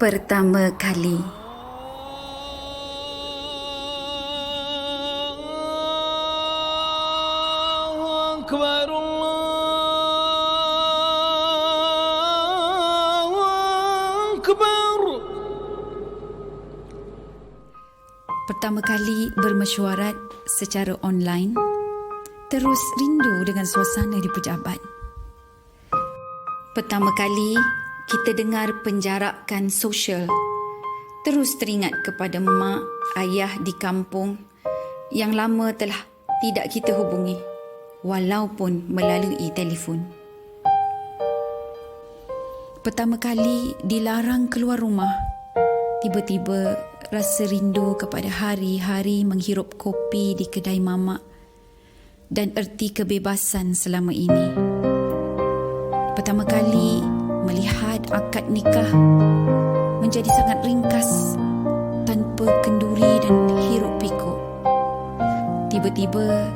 Pertama kali. Allahu Akbar, Allahu Akbar. Pertama kali bermesyuarat secara online, terus rindu dengan suasana di pejabat. Pertama kali kita dengar penjarakan sosial, terus teringat kepada mak, ayah di kampung yang lama telah tidak kita hubungi, walaupun melalui telefon. Pertama kali dilarang keluar rumah, tiba-tiba rasa rindu kepada hari-hari menghirup kopi di kedai mamak dan erti kebebasan selama ini. Pertama kali melihat akad nikah menjadi sangat ringkas tanpa kenduri dan hiruk pikuk. Tiba-tiba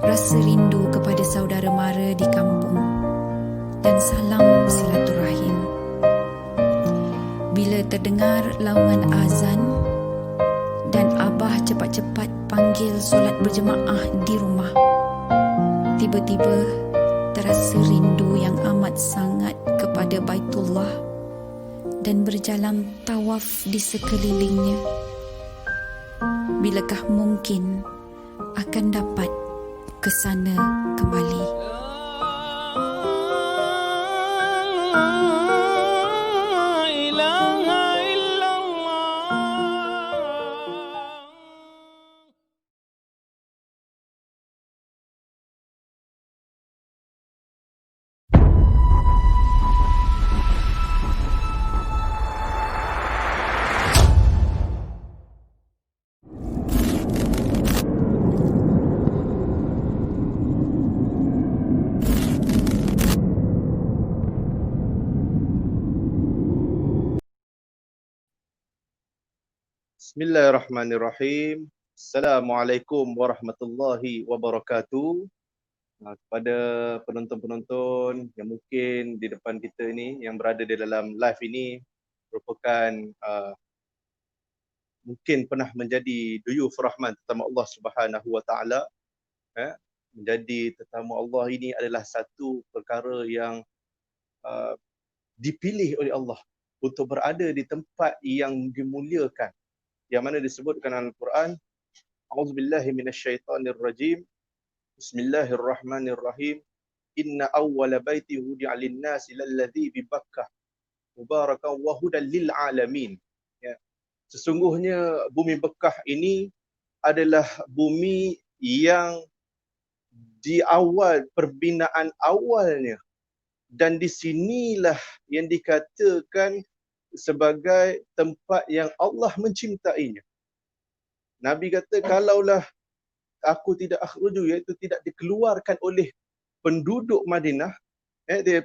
rasa rindu kepada saudara mara di kampung dan salam silaturahim. Bila terdengar laungan azan dan abah cepat-cepat panggil solat berjemaah di rumah, tiba-tiba terasa rindu yang amat sangat kepada Baitullah dan berjalan tawaf di sekelilingnya. Bilakah mungkin akan dapat ke sana kembali? La ilaha illallah. Bismillahirrahmanirrahim. Assalamualaikum warahmatullahi wabarakatuh. Kepada penonton-penonton yang mungkin di depan kita ini, yang berada di dalam live ini, merupakan mungkin pernah menjadi duyuf rahman tetamu Allah Subhanahu wa taala. Menjadi tetamu Allah ini adalah satu perkara yang dipilih oleh Allah untuk berada di tempat yang dimuliakan, yang mana disebutkan dalam Al-Quran, A'udzubillahi minasyaitonir rajim. Bismillahirrahmanirrahim. Inna awwala baiti wudi'a lin-nasi lalladzi bi Bakkah mubarakan wa hudan lil alamin. Ya. Sesungguhnya bumi Bakkah ini adalah bumi yang di awal perbinaan awalnya, dan di sinilah yang dikatakan sebagai tempat yang Allah mencintainya. Nabi kata, kalaulah aku tidak akhruju, iaitu tidak dikeluarkan oleh penduduk Madinah,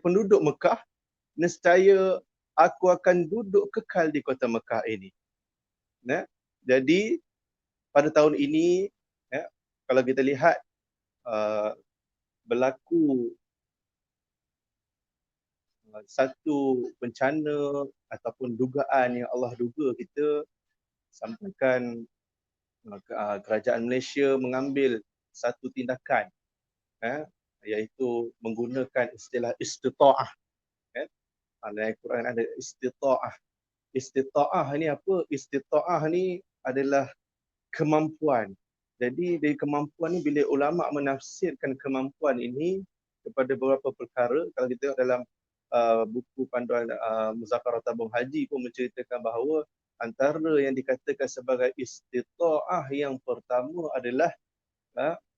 penduduk Mekah, nescaya aku akan duduk kekal di kota Mekah ini. Jadi pada tahun ini, kalau kita lihat berlaku satu bencana ataupun dugaan yang Allah duga, kita sampaikan kerajaan Malaysia mengambil satu tindakan, iaitu menggunakan istilah istita'ah. Dalam Al-Quran ada istita'ah. Istita'ah ni apa? Istita'ah ni adalah kemampuan. Jadi dari kemampuan ni, bila ulama menafsirkan kemampuan ini kepada beberapa perkara, kalau kita tengok dalam buku panduan Muzakarat Tabung Haji pun menceritakan bahawa antara yang dikatakan sebagai istita'ah yang pertama adalah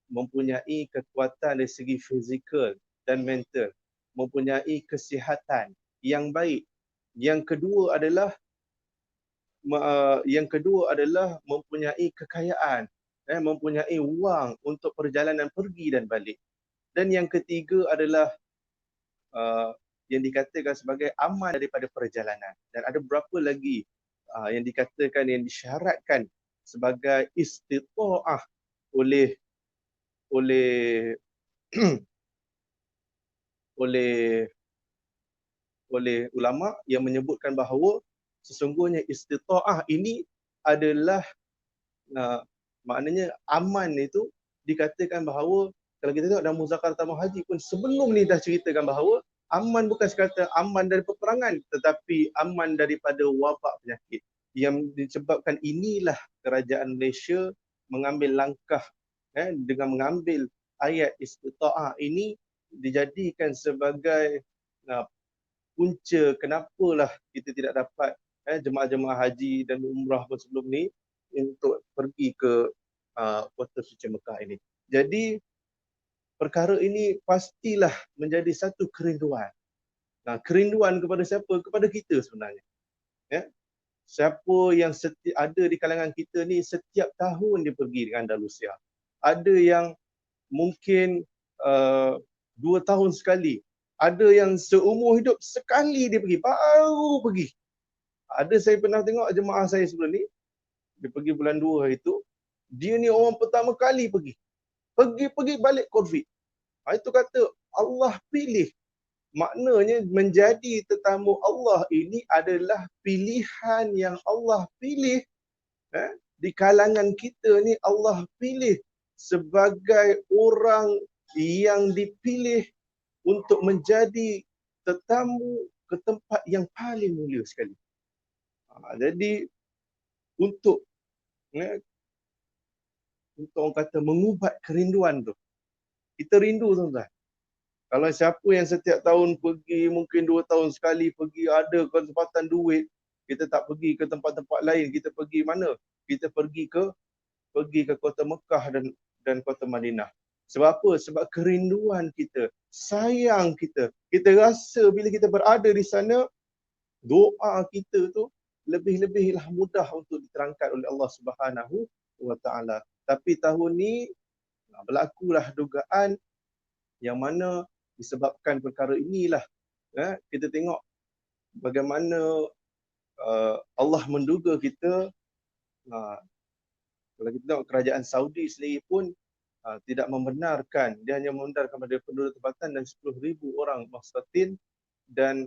mempunyai kekuatan dari segi fizikal dan mental, mempunyai kesihatan yang baik. Yang kedua adalah mempunyai kekayaan, mempunyai wang untuk perjalanan pergi dan balik. Dan yang ketiga adalah yang dikatakan sebagai aman daripada perjalanan. Dan ada beberapa lagi yang dikatakan, yang disyaratkan sebagai istita'ah oleh oleh ulama, yang menyebutkan bahawa sesungguhnya istita'ah ini adalah maknanya aman itu dikatakan bahawa kalau kita tengok dalam Muzakarah Tamu Haji pun sebelum ni dah ceritakan bahawa aman bukan sekadar aman dari peperangan tetapi aman daripada wabak penyakit. Yang disebabkan inilah kerajaan Malaysia mengambil langkah dengan mengambil ayat istita'ah ini dijadikan sebagai punca kenapalah kita tidak dapat jemaah-jemaah haji dan umrah pun sebelum ni untuk pergi ke kota suci Mekah ini. Jadi perkara ini pastilah menjadi satu kerinduan. Kerinduan kepada siapa? Kepada kita sebenarnya. Ya. Siapa yang ada di kalangan kita ni setiap tahun dia pergi dengan Andalusia. Ada yang mungkin 2 tahun sekali. Ada yang seumur hidup sekali dia pergi, baru pergi. Ada saya pernah tengok jemaah saya sebelum ni, dia pergi bulan 2 itu, dia ni orang pertama kali pergi. Pergi balik COVID. Itu kata Allah pilih. Maknanya menjadi tetamu Allah ini adalah pilihan yang Allah pilih. Di kalangan kita ni Allah pilih sebagai orang yang dipilih untuk menjadi tetamu ke tempat yang paling mulia sekali. Jadi untuk orang kata mengubat kerinduan tu. Kita rindu tuan-tuan. Kalau siapa yang setiap tahun pergi, mungkin 2 tahun sekali pergi, ada kesempatan duit, kita tak pergi ke tempat-tempat lain, kita pergi mana? Kita pergi ke kota Mekah dan kota Madinah. Sebab apa? Sebab kerinduan kita, sayang kita. Kita rasa bila kita berada di sana, doa kita tu lebih-lebihlah mudah untuk diterangkan oleh Allah Subhanahu wa taala. Tapi tahun ni berlakulah dugaan yang mana disebabkan perkara inilah kita tengok bagaimana Allah menduga kita. Kalau kita tengok kerajaan Saudi sendiri pun tidak membenarkan, dia hanya membenarkan pada penduduk tempatan dan 10,000 orang mustatin, dan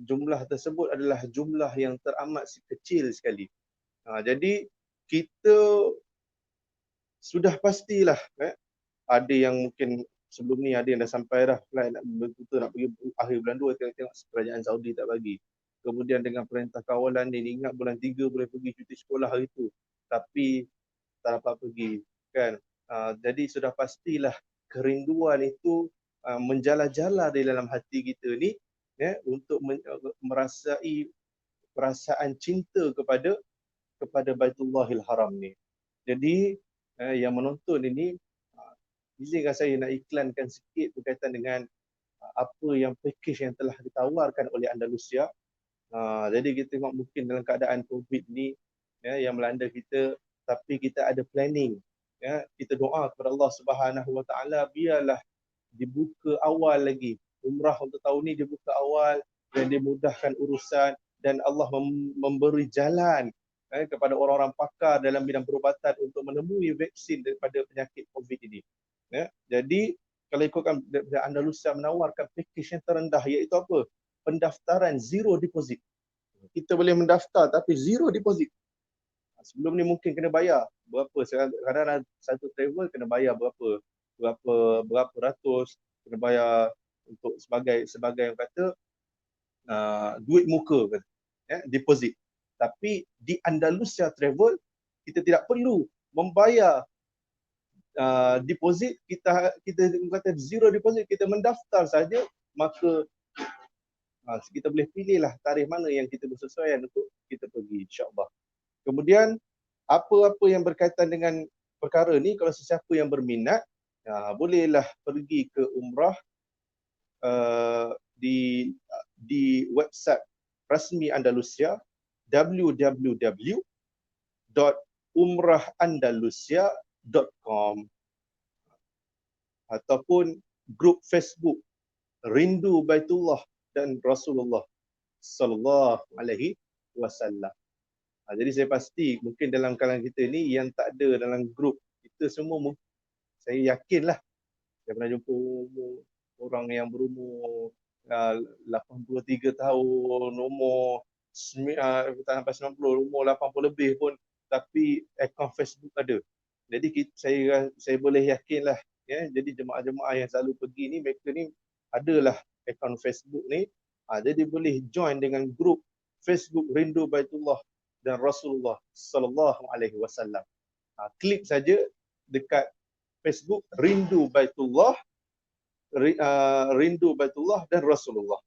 jumlah tersebut adalah jumlah yang teramat kecil sekali. Jadi kita sudah pastilah ada yang mungkin sebelum ni ada yang dah sampai dah flight nak betul-betul nak pergi akhir bulan 2, tengok kerajaan Saudi tak bagi. Kemudian dengan perintah kawalan ni ingat bulan 3 boleh pergi cuti sekolah hari tu, tapi tak dapat pergi kan. Jadi sudah pastilah kerinduan itu menjala-jala di dalam hati kita ni untuk merasai perasaan cinta kepada Baitullahil Haram ni. Jadi yang menonton ini, izinkan saya nak iklankan sikit berkaitan dengan apa yang package yang telah ditawarkan oleh Andalusia. Jadi kita tengok mungkin dalam keadaan COVID ni yang melanda kita, tapi kita ada planning. Kita doa kepada Allah Subhanahu wa taala biarlah dibuka awal lagi. Umrah untuk tahun ni dibuka awal dan dimudahkan urusan, dan Allah memberi jalan kepada orang-orang pakar dalam bidang perubatan untuk menemui vaksin daripada penyakit COVID ini. Jadi kalau ikutkan Andalusia menawarkan package yang terendah, iaitu apa? Pendaftaran zero deposit. Kita boleh mendaftar tapi zero deposit. Sebelum ni mungkin kena bayar berapa, kadang-kadang satu travel kena bayar berapa ratus, kena bayar untuk sebagai yang kata duit muka deposit. Tapi di Andalusia Travel kita tidak perlu membayar deposit, kita kata zero deposit, kita mendaftar saja, maka kita boleh pilihlah tarikh mana yang kita bersesuaian untuk kita pergi, insya-Allah. Kemudian apa-apa yang berkaitan dengan perkara ni, kalau sesiapa yang berminat, bolehlah pergi ke umrah di website rasmi Andalusia, www.umrahandalusia.com, ataupun grup Facebook Rindu Baitullah dan Rasulullah sallallahu alaihi wasallam. Jadi saya pasti mungkin dalam kalangan kita ni yang tak ada dalam grup, kita semua saya yakinlah saya pernah jumpa orang yang berumur 83 tahun, umur tak sampai 90, umur 80 lebih pun tapi akaun Facebook ada. Jadi saya boleh yakinlah ya, jadi jemaah-jemaah yang selalu pergi ni mereka ni adalah akaun Facebook ni. Jadi boleh join dengan grup Facebook Rindu Baitullah dan Rasulullah sallallahu alaihi wasallam. Klik saja dekat Facebook Rindu Baitullah, Rindu Baitullah dan Rasulullah.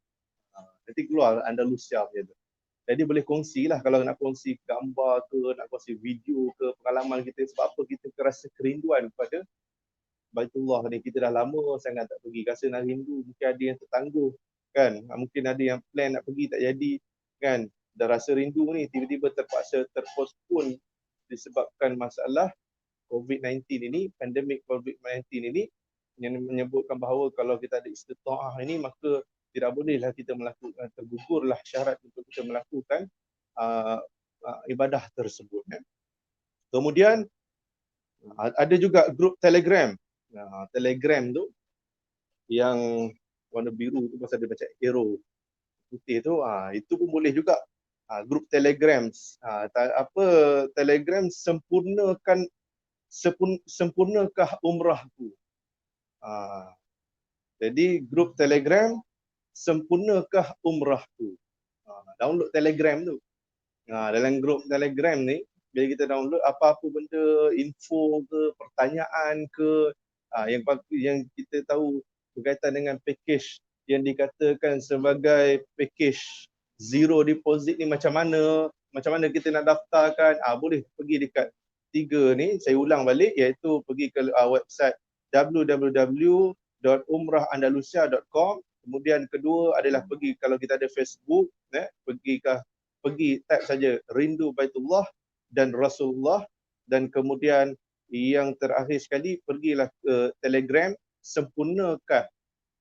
Nanti keluar Andalusia punya tu. Jadi boleh kongsilah kalau nak kongsi gambar ke, nak kongsi video ke, pengalaman kita, sebab apa kita rasa kerinduan kepada Baitullah ni. Kita dah lama sangat tak pergi, rasa nak rindu. Mungkin ada yang tertangguh kan, mungkin ada yang plan nak pergi tak jadi kan, dah rasa rindu ni tiba-tiba terpaksa terpostpone disebabkan masalah COVID-19 ini, pandemik COVID-19 ini, yang menyebutkan bahawa kalau kita ada istitaah ini maka tidak bolehlah kita melakukan, tergugurlah syarat untuk kita melakukan ibadah tersebut. Kemudian ada juga grup Telegram. Telegram tu yang warna biru tu pasal dia macam arrow putih tu, itu pun boleh juga. Grup Telegram. Telegram sempurnakah umrahku. Jadi grup Telegram sempurnakah umrahku. Download Telegram tu. Dalam grup Telegram ni, bila kita download apa-apa benda, info ke, pertanyaan ke, yang kita tahu berkaitan dengan package yang dikatakan sebagai package zero deposit ni macam mana kita nak daftarkan, boleh pergi dekat 3 ni, saya ulang balik, iaitu pergi ke website www.umrahandalusia.com. Kemudian kedua adalah pergi, kalau kita ada Facebook, pergi type saja Rindu Baitullah dan Rasulullah. Dan kemudian yang terakhir sekali, pergilah ke Telegram, sempurnakah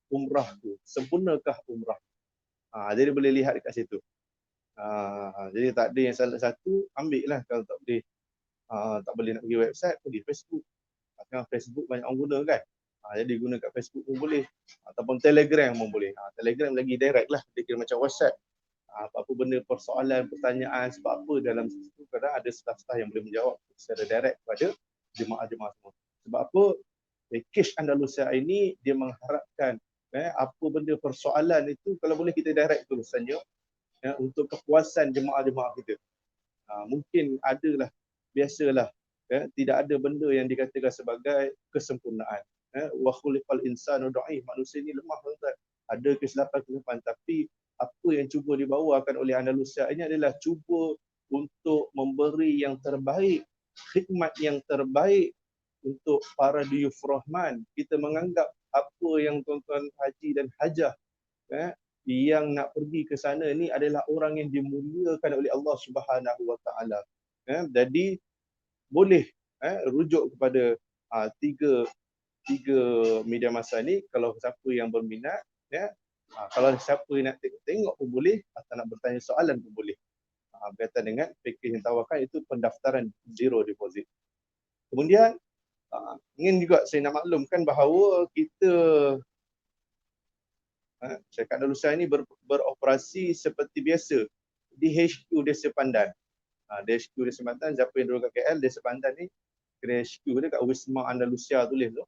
umrahku, sempurnakah umrah. Jadi boleh lihat dekat situ. Jadi tak ada yang salah satu, ambil lah. Kalau tak boleh nak pergi website, pergi Facebook. Sekarang Facebook banyak orang guna kan. Jadi guna kat Facebook pun boleh, ataupun Telegram pun boleh. Telegram lagi direct lah, dia kira macam WhatsApp. Apa-apa benda, persoalan, pertanyaan, sebab apa dalam situ, kadang ada staff-staff yang boleh menjawab secara direct kepada jemaah-jemaah semua. Sebab apa, package Andalusia ini dia mengharapkan apa benda persoalan itu kalau boleh kita direct tulisannya untuk kepuasan jemaah-jemaah kita. Mungkin adalah, biasalah, tidak ada benda yang dikatakan sebagai kesempurnaan. Wa khuliqal insanu dha'if, manusia ni lemah, tuan-tuan. Ada kesilapan, tapi apa yang cuba dibawakan oleh Andalusia ini adalah cuba untuk memberi yang terbaik, khidmat yang terbaik untuk para duyuf Rahman. Kita menganggap apa yang tuan-tuan haji dan hajah yang nak pergi ke sana ni adalah orang yang dimuliakan oleh Allah Subhanahu Wa Taala. Jadi boleh rujuk kepada tiga media masa ni kalau siapa yang berminat. Kalau siapa yang nak tengok pun boleh, atau nak bertanya soalan pun boleh. Berkaitan dengan package yang tawarkan, itu pendaftaran zero deposit. Kemudian ingin juga saya nak maklumkan bahawa kita Syarikat Andalusia ini beroperasi seperti biasa di HQ Desa Pandan. Di HQ Desa Pandan, siapa yang duduk kat KL, Desa Pandan ni kena HQ dia kat Wisma Andalusia tulis tu.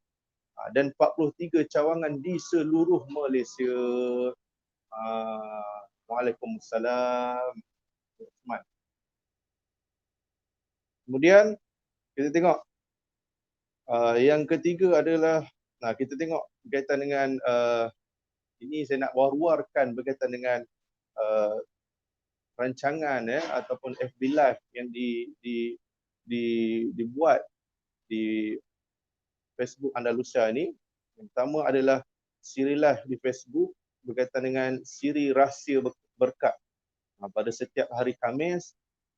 Dan 43 cawangan di seluruh Malaysia. Waalaikumsalam. Kemudian kita tengok yang ketiga adalah kita tengok berkaitan dengan ini saya nak war-warkan berkaitan dengan rancangan ataupun FB Live yang dibuat di Facebook Andalusia ni. Yang pertama adalah siri live di Facebook berkaitan dengan siri rahsia berkat. Pada setiap hari Khamis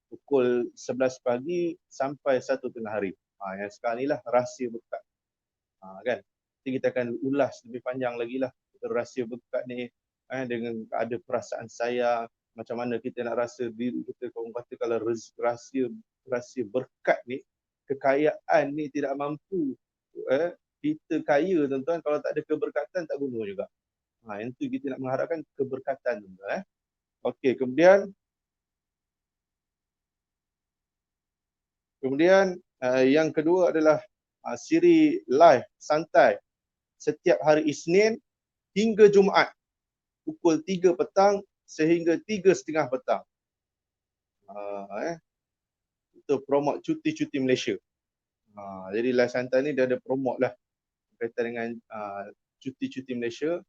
pukul 11 pagi sampai 1 tengah hari. Yang sekarang inilah rahsia berkat. Kan? Nanti kita akan ulas lebih panjang lagi lah rahsia berkat ni, dengan ada perasaan sayang, macam mana kita nak rasa diri kita. Kalau kata kalau rahsia berkat ni, kekayaan ni tidak mampu kita kaya, tuan-tuan, kalau tak ada keberkatan tak guna juga. Yang tu kita nak mengharapkan keberkatan, tuan-tuan. Okey, kemudian Kemudian yang kedua adalah siri live santai setiap hari Isnin hingga Jumaat pukul 3 petang sehingga 3:30 petang. Itu promote cuti-cuti Malaysia. Jadi live santai ni dia ada promote lah berkaitan dengan cuti-cuti Malaysia.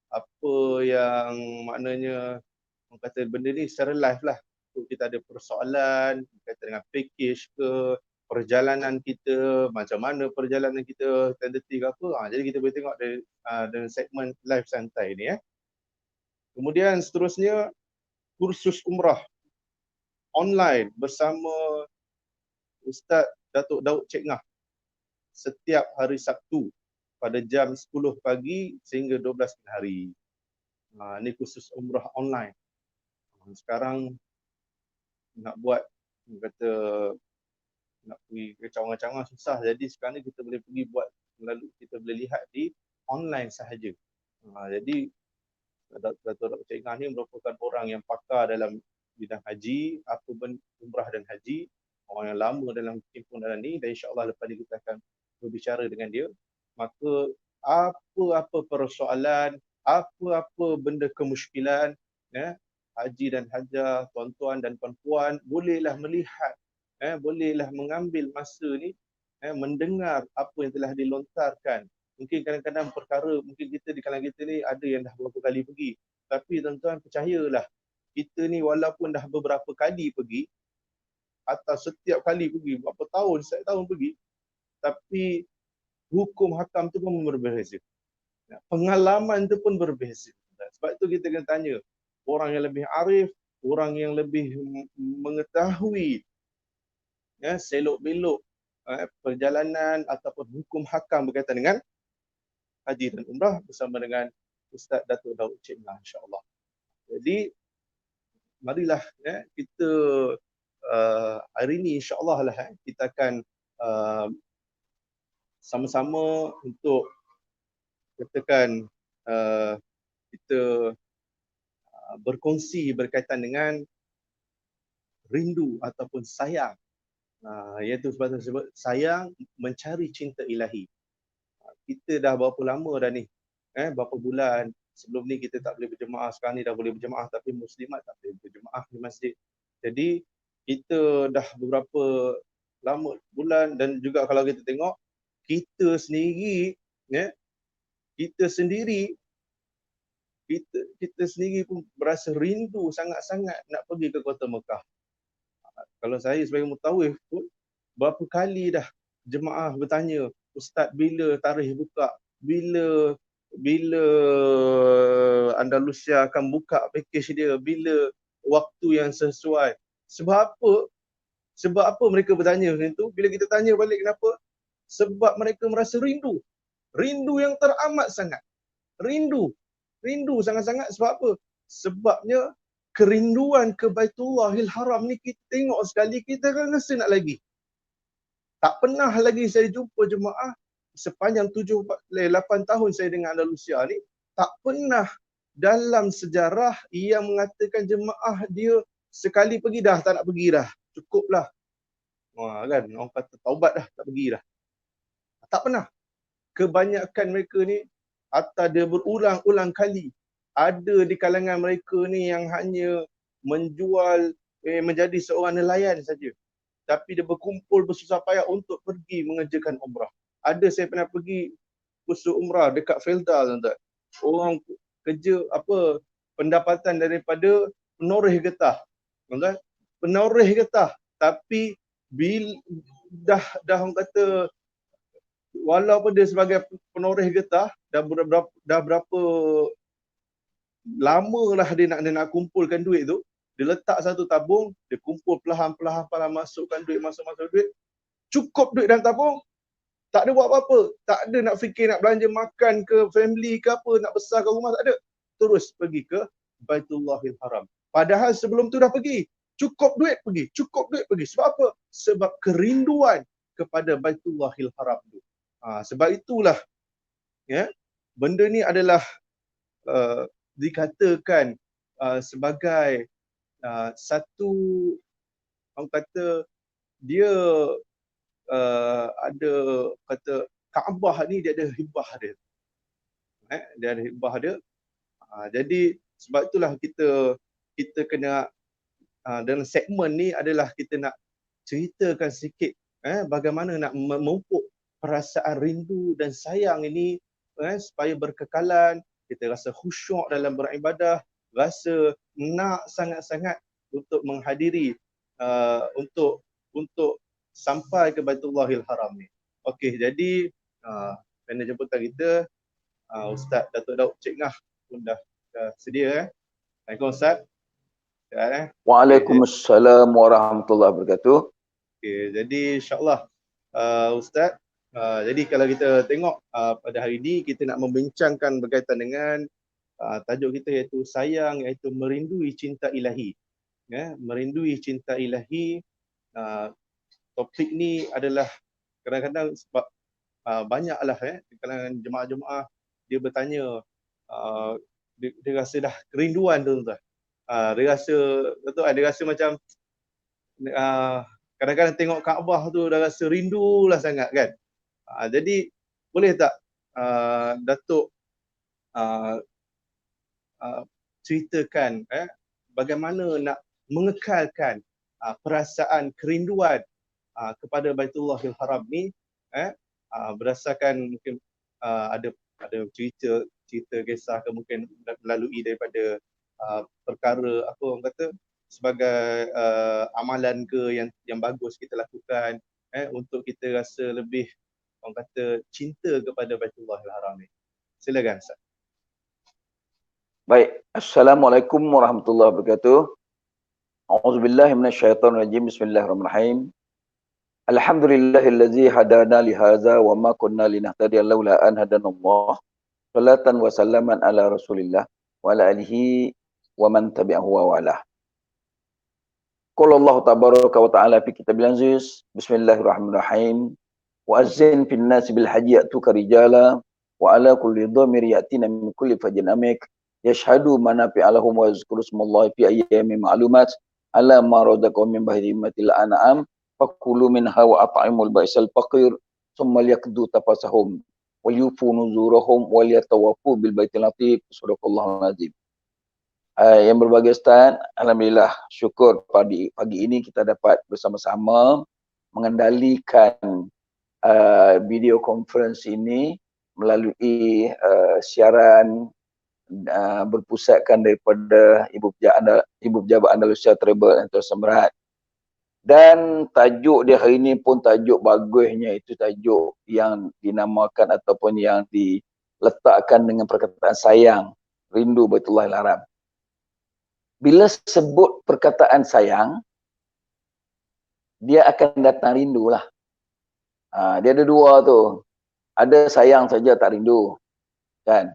Apa yang maknanya orang kata benda ni secara live lah. Kita ada persoalan berkaitan dengan package ke, perjalanan kita, macam mana perjalanan kita, tentatif ke apa. Jadi kita boleh tengok dari segmen live santai ni. Kemudian seterusnya kursus umrah online bersama Ustaz Datuk Daud Cik Ngah setiap hari Sabtu pada jam 10 pagi sehingga 12 tengah hari. Ini kursus umrah online. Sekarang nak buat, kata nak pergi ke cawangan-cawangan susah. Jadi sekarang ni kita boleh pergi buat melalui, kita boleh lihat di online sahaja. Jadi Datuk Cik Ngah ni merupakan orang yang pakar dalam bidang haji, apa umrah dan haji, orang yang lama dalam himpunan ni, dan insya-Allah lepas ni kita akan berbicara dengan dia. Maka apa-apa persoalan, apa-apa benda kemusykilan, haji dan hajah, tuan-tuan dan puan-puan, bolehlah melihat, bolehlah mengambil masa ni, mendengar apa yang telah dilontarkan. Mungkin kadang-kadang perkara, mungkin kita di kalangan kita ni ada yang dah beberapa kali pergi. Tapi tuan-tuan percayalah, kita ni walaupun dah beberapa kali pergi, atau setiap kali pergi, berapa tahun, setiap tahun pergi, tapi hukum hakam tu pun berbeza. Pengalaman tu pun berbeza. Sebab tu kita kena tanya orang yang lebih arif, orang yang lebih mengetahui selok-belok perjalanan ataupun hukum hakam berkaitan dengan haji dan umrah bersama dengan Ustaz Datuk Daud Cik Ngah, insya-Allah. Jadi marilah kita hari ini insya-Allah lah kita akan sama-sama untuk katakan kita berkongsi berkaitan dengan rindu ataupun sayang, iaitu sebab sayang mencari cinta ilahi. Kita dah berapa lama dah ni, berapa bulan sebelum ni kita tak boleh berjemaah, sekarang ni dah boleh berjemaah, tapi muslimat tak boleh berjemaah di masjid. Jadi kita dah beberapa lama bulan, dan juga kalau kita tengok kita sendiri, kita sendiri pun berasa rindu sangat-sangat nak pergi ke Kota Mekah. Kalau saya sebagai mutawif pun berapa kali dah jemaah bertanya, Ustaz bila tarikh buka, bila Andalusia akan buka package dia, bila waktu yang sesuai. Sebab apa mereka bertanya macam tu? Bila kita tanya balik kenapa? Sebab mereka merasa rindu. Rindu yang teramat sangat. Rindu sangat-sangat. Sebab apa? Sebabnya kerinduan ke Baitullahil Haram ni kita tengok sekali, kita akan rasa nak lagi. Tak pernah lagi saya jumpa jemaah sepanjang 7-8 tahun saya dengan Andalusia ni, tak pernah dalam sejarah yang mengatakan jemaah dia sekali pergi dah tak nak pergi dah. Cukuplah. Kan orang kata taubat dah, tak pergi dah. Tak pernah. Kebanyakan mereka ni atau dia berulang-ulang kali ada di kalangan mereka ni yang hanya menjual menjadi seorang nelayan saja. Tapi dia berkumpul bersusah payah untuk pergi mengerjakan umrah. Ada saya pernah pergi kursus umrah dekat Felda, tuan-tuan. Orang kerja pendapatan daripada penoreh getah. Tuan-tuan, penoreh getah. Tapi dah orang kata walaupun dia sebagai penoreh getah, dah berapa lama lah dia nak kumpulkan duit tu. Dia letak satu tabung, dia kumpul perlahan-lahan masukkan duit, masuk duit. Cukup duit dalam tabung, tak ada buat apa-apa. Tak ada nak fikir nak belanja makan ke family ke apa, nak besarkan rumah, tak ada. Terus pergi ke Baitullahil Haram. Padahal sebelum tu dah pergi. Cukup duit pergi. Sebab apa? Sebab kerinduan kepada Baitullahil Haram tu. Sebab itulah benda ni adalah dikatakan sebagai satu, orang kata, dia ada kata Kaabah ni dia ada hibah dia. Dia ada hibah dia. Jadi sebab itulah kita kena dalam segmen ni adalah kita nak ceritakan sikit bagaimana nak memupuk perasaan rindu dan sayang ini supaya berkekalan, kita rasa khusyuk dalam beribadah, rasa nak sangat-sangat untuk menghadiri untuk sampai ke Baitullahil Haram ni. Okey, jadi kerana jemputan kita Ustaz Datuk Daud Cik Ngah pun dah sedia. Assalamualaikum Ustaz. Waalaikumsalam warahmatullahi wabarakatuh. Okey, jadi insya-Allah Ustaz, jadi kalau kita tengok pada hari ini kita nak membincangkan berkaitan dengan tajuk kita iaitu sayang, iaitu merindui cinta ilahi. Merindui cinta ilahi. Topik ni adalah kadang-kadang sebab banyaklah di kalangan jemaah-jemaah dia bertanya, dia rasa dah kerinduan tu tuan. Dia rasa macam kadang-kadang tengok Kaabah tu dah rasa rindulah sangat kan. Jadi boleh tak Datuk ceritakan bagaimana nak mengekalkan perasaan kerinduan kepada Baitullahil Haram ni berdasarkan mungkin ada cerita kisah ke mungkin melalui daripada perkara apa orang kata sebagai amalan ke yang bagus kita lakukan untuk kita rasa lebih orang kata cinta kepada Baitullahil Haram ni. Silakan Ustaz. Baik, Assalamualaikum warahmatullahi wabarakatuh. A'udzubillahi minasyaitonirrajim. Bismillahirrahmanirrahim. Alhamdulillahillazi hadana li hadza wa ma kunna linahtadiya laula an hadanallah. Salatan wa salaman ala Rasulillah wa ala alihi wa man tabi'ahu wa wala. Qala Allah tabaraka wa ta'ala fi kitabil aziz. Bismillahirrahmanirrahim. Wa azzin fin nasi bil hajji ya'tuka rijala wa ala kulli dhamir ya'tina min kulli fajin amik yashhadu manafi'a lahum wa yazkuru smallahi fi ayyamin ma'lumat ala ma razaqahum min bahimatil an'am fakulu minha wa at'imul ba'sal faqir thumma liyaqdu tafasahum wa yufu nuzurahum wa liyatawafu bil baitil atiq. Sadaqallahul azim. Yang berbahagia Ustaz, alhamdulillah syukur pagi ini kita dapat bersama-sama mengendalikan video conference ini melalui siaran berpusatkan daripada Ibu Pejabat Andalusia Travel and Tourism Berhad. Dan tajuk dia hari ini pun tajuk bagusnya, itu tajuk yang dinamakan ataupun yang diletakkan dengan perkataan sayang, rindu Baitullahil Haram. Bila sebut perkataan sayang, dia akan datang rindu lah. Dia ada dua tu. Ada sayang saja tak rindu. Kan?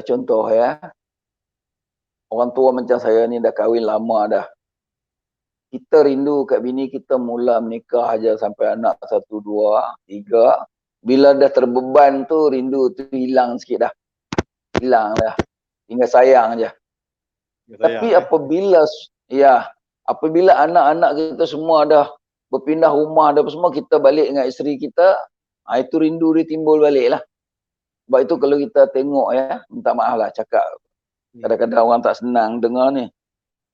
Contoh ya, orang tua macam saya ni dah kahwin lama dah. Kita rindu kat bini kita mula menikah aja sampai anak 1, 2, 3. Bila dah terbeban tu, rindu tu hilang sikit dah. Hilang dah. Tinggal sayang aja. Tapi apabila anak-anak kita semua dah berpindah rumah dah semua, kita balik dengan isteri kita, itu rindu dia timbul balik lah. Sebab itu kalau kita tengok ya, minta maaf lah cakap, kadang-kadang orang tak senang dengar ni.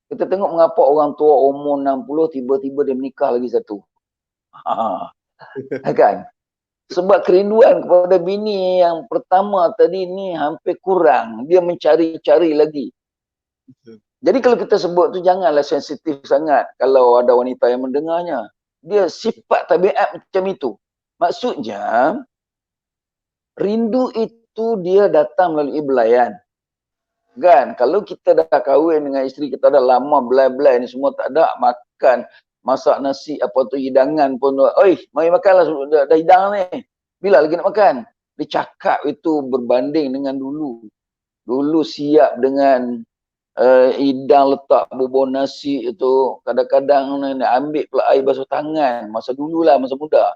Kita tengok mengapa orang tua umur 60 tiba-tiba dia menikah lagi satu. Kan? Sebab kerinduan kepada bini yang pertama tadi ni hampir kurang. Dia mencari-cari lagi. Jadi kalau kita sebut tu janganlah sensitif sangat kalau ada wanita yang mendengarnya. Dia sifat tabiat macam itu. Maksudnya rindu itu dia datang melalui belayan. Kan? Kalau kita dah kahwin dengan isteri kita dah lama belai-belai ni semua tak ada makan, masak nasi apa tu hidangan pun, oi mari makanlah dah hidang ni. Bila lagi nak makan? Dia cakap itu berbanding dengan dulu. Dulu siap dengan hidang letak bubur nasi itu, kadang-kadang nak ambil pula air basuh tangan. Masa dululah, masa muda.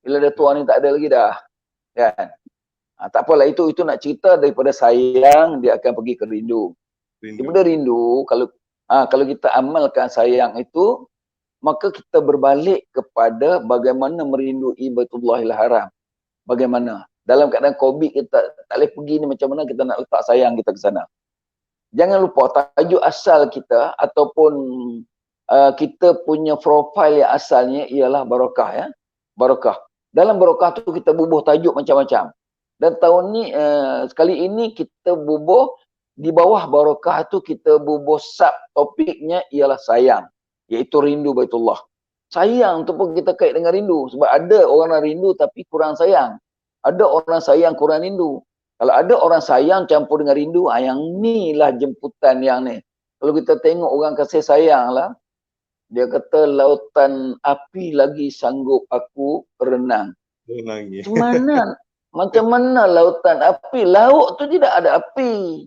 Bila dah tua ni tak ada lagi dah. Kan? Tak apalah, itu nak cerita daripada sayang dia akan pergi ke rindu. Daripada rindu, kalau kita amalkan sayang itu, maka kita berbalik kepada bagaimana merindui Baitullahil Haram. Bagaimana? Dalam keadaan COVID kita tak boleh pergi ni, macam mana kita nak letak sayang kita ke sana. Jangan lupa tajuk asal kita ataupun kita punya profil yang asalnya ialah barakah, ya. Barakah. Dalam barakah tu kita bubuh tajuk macam-macam. Dan tahun ni sekali ini kita bubuh di bawah barakah tu, kita bubuh sub topiknya ialah sayang, iaitu rindu Baitullah. Sayang tu pun kita kait dengan rindu, sebab ada orang rindu tapi kurang sayang. Ada orang sayang kurang rindu. Kalau ada orang sayang campur dengan rindu, yang ni lah jemputan yang ni. Kalau kita tengok orang kasih sayang lah, dia kata lautan api lagi sanggup aku renang. Lagi. Macam mana lautan api? Laut tu tidak ada api.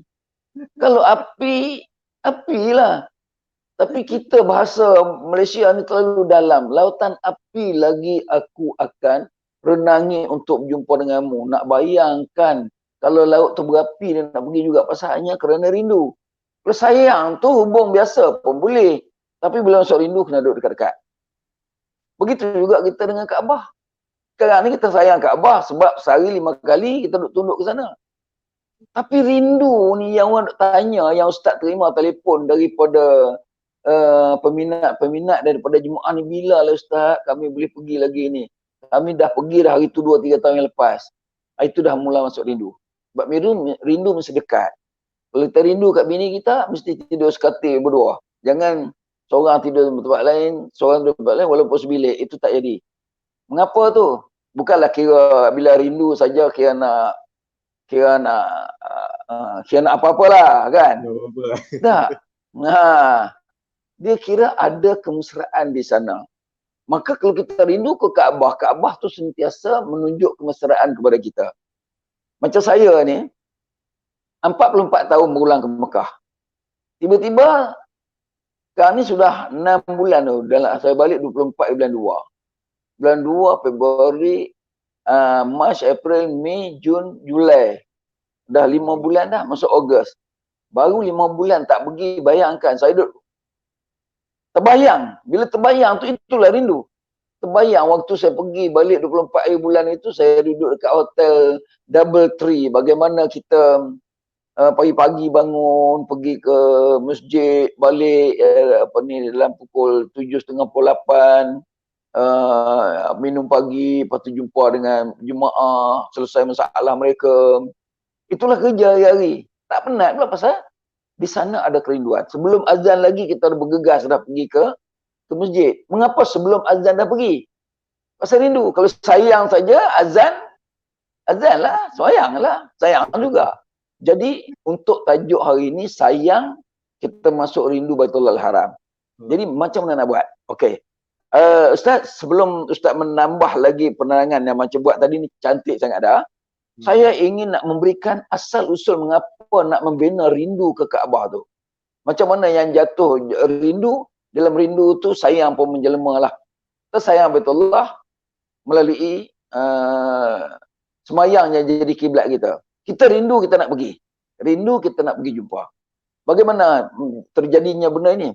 Kalau api, apilah. Tapi kita bahasa Malaysia ni terlalu dalam. Lautan api lagi aku akan renangi untuk berjumpa denganmu. Nak bayangkan kalau laut tu berapi dia nak pergi juga, pasalnya kerana rindu. Kalau sayang tu hubung biasa pun boleh. Tapi bila masuk rindu kena duduk dekat-dekat. Begitu juga kita dengan Kaabah. Sekarang ni kita sayang Kaabah sebab sehari 5 kali kita duduk tunduk ke sana. Tapi rindu ni yang orang tanya, yang Ustaz terima telefon daripada peminat daripada jemaah ni, bila lah Ustaz kami boleh pergi lagi ni. Kami dah pergi dah hari tu 2-3 tahun yang lepas. Itu dah mula masuk rindu. Sebab rindu mesti dekat. Kalau kita rindu kat bini kita, mesti tidur sekatil berdua. Jangan seorang tidur di tempat lain, seorang tidur di tempat lain walaupun sebilik. Itu tak jadi. Mengapa tu? Bukanlah kira bila rindu saja kira nak apa-apalah kan? Tak. Dia kira ada kemesraan di sana. Maka kalau kita rindu ke Kaabah, Kaabah tu sentiasa menunjuk kemesraan kepada kita. Macam saya ni, 44 tahun berulang ke Mekah. Tiba-tiba, sekarang ni sudah 6 bulan tu. Saya balik 24 bulan 2. Bulan 2, Februari, Mac, April, Mei, Jun, Julai. Dah 5 bulan dah masuk Ogos. Baru 5 bulan tak pergi, bayangkan. Saya duduk terbayang. Bila terbayang tu, itulah rindu. Terbayang waktu saya pergi balik 24 bulan itu, saya duduk dekat hotel Double Tree. Bagaimana kita pagi-pagi bangun, pergi ke masjid, balik dalam pukul 7.30 pukul 8. Minum pagi, lepas tu jumpa dengan jemaah, selesai masalah mereka. Itulah kerja hari-hari. Tak penat pula pasal di sana ada kerinduan. Sebelum azan lagi kita dah bergegas dah pergi ke masjid. Mengapa sebelum azan dah pergi? Pasal rindu. Kalau sayang saja, azan lah, sayang juga. Jadi untuk tajuk hari ini, sayang, kita masuk rindu Baitullahil Haram. Jadi macam mana nak buat? Okey. Ustaz, sebelum Ustaz menambah lagi penerangan yang macam buat tadi ni cantik sangat dah. Saya ingin nak memberikan asal usul mengapa nak membina rindu ke Kaabah tu. Macam mana yang jatuh rindu, dalam rindu tu sayang pun menjelma lah. Kita sayang Baitullah melalui semayang yang jadi kiblat kita. Kita rindu kita nak pergi. Rindu kita nak pergi jumpa. Bagaimana terjadinya benda ini?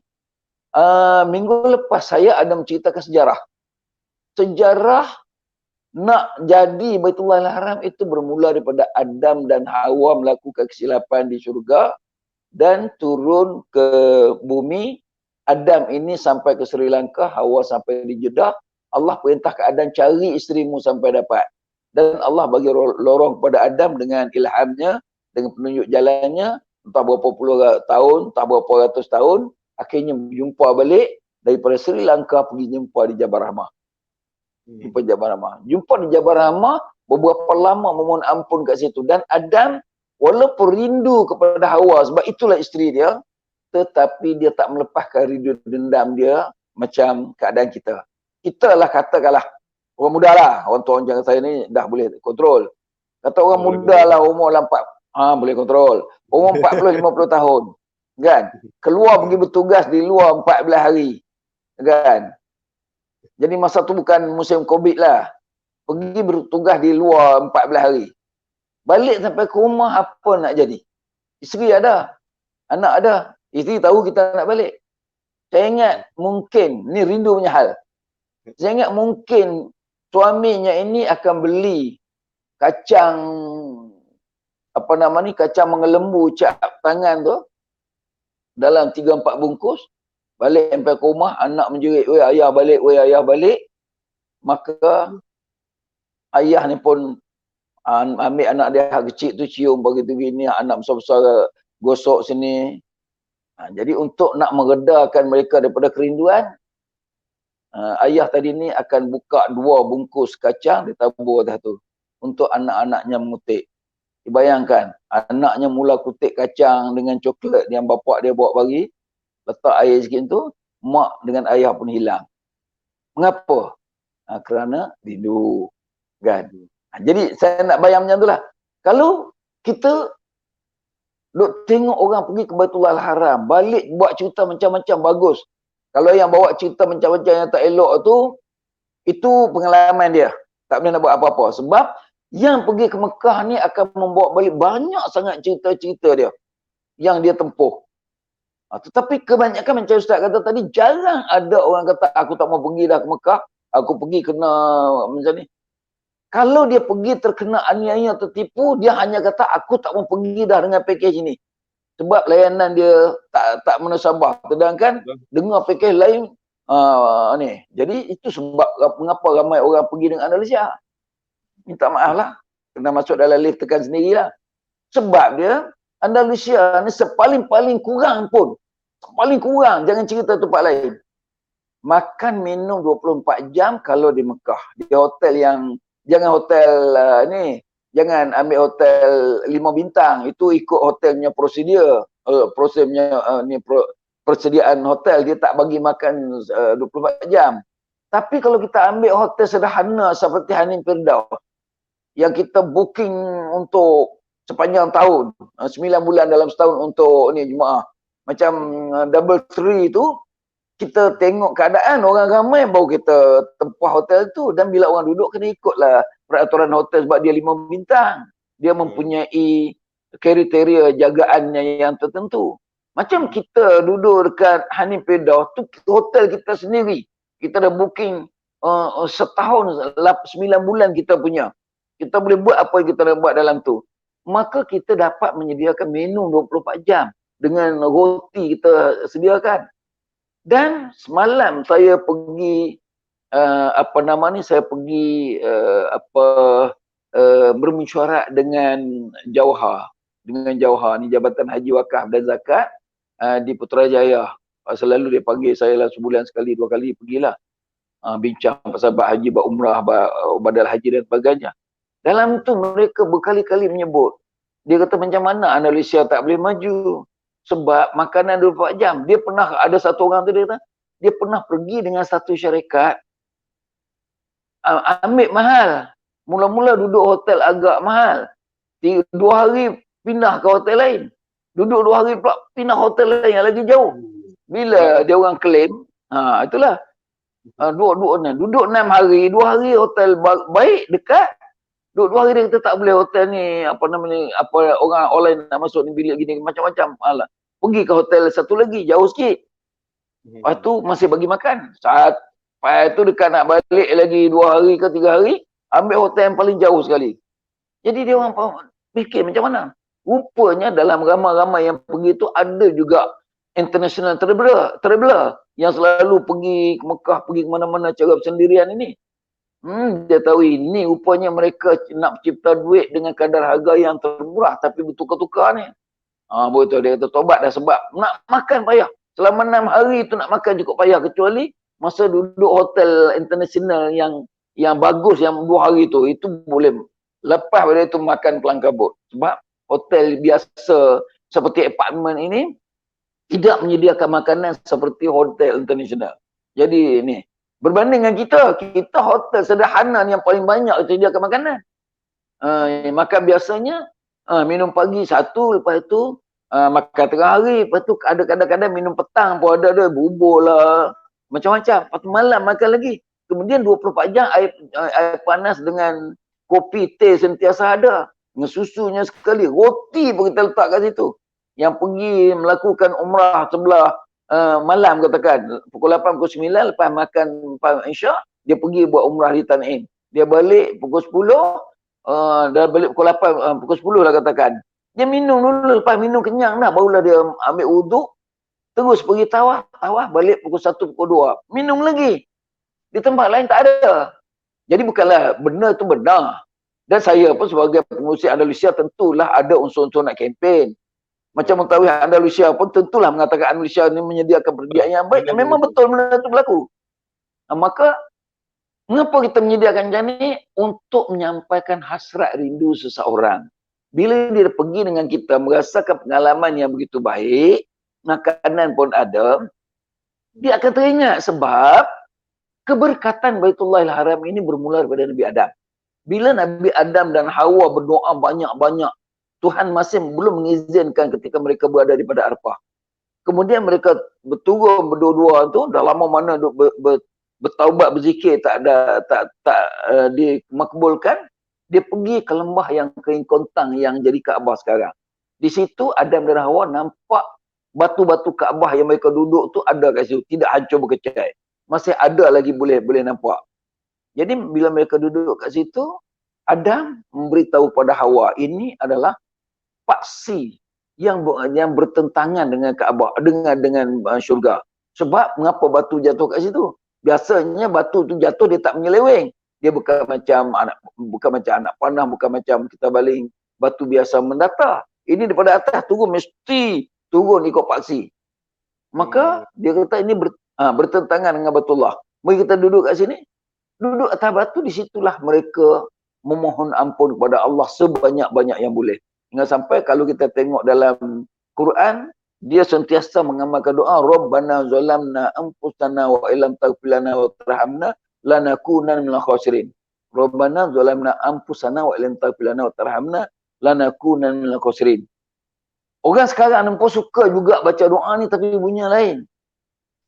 Minggu lepas saya ada menceritakan sejarah. Sejarah nak jadi Baitullahil Haram itu bermula daripada Adam dan Hawa melakukan kesilapan di syurga dan turun ke bumi. Adam ini sampai ke Sri Lanka, Hawa sampai di Jeddah. Allah perintah ke Adam, cari isterimu sampai dapat. Dan Allah bagi lorong kepada Adam dengan ilhamnya, dengan penunjuk jalannya, entah berapa puluh tahun, entah berapa ratus tahun. Akhirnya jumpa balik daripada Sri Lanka pergi jumpa di Jabal Rahmah. Jumpa di Jabal Rahmah beberapa lama memohon ampun kat situ. Dan Adam walaupun rindu kepada Hawa sebab itulah isteri dia, tetapi dia tak melepaskan rindu dendam dia macam keadaan kita. Kita lah katakanlah orang muda lah, orang tua jangan saya ni dah boleh kontrol. Kata orang muda lah umur 4, boleh kontrol. Umur 40-50 tahun. Kan? Keluar pergi bertugas di luar 14 hari. Kan? Jadi masa tu bukan musim COVID lah. Pergi bertugas di luar 14 hari. Balik sampai ke rumah apa nak jadi? Isteri ada. Anak ada. Isteri tahu kita nak balik. Saya ingat mungkin, ni rindu punya hal. Saya ingat mungkin suaminya ini akan beli kacang, apa nama ni, kacang mengelembu cap tangan tu, dalam 3-4 bungkus, balik sampai ke rumah, anak menjerit, weh ayah balik, weh ayah balik. Maka ayah ni pun ambil anak dia kecil tu, cium begitu gini, anak besar-besar gosok sini. Jadi untuk nak meredakan mereka daripada kerinduan, ayah tadi ni akan buka 2 bungkus kacang, ditabur atas tu untuk anak-anaknya mengutik. Bayangkan, anaknya mula kutik kacang dengan coklat yang bapak dia bawa bagi, letak air sikit tu, mak dengan ayah pun hilang. Mengapa? Kerana rindu. Kan? Jadi saya nak bayang macam tu lah. Kalau kita duk tengok orang pergi ke Baitullahil Haram, balik buat cerita macam-macam bagus. Kalau yang bawa cerita macam-macam yang tak elok tu, itu pengalaman dia. Tak boleh nak buat apa-apa. Sebab yang pergi ke Mekah ni akan membawa balik banyak sangat cerita-cerita dia yang dia tempuh. Tetapi kebanyakan macam Ustaz kata tadi, jarang ada orang kata aku tak mau pergi dah ke Mekah, aku pergi kena macam ni. Kalau dia pergi terkena aniaya, tertipu, dia hanya kata aku tak mau pergi dah dengan pakej ini. Sebab layanan dia tak menasabah. Sedangkan dengar pakej lain ni. Jadi itu sebab mengapa ramai orang pergi dengan Andalusia. Minta maaf lah. Kena masuk dalam lift tekan sendirilah. Sebab dia Andalusia ni sepaling-paling kurang pun. Paling kurang, jangan cerita tempat lain. Makan minum 24 jam kalau di Mekah. Di hotel yang, jangan hotel jangan ambil hotel 5 bintang. Itu ikut hotelnya prosedur. Persediaan hotel, dia tak bagi makan 24 jam. Tapi kalau kita ambil hotel sederhana seperti Hanim Firdaus, yang kita booking untuk sepanjang tahun, 9 bulan dalam setahun untuk ni jemaah. Macam double tree tu, kita tengok keadaan orang ramai baru kita tempah hotel tu. Dan bila orang duduk kena ikutlah peraturan hotel sebab dia 5 bintang. Dia mempunyai kriteria jagaannya yang tertentu. Macam kita duduk dekat Hanim Firdaus tu, hotel kita sendiri. Kita dah booking setahun, 9 bulan kita punya. Kita boleh buat apa yang kita nak buat dalam tu. Maka kita dapat menyediakan minum 24 jam. Dengan roti kita sediakan. Dan semalam saya pergi, saya pergi bermesyuarat dengan Jauhar. Dengan Jauhar ni, Jabatan Haji Wakaf dan Zakat di Putrajaya. Selalu dia panggil saya lah sebulan sekali, 2 kali pergilah. Bincang pasal haji, buat umrah, badal haji dan sebagainya. Dalam tu mereka berkali-kali menyebut, dia kata macam mana Andalusia tak boleh maju sebab makanan 24 jam. Dia pernah, ada satu orang tu dia kata, dia pernah pergi dengan satu syarikat, ambil mahal. Mula-mula duduk hotel agak mahal. 2 hari pindah ke hotel lain. Duduk 2 hari pula pindah hotel lain yang lagi jauh. Bila dia orang claim, itulah. Duduk 6 hari, 2 hari hotel baik, dekat. Duduk 2 hari dia kata tak boleh hotel ni, orang online nak masuk ni bilik gini, macam-macam. Pergi ke hotel satu lagi, jauh sikit. Lepas tu masih bagi makan. Lepas tu dekat nak balik lagi 2 hari ke 3 hari, ambil hotel yang paling jauh sekali. Jadi dia orang fikir macam mana? Rupanya dalam ramai-ramai yang pergi tu ada juga international traveler yang selalu pergi ke Mekah, pergi ke mana-mana cara sendirian ini. Dia tahu ini rupanya mereka nak cipta duit dengan kadar harga yang termurah tapi bertukar-tukar ni. Betul, dia kata tobat dah sebab nak makan payah. Selama 6 hari tu nak makan cukup payah, kecuali masa duduk hotel international yang bagus yang 2 hari tu, itu boleh. Lepas pada itu makan kelang kabut. Sebab hotel biasa seperti apartmen ini tidak menyediakan makanan seperti hotel international. Jadi ni, berbanding dengan kita hotel sederhana yang paling banyak sediakan makanan. Makan biasanya minum pagi satu, lepas tu makan tengah hari, lepas tu ada kadang-kadang minum petang pun ada bubur lah, macam-macam. Lepas tu malam makan lagi. Kemudian 24 jam air panas dengan kopi, teh sentiasa ada. Dengan susunya sekali. Roti pun kita letak kat situ. Yang pergi melakukan umrah sebelah malam katakan, pukul 8, pukul 9 lepas makan Isyak, dia pergi buat umrah di Tan'im. Dia balik pukul 10, dah balik pukul 8, pukul 10 lah katakan. Dia minum dulu, lepas minum kenyang dah, barulah dia ambil wuduk, terus pergi tawaf, balik pukul 1, pukul 2. Minum lagi. Di tempat lain tak ada. Jadi bukanlah benda tu benar. Dan saya pun sebagai pengusik Andalusia tentulah ada unsur-unsur nak kempen. Macam Muntawih Andalusia pun tentulah mengatakan Andalusia ini menyediakan perdiaan yang baik. Memang betul benda itu berlaku. Maka, mengapa kita menyediakan macam ni? Untuk menyampaikan hasrat rindu seseorang. Bila dia pergi dengan kita, merasakan pengalaman yang begitu baik, makanan pun ada, dia akan teringat sebab keberkatan Baitullahil Haram ini bermula daripada Nabi Adam. Bila Nabi Adam dan Hawa berdoa banyak-banyak, Tuhan masih belum mengizinkan ketika mereka berada di pada Arafah. Kemudian mereka berturun berdua-dua tu, dah lama mana bertaubat, berzikir, tak dimakbulkan. Dia pergi ke lembah yang kering kontang yang jadi Kaabah sekarang. Di situ Adam dan Hawa nampak batu-batu Kaabah yang mereka duduk tu ada kat situ, tidak hancur berkecai. Masih ada lagi boleh nampak. Jadi bila mereka duduk kat situ, Adam memberitahu pada Hawa, ini adalah paksi yang bertentangan dengan Kaabah, dengan syurga. Sebab mengapa batu jatuh kat situ? Biasanya batu tu jatuh dia tak menyeleweng. Dia bukan macam anak panah, bukan macam kita baling batu biasa mendata. Ini daripada atas turun, mesti turun ikut paksi. Maka dia kata ini bertentangan dengan Baitullah. Mari kita duduk kat sini. Duduk atas batu, di situlah mereka memohon ampun kepada Allah sebanyak-banyak yang boleh. Hingga sampai kalau kita tengok dalam Quran, dia sentiasa mengamalkan doa, Rabbana zalamna anfusana wa illam taghfir lana wa tarhamna lanakunanna minal khasirin. Rabbana zalamna anfusana wa illam taghfir lana wa tarhamna lanakunanna minal khasirin. Orang sekarang nampak suka juga baca doa ni tapi bunyi lain.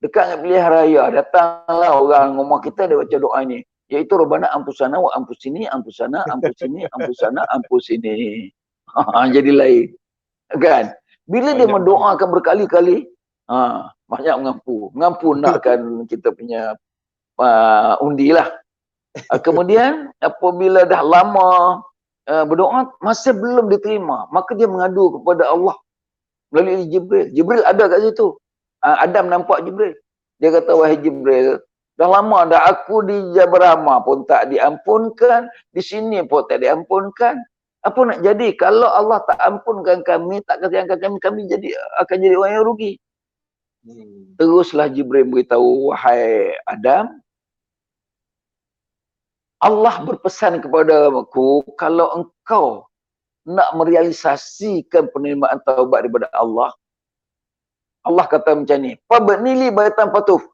Dekat dengan pilihan raya, datanglah orang rumah kita dia baca doa ni, iaitu Rabbana ampusana wa ampusini, ampusana, ampusini, ampusana, ampusini. Jadi lain. Kan? Bila dia mendoakan berkali-kali, banyak mengampu nakkan kita punya undi lah. Kemudian apabila dah lama berdoa masih belum diterima, maka dia mengadu kepada Allah melalui Jibril. Jibril ada kat situ. Adam nampak Jibril. Dia kata, wahai Jibril, dah lama dah aku di Jabarama pun tak diampunkan, di sini pun tak diampunkan. Apa nak jadi kalau Allah tak ampunkan kami, tak kasihankan kami akan jadi orang yang rugi. Teruslah Jibril beritahu, wahai Adam, Allah berpesan kepada aku, kalau engkau nak merealisasikan penerimaan taubat daripada Allah, Allah kata macam ni, Fabnili baitan fatuf.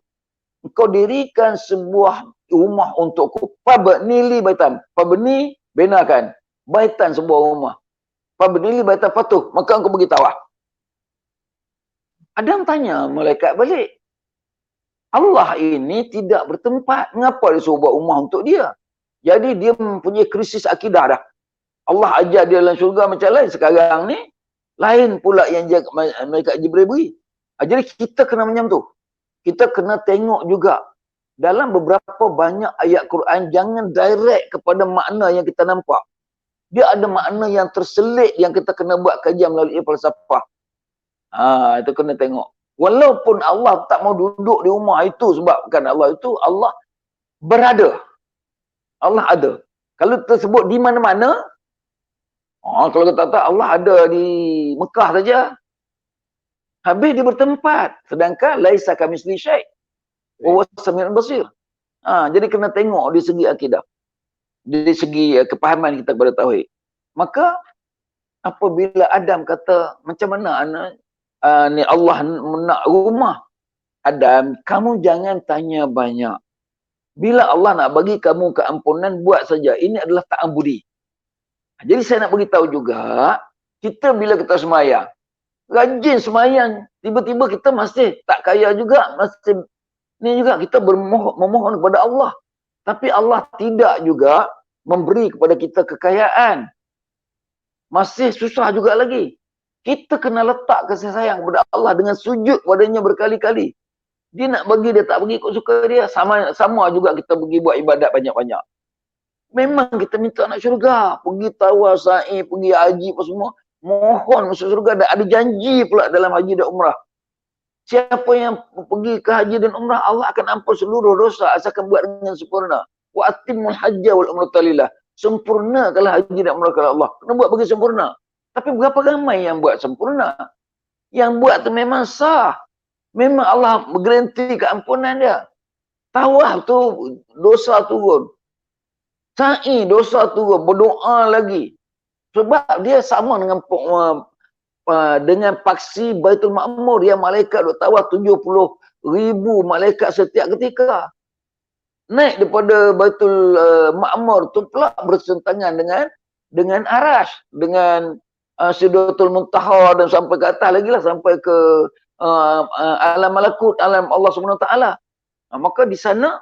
Engkau dirikan sebuah rumah untukku. Fabnili baitan. Fabni, benakan. Baitan sebuah rumah. Fabnili baitan fatuf. Maka engkau pergi tawaf. Adam tanya malaikat balik. Allah ini tidak bertempat. Mengapa dia suruh buat rumah untuk dia? Jadi dia mempunyai krisis akidah dah. Allah ajar dia dalam syurga macam lain. Sekarang ni, lain pula yang malaikat Jibril beri. Jadi kita kena macam tu. Kita kena tengok juga. Dalam beberapa banyak ayat Quran, jangan direct kepada makna yang kita nampak. Dia ada makna yang terselit yang kita kena buat kajian melalui falsafah. Itu kena tengok. Walaupun Allah tak mau duduk di rumah itu sebabkan Allah itu, Allah berada. Allah ada. Kalau tersebut di mana-mana, kalau kita kata Allah ada di Mekah saja, habis dia bertempat. Sedangkan laisa kamitsli syai'. Wa huwas samiul basir. Jadi kena tengok di segi akidah. Dari segi kepahaman kita kepada tauhid. Maka apabila Adam kata, macam mana ni Allah nak rumah? Adam, kamu jangan tanya banyak. Bila Allah nak bagi kamu keampunan, buat saja. Ini adalah ta'ambudi. Jadi saya nak beritahu juga, kita bila kita semayang, rajin semayang, tiba-tiba kita masih tak kaya juga, masih ni juga kita memohon kepada Allah. Tapi Allah tidak juga memberi kepada kita kekayaan. Masih susah juga lagi. Kita kena letak kasih sayang kepada Allah dengan sujud padanya berkali-kali. Dia nak bagi, dia tak bagi ikut suka dia. Sama juga kita pergi buat ibadat banyak-banyak. Memang kita minta nak syurga. Pergi tawaf, sa'i, pergi haji apa semua. Mohon masuk syurga. Dan ada janji pula dalam haji dan umrah. Siapa yang pergi ke haji dan umrah, Allah akan ampun seluruh dosa asalkan buat dengan sempurna. Wa atimul hajja wal umrata lillah. Sempurnakanlah haji dan umrah kepada Allah. Kena buat bagi sempurna. Tapi berapa ramai yang buat sempurna? Yang buat tu memang sah. Memang Allah bergaranti keampunan dia. Tawaf tu dosa turun. Sa'i dosa turun. Berdoa lagi. Sebab dia sama dengan paksi Baitul Ma'mur yang malaikat duk tawaf 70,000 malaikat setiap ketika. Naik daripada Baitul Ma'mur tu pula bersentangan dengan Arash, dengan Sidratul Muntaha dan sampai ke atas lagi lah, sampai ke alam malakut, alam Allah SWT. Maka di sana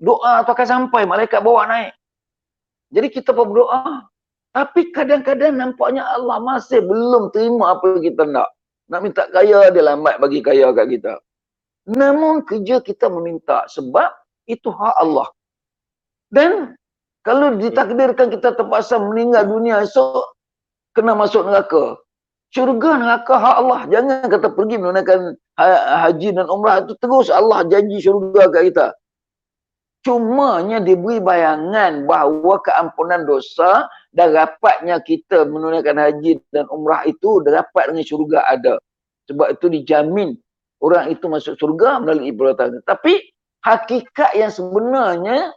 doa tu akan sampai, malaikat bawa naik. Jadi kita pun berdoa. Tapi kadang-kadang nampaknya Allah masih belum terima apa yang kita nak. Nak minta kaya, dia lambat bagi kaya kat kita. Namun kerja kita meminta sebab itu hak Allah. Dan kalau ditakdirkan kita terpaksa meninggal dunia esok, kena masuk neraka. Syurga neraka hak Allah. Jangan kata pergi menunaikan haji dan umrah itu terus Allah janji syurga kat kita. Cumanya diberi bayangan bahawa keampunan dosa dan rapatnya kita menunaikan haji dan umrah itu dapat dengan syurga ada. Sebab itu dijamin orang itu masuk syurga melalui perbuatan. Tapi hakikat yang sebenarnya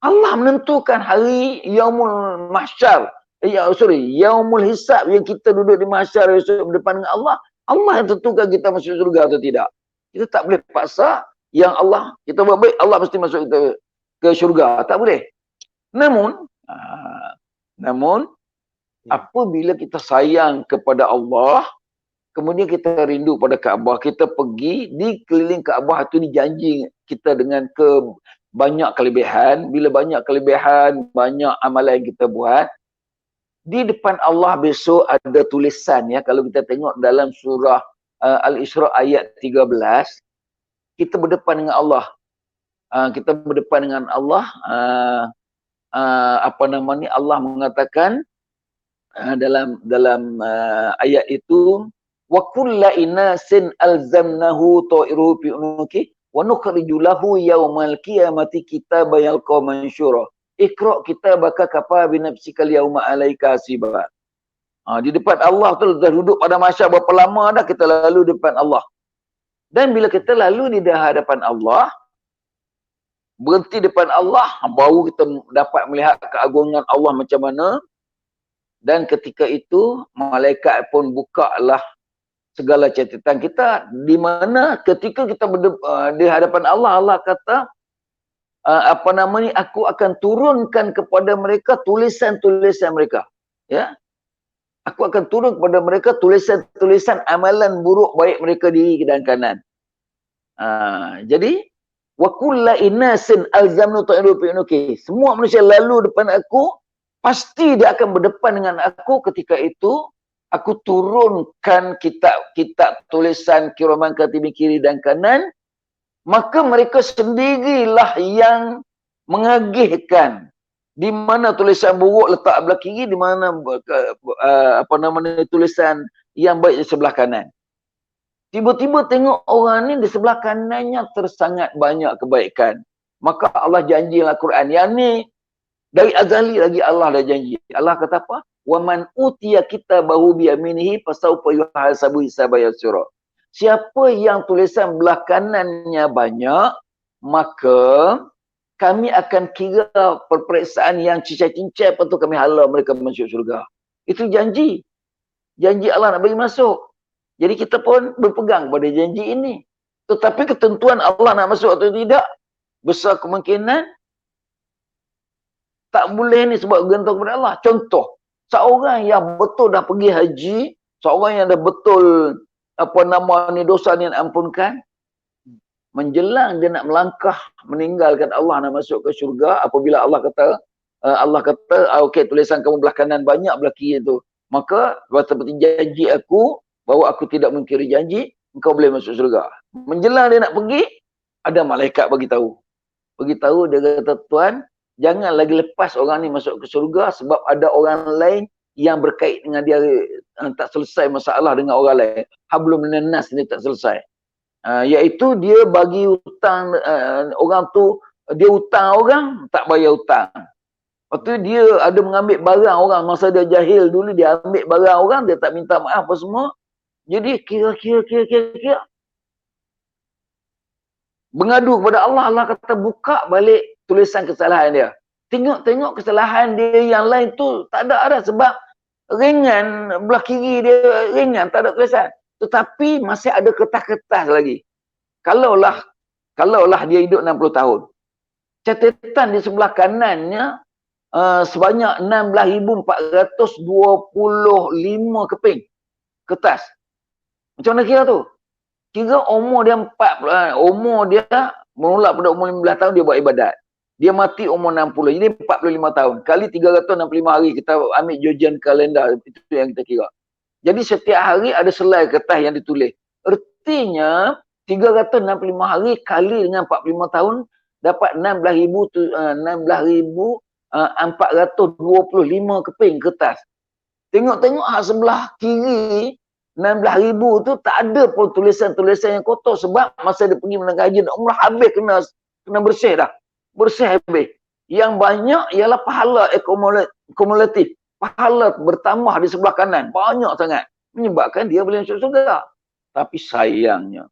Allah menentukan hari yaumul mahsyar. Yaumul hisab yang kita duduk di mahsyar esok berdepan dengan Allah. Allah yang tentukan kita masuk syurga atau tidak. Kita tak boleh paksa yang Allah, kita buat baik, Allah mesti masuk kita ke syurga. Tak boleh. Namun, apabila kita sayang kepada Allah, kemudian kita rindu pada Kaabah, kita pergi di keliling Kaabah itu dijanji kita dengan banyak kelebihan. Bila banyak kelebihan, banyak amalan yang kita buat, di depan Allah besok ada tulisan ya. Kalau kita tengok dalam surah Al-Isra ayat 13, kita berdepan dengan Allah. Kita berdepan dengan Allah. Allah mengatakan dalam ayat itu, wa kulla inasin alzamnahu ta'iruhu fi unuki wa nukhriju lahu yaumal qiyamati kitaban yalqa mansyura. Iqra kitabaka kafa bi nafsikal yauma alaika hasiba. Di depan Allah tu dah duduk pada mahsyar berapa lama dah kita lalu depan Allah. Dan bila kita lalu di hadapan Allah, berhenti depan Allah, baru kita dapat melihat keagungan Allah macam mana. Dan ketika itu, malaikat pun bukalah segala catatan kita. Di mana ketika kita di hadapan Allah, Allah kata, aku akan turunkan kepada mereka tulisan-tulisan mereka. Ya, aku akan turun kepada mereka tulisan-tulisan amalan buruk baik mereka di dan kanan. Jadi wa kulla inasin alzamnu ta'iru fi unuki. Semua manusia lalu depan aku, pasti dia akan berdepan dengan aku. Ketika itu aku turunkan kitab tulisan kiraman katibin kiri dan kanan. Maka mereka sendirilah yang mengagihkan di mana tulisan buruk letak sebelah kiri, di mana tulisan yang baik di sebelah kanan. Tiba-tiba tengok orang ni di sebelah kanannya tersangat banyak kebaikan. Maka Allah janji dalam Quran. Yang ni dari azali lagi Allah dah janji. Allah kata apa? Wa man utiya kitabahu bi yaminihi fasawfa yuhasabu hisaban yasira. Siapa yang tulisan belah kanannya banyak, maka kami akan kira perperiksaan yang cincai-cincai, lepas tu kami halau mereka masuk syurga. Itu janji. Janji Allah nak bagi masuk. Jadi kita pun berpegang pada janji ini. Tetapi ketentuan Allah nak masuk atau tidak, besar kemungkinan tak boleh ni sebab bergantung kepada Allah. Contoh, seorang yang betul dah pergi haji, seorang yang dah betul dosa ni nak ampunkan, menjelang dia nak melangkah meninggalkan Allah nak masuk ke syurga, apabila Allah kata okey, tulisan kamu belah kanan banyak, belah kiri tu Maka seperti janji aku bahawa aku tidak mengkiri janji, engkau boleh masuk surga. Menjelang dia nak pergi, ada malaikat bagi tahu. Beritahu dia kata, Tuan, jangan lagi lepas orang ni masuk ke surga sebab ada orang lain yang berkait dengan dia tak selesai masalah dengan orang lain. Hablum minan nas ni tak selesai. Iaitu dia bagi hutang orang tu, dia hutang orang, tak bayar hutang. Lepas tu dia ada mengambil barang orang, masa dia jahil dulu dia ambil barang orang, dia tak minta maaf apa semua. Jadi kira mengadu kepada Allah, Allah kata buka balik tulisan kesalahan dia. Tengok kesalahan dia yang lain tu tak ada sebab ringan, belah kiri dia ringan, tak ada tulisan. Tetapi masih ada kertas-kertas lagi. Kalaulah dia hidup 60 tahun. Catatan di sebelah kanannya sebanyak 16,425 keping kertas. Macam mana kira tu? Kira umur dia 40, umur dia bermula pada umur 15 tahun dia buat ibadat. Dia mati umur 60, jadi 45 tahun. Kali 365 hari kita ambil Georgian kalender, itu yang kita kira. Jadi setiap hari ada selai kertas yang ditulis. Artinya 365 hari kali dengan 45 tahun dapat 16,425 keping kertas. Tengok sebelah kiri 16,000 tu tak ada pun tulisan-tulisan yang kotor sebab masa dia pergi menangkap haji dan umrah habis kena bersih dah. Bersih habis. Yang banyak ialah pahala kumulatif. Pahala bertambah di sebelah kanan. Banyak sangat. Menyebabkan dia boleh masuk surga. Tapi sayangnya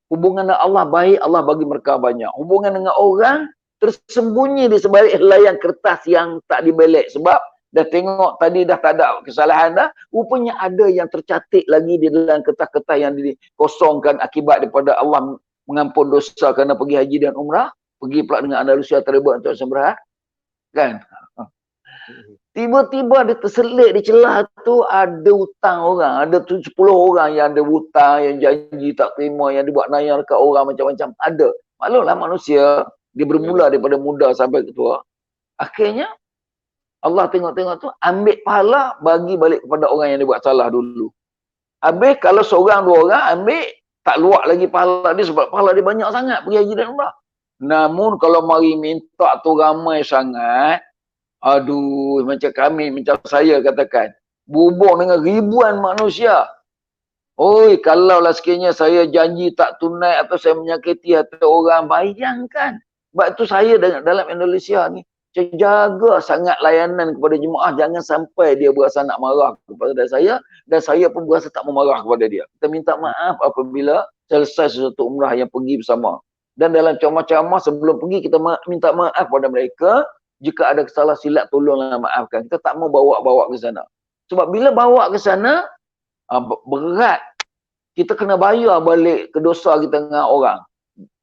hubungan dengan Allah baik, Allah bagi mereka banyak. Hubungan dengan orang tersembunyi di sebalik helaian kertas yang tak dibelek sebab dah tengok tadi dah tak ada kesalahan dah, rupanya ada yang tercatat lagi di dalam kertas-kertas yang dikosongkan akibat daripada Allah mengampun dosa kerana pergi haji dan umrah, pergi pula dengan Andalusia terlibat untuk sembrah, kan? Tiba-tiba dia terselit di celah tu ada hutang orang, ada 10 orang yang ada hutang, yang janji tak terima, yang dibuat nayar kat orang macam-macam, ada. Maklumlah manusia, dia bermula daripada muda sampai tua. Akhirnya Allah tengok-tengok tu, ambil pahala, bagi balik kepada orang yang dia buat salah dulu. Habis kalau seorang dua orang ambil, tak luak lagi pahala dia sebab pahala dia banyak sangat pergi haji dan umrah. Namun kalau mari minta tu ramai sangat, aduh, macam saya katakan, berhubung dengan ribuan manusia. Oi, kalaulah sekiranya saya janji tak tunai atau saya menyakiti hati orang, bayangkan. Sebab itu saya dalam Indonesia ni, saya jaga sangat layanan kepada jemaah, jangan sampai dia berasa nak marah kepada saya dan saya pun berasa tak memarah kepada dia. Kita minta maaf apabila selesai sesuatu umrah yang pergi bersama. Dan dalam ceramah-ceramah sebelum pergi kita minta maaf kepada mereka. Jika ada kesalahan silap tolonglah maafkan. Kita tak mau bawa-bawa ke sana. Sebab bila bawa ke sana berat. Kita kena bayar balik ke dosa kita dengan orang.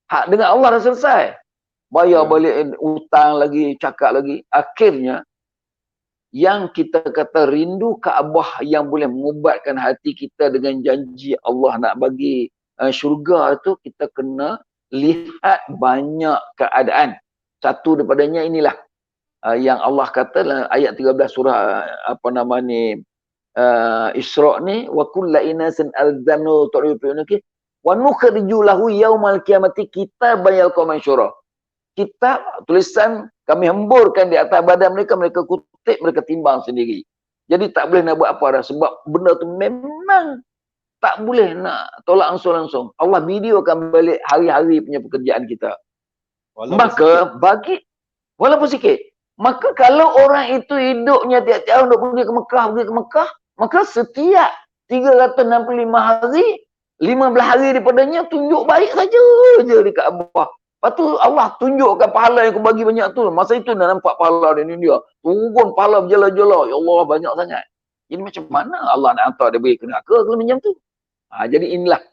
Hak dengan Allah dah selesai. Bayar balik hutang lagi, cakap lagi. Akhirnya, yang kita kata rindu Kaabah yang boleh mengubatkan hati kita dengan janji Allah nak bagi syurga tu, kita kena lihat banyak keadaan. Satu daripadanya inilah yang Allah kata dalam ayat 13 surah Isra' ni, wa kullu inasin alzamnu ta'rifunaki wa nukhriju lahu yaumal qiyamati kitaban yalqaman syura. Kitab tulisan kami hemburkan di atas badan mereka, mereka kutip, mereka timbang sendiri. Jadi tak boleh nak buat apa dah sebab benda tu memang tak boleh nak tolak langsung. Allah videokan balik hari-hari punya pekerjaan kita. Walaupun sikit. Maka kalau orang itu hidupnya tiap tahun pergi ke Mekah, maka setiap 365 hari, 15 hari daripadanya tunjuk baik saja je di Kaabah. Lepas tu Allah tunjukkan pahala yang aku bagi banyak tu. Masa itu dah nampak pahala di India. Turun pahala berjala-jala. Ya Allah, banyak sangat. Jadi macam mana Allah nak hantar dia pergi ke neraka kalau macam tu? Jadi inilah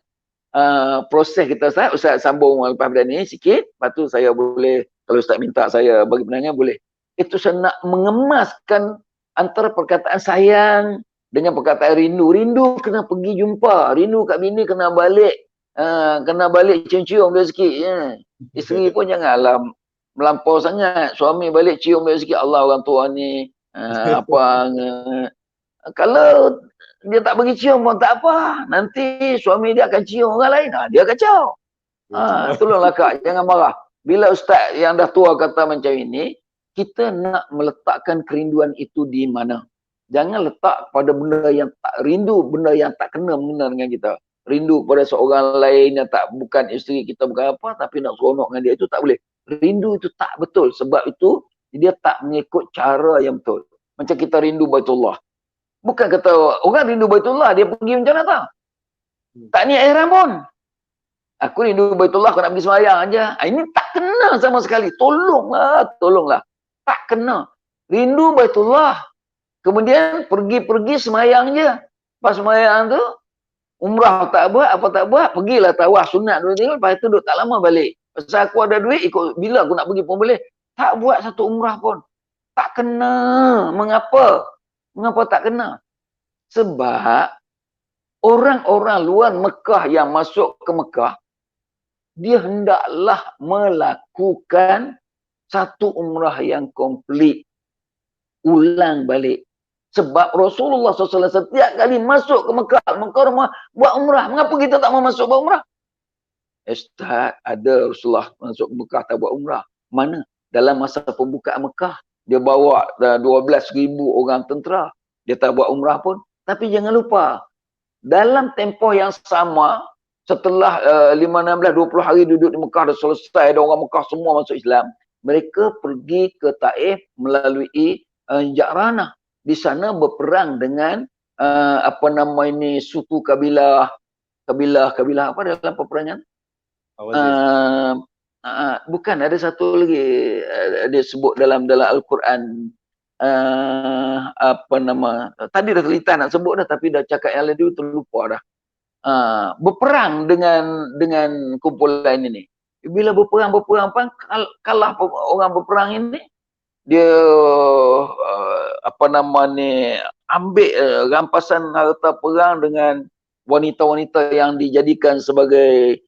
proses kita. Ustaz sambung lepas pada ni sikit. Lepas tu saya boleh, kalau Ustaz minta saya bagi penanya boleh. Itu saya nak mengemaskan antara perkataan sayang dengan perkataan rindu. Rindu kena pergi jumpa. Rindu kat bini kena balik. Kena balik cium-cium dia sikit. Isteri pun janganlah melampau sangat. Suami balik cium dia sikit. Allah, orang tua ni Apa kalau dia tak bagi cium pun tak apa. Nanti suami dia akan cium orang lain. Dia kacau. Tolonglah Kak, jangan marah. Bila ustaz yang dah tua kata macam ini, kita nak meletakkan kerinduan itu di mana? Jangan letak pada benda yang tak rindu, benda yang tak kena mengena dengan kita. Rindu pada seorang lain yang tak bukan isteri kita, bukan apa, tapi nak seronok dengan dia, itu tak boleh. Rindu itu tak betul. Sebab itu dia tak mengikut cara yang betul. Macam kita rindu Baitullah. Bukan kata orang rindu Baitullah, dia pergi macam mana tak? Tak niat ihram pun. Aku rindu Baitullah, aku nak pergi sembahyang aja. Ini tak kena sama sekali. Tolonglah. Tak kena. Rindu Baitullah. Kemudian pergi sembahyang je. Pas sembahyang tu, umrah tak buat, apa tak buat, pergilah tawaf sunat dulu tengok, lepas tu duduk tak lama balik. Pasal aku ada duit, ikut bila aku nak pergi pun boleh. Tak buat satu umrah pun. Tak kena. Mengapa? Mengapa tak kena? Sebab orang-orang luar Mekah yang masuk ke Mekah, dia hendaklah melakukan satu umrah yang komplit. Ulang balik. Sebab Rasulullah SAW setiap kali masuk ke Mekah, buat umrah. Mengapa kita tak mau masuk buat umrah? Ustaz, ada Rasulullah masuk ke Mekah tak buat umrah. Mana? Dalam masa pembukaan Mekah, dia bawa 12,000 orang tentera. Dia tak buat umrah pun. Tapi jangan lupa, dalam tempoh yang sama, setelah 5, 16, 20 hari duduk di Mekah, dah selesai, ada orang Mekah semua masuk Islam. Mereka pergi ke Taif melalui Ja'ranah. Di sana berperang dengan suku kabilah apa dalam peperangan? Bukan, ada satu lagi dia sebut dalam Al-Quran, tadi dah terlintas nak sebut dah, tapi dah cakap yang lain terlupa dah. Berperang dengan kumpulan ini. Bila berperang kalah orang berperang ini, dia ambil rampasan harta perang dengan wanita-wanita yang dijadikan sebagai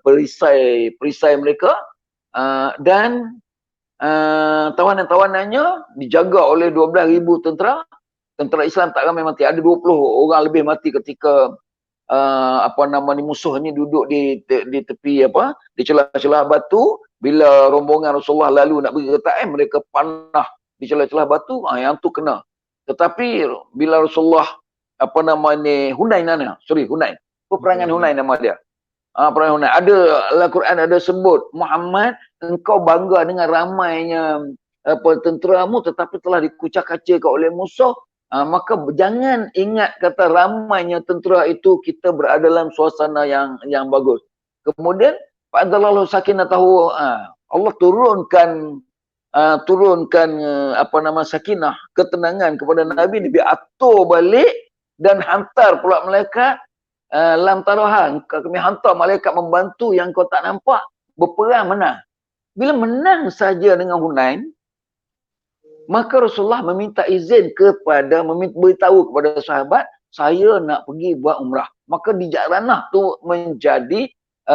perisai mereka, dan tawanan-tawanannya dijaga oleh 12,000 tentera. Tentera Islam tak ramai mati, ada 20 orang lebih mati ketika musuh ni duduk di tepi di celah-celah batu. Bila rombongan Rasulullah lalu nak pergi ke Taif, mereka panah di celah-celah batu, yang tu kena. Tetapi bila Rasulullah Hunain, peperangan Hunain nama dia. Peperangan Hunain. Ada Al-Quran ada sebut, Muhammad, engkau bangga dengan ramainya tenteramu, tetapi telah dikucak-kacirkan oleh musuh. Maka jangan ingat kata ramainya tentera itu kita berada dalam suasana yang bagus. Kemudian fa'adallahu sakinatahu, Allah turunkan sakinah, ketenangan kepada Nabi. Nabi atur balik dan hantar pula malaikat, lam tarahan, kami hantar malaikat membantu yang kau tak nampak, berperang menang. Bila menang saja dengan Hunain, maka Rasulullah meminta izin beritahu kepada sahabat, saya nak pergi buat umrah. Maka di Ja'ranah tu menjadi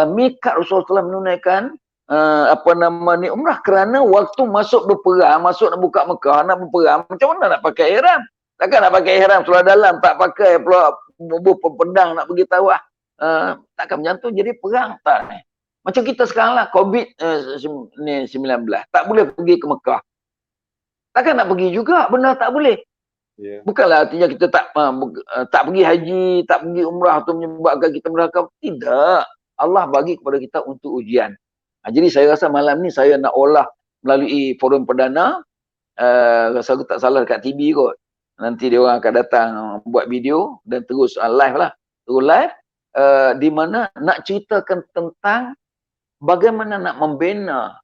mikat Rasulullah menunaikan umrah, kerana waktu masuk berperang, masuk nak buka Mekah, nak berperang, macam mana nak pakai ihram? Takkan nak pakai ihram seluar dalam, tak pakai pula pedang nak pergi tawaf. Takkan macam tu, jadi perang tak ni. Macam kita sekarang lah, COVID-19, tak boleh pergi ke Mekah. Takkan nak pergi juga, benda tak boleh. Yeah. Bukanlah artinya kita tak pergi haji, tak pergi umrah tu menyebabkan kita neraka. Tidak. Allah bagi kepada kita untuk ujian. Jadi saya rasa malam ni saya nak olah melalui forum perdana. Rasa aku tak salah dekat TV kot. Nanti dia orang akan datang buat video dan terus live lah. Terus live di mana nak ceritakan tentang bagaimana nak membina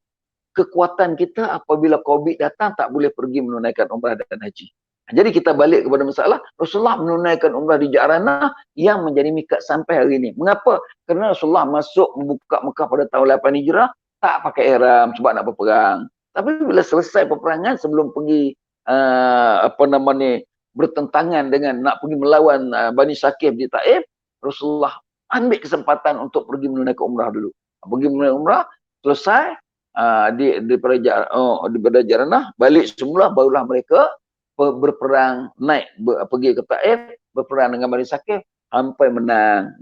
kekuatan kita apabila COVID datang tak boleh pergi menunaikan umrah dan haji. Jadi kita balik kepada masalah Rasulullah menunaikan umrah di Ja'ranah yang menjadi mikat sampai hari ini. Mengapa? Kerana Rasulullah masuk membuka Mekah pada tahun 8 Hijrah tak pakai ihram sebab nak berperang. Tapi bila selesai peperangan sebelum pergi bertentangan dengan nak pergi melawan Bani Saqif di Taif, Rasulullah ambil kesempatan untuk pergi menunaikan umrah dulu. Pergi menunaikan umrah, selesai, daripada Jaranah balik semula, barulah mereka berperang naik pergi ke Taif, berperang dengan Bani Sakif sampai menang.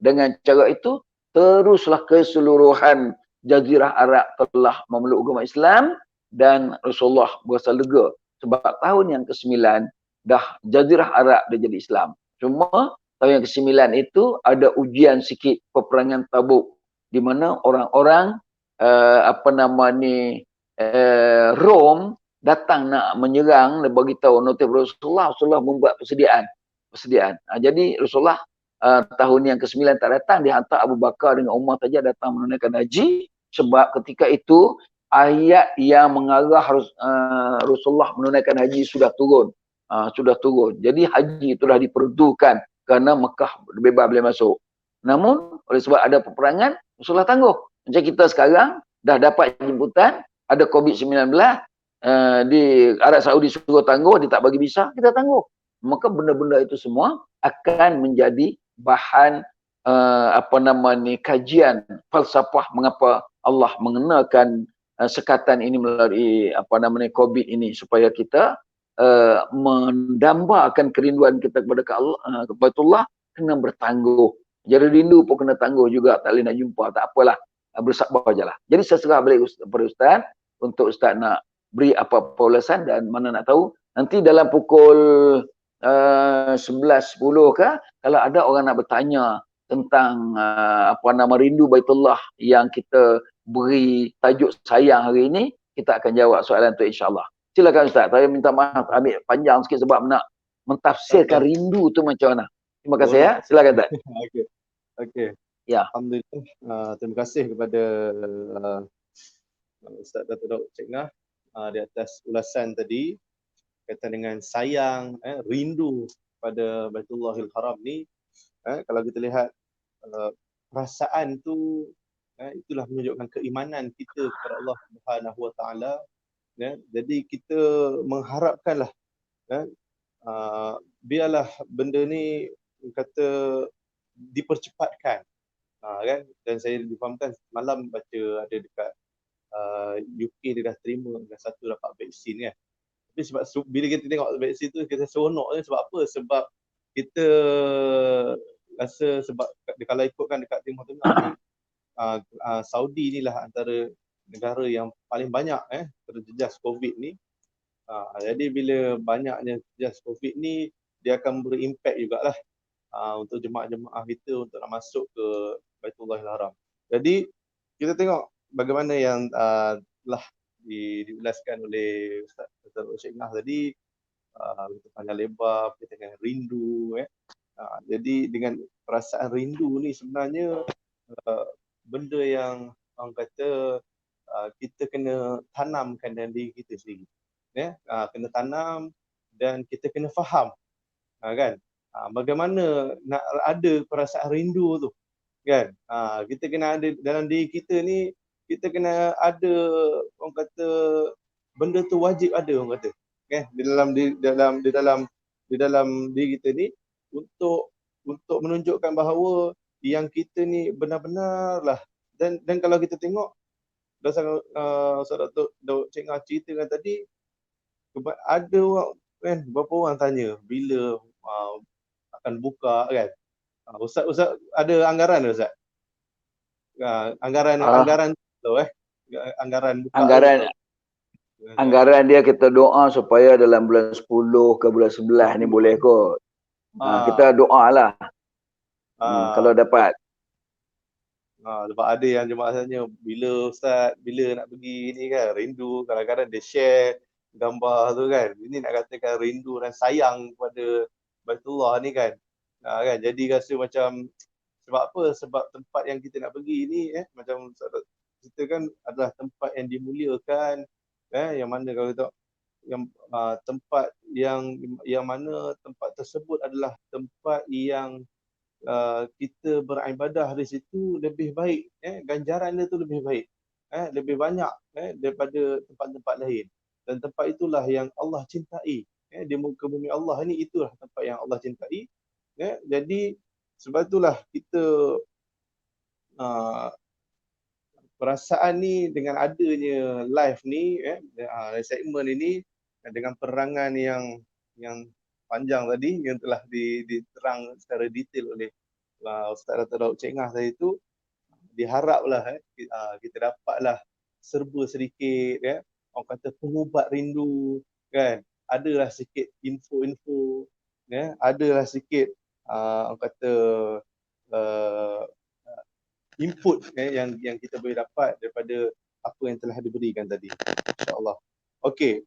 Dengan cara itu teruslah keseluruhan Jazirah Arab telah memeluk agama Islam dan Rasulullah berasa lega sebab tahun yang ke-9 dah Jazirah Arab dah jadi Islam. Cuma tahun yang ke-9 itu ada ujian sikit, peperangan Tabuk, di mana orang-orang Rom datang nak menyerang dan bagi tahu notif Rasulullah membuat persediaan. Jadi Rasulullah tahun yang ke-9 tak datang, dia hantar Abu Bakar dengan Umar saja datang menunaikan haji, sebab ketika itu ayat yang mengarah Rasulullah menunaikan haji sudah turun. Jadi haji itulah diperuntukkan kerana Mekah bebas boleh masuk. Namun oleh sebab ada peperangan, Rasulullah tangguh. Macam kita sekarang dah dapat jemputan, ada COVID-19, di Arab Saudi suruh tangguh, dia tak bagi visa, kita tangguh. Maka benda-benda itu semua akan menjadi bahan kajian falsafah mengapa Allah mengenakan sekatan ini melalui COVID ini, supaya kita mendambakan kerinduan kita kepada Allah, kepada Allah, kena bertangguh. Jadi rindu pun kena tangguh juga, tak boleh nak jumpa, tak apalah, bersabar je lah. Jadi saya serah balik kepada Ustaz untuk Ustaz nak beri apa-apa ulasan, dan mana nak tahu nanti dalam pukul 11.10 ke, kalau ada orang nak bertanya tentang rindu Baitullah yang kita beri tajuk sayang hari ini, kita akan jawab soalan tu insya-Allah. Silakan Ustaz. Saya minta maaf ambil panjang sikit sebab nak mentafsirkan rindu tu macam mana. Terima kasih ya. Silakan Ustaz. Okey. Ya. Alhamdulillah. Terima kasih kepada Ustaz Datuk Daud Cik Nah di atas ulasan tadi kaitan dengan sayang, rindu pada Baitullahil Haram ni. Kalau kita lihat perasaan tu, itulah menunjukkan keimanan kita kepada Allah Subhanahu Wa Taala. Jadi kita mengharapkanlah, biarlah benda ni kata dipercepatkan, kan. Dan saya difahamkan malam baca ada dekat UK dia dah terima dengan satu dapat vaksin kan. Tapi sebab bila kita tengok vaksin tu kita seronok je. Sebab apa? Sebab kita rasa sebab kalau ikutkan dekat Timur Tengah ni, Saudi ni lah antara negara yang paling banyak terjejas COVID ni. Jadi bila banyaknya terjejas COVID ni, dia akan berimpak jugalah untuk jemaah-jemaah kita untuk nak masuk ke Baitullahil Haram. Jadi kita tengok bagaimana yang telah diulaskan oleh Ustaz Dr. Syekh Nah tadi, kita panjang lebar kita dengan rindu. Jadi dengan perasaan rindu ni sebenarnya benda yang orang kata kita kena tanamkan dalam diri kita sendiri. Kena tanam dan kita kena faham, kan? Bagaimana nak ada perasaan rindu tu, kan? Kita kena ada dalam diri kita ni, kita kena ada, orang kata benda tu wajib ada, orang kata, kan? Di dalam diri kita ni untuk menunjukkan bahawa yang kita ni benar-benar lah. Dan kalau kita tengok berdasarkan Ustaz Daud Cik Nah ceritakan tadi, ada orang kan, berapa orang tanya bila akan buka, kan. Ustaz ada anggaran ke Ustaz? Anggaran tu anggaran dia kita doa supaya dalam bulan 10 ke bulan 11 ni boleh kot. Kita doa lah. Kalau dapat. Sebab ada yang jemaah tanya, bila Ustaz, bila nak pergi ni kan, rindu. Kadang-kadang dia share gambar tu kan. Ini nak katakan rindu dan sayang kepada Baitullah ni kan. Kan, jadi rasa macam, sebab apa? Sebab tempat yang kita nak pergi ni, macam Ustaz cerita kan, adalah tempat yang dimuliakan, yang mana kalau kita yang tempat yang mana tempat tersebut adalah tempat yang kita beribadah di situ lebih baik, ganjaran dia tu lebih baik, lebih banyak daripada tempat-tempat lain. Dan tempat itulah yang Allah cintai, di muka bumi Allah ni, itulah tempat yang Allah cintai. Jadi sebab itulah kita perasaan ni dengan adanya live ni segmen ini dengan penerangan yang panjang tadi yang telah diterang secara detail oleh Ustaz Dr. Daud Cengah tadi tu, diharaplah kita dapatlah serba sedikit orang kata pengubat rindu kan, adalah sikit info-info adalah sikit orang kata uh, input yang kita boleh dapat daripada apa yang telah diberikan tadi, insya-Allah. Okey.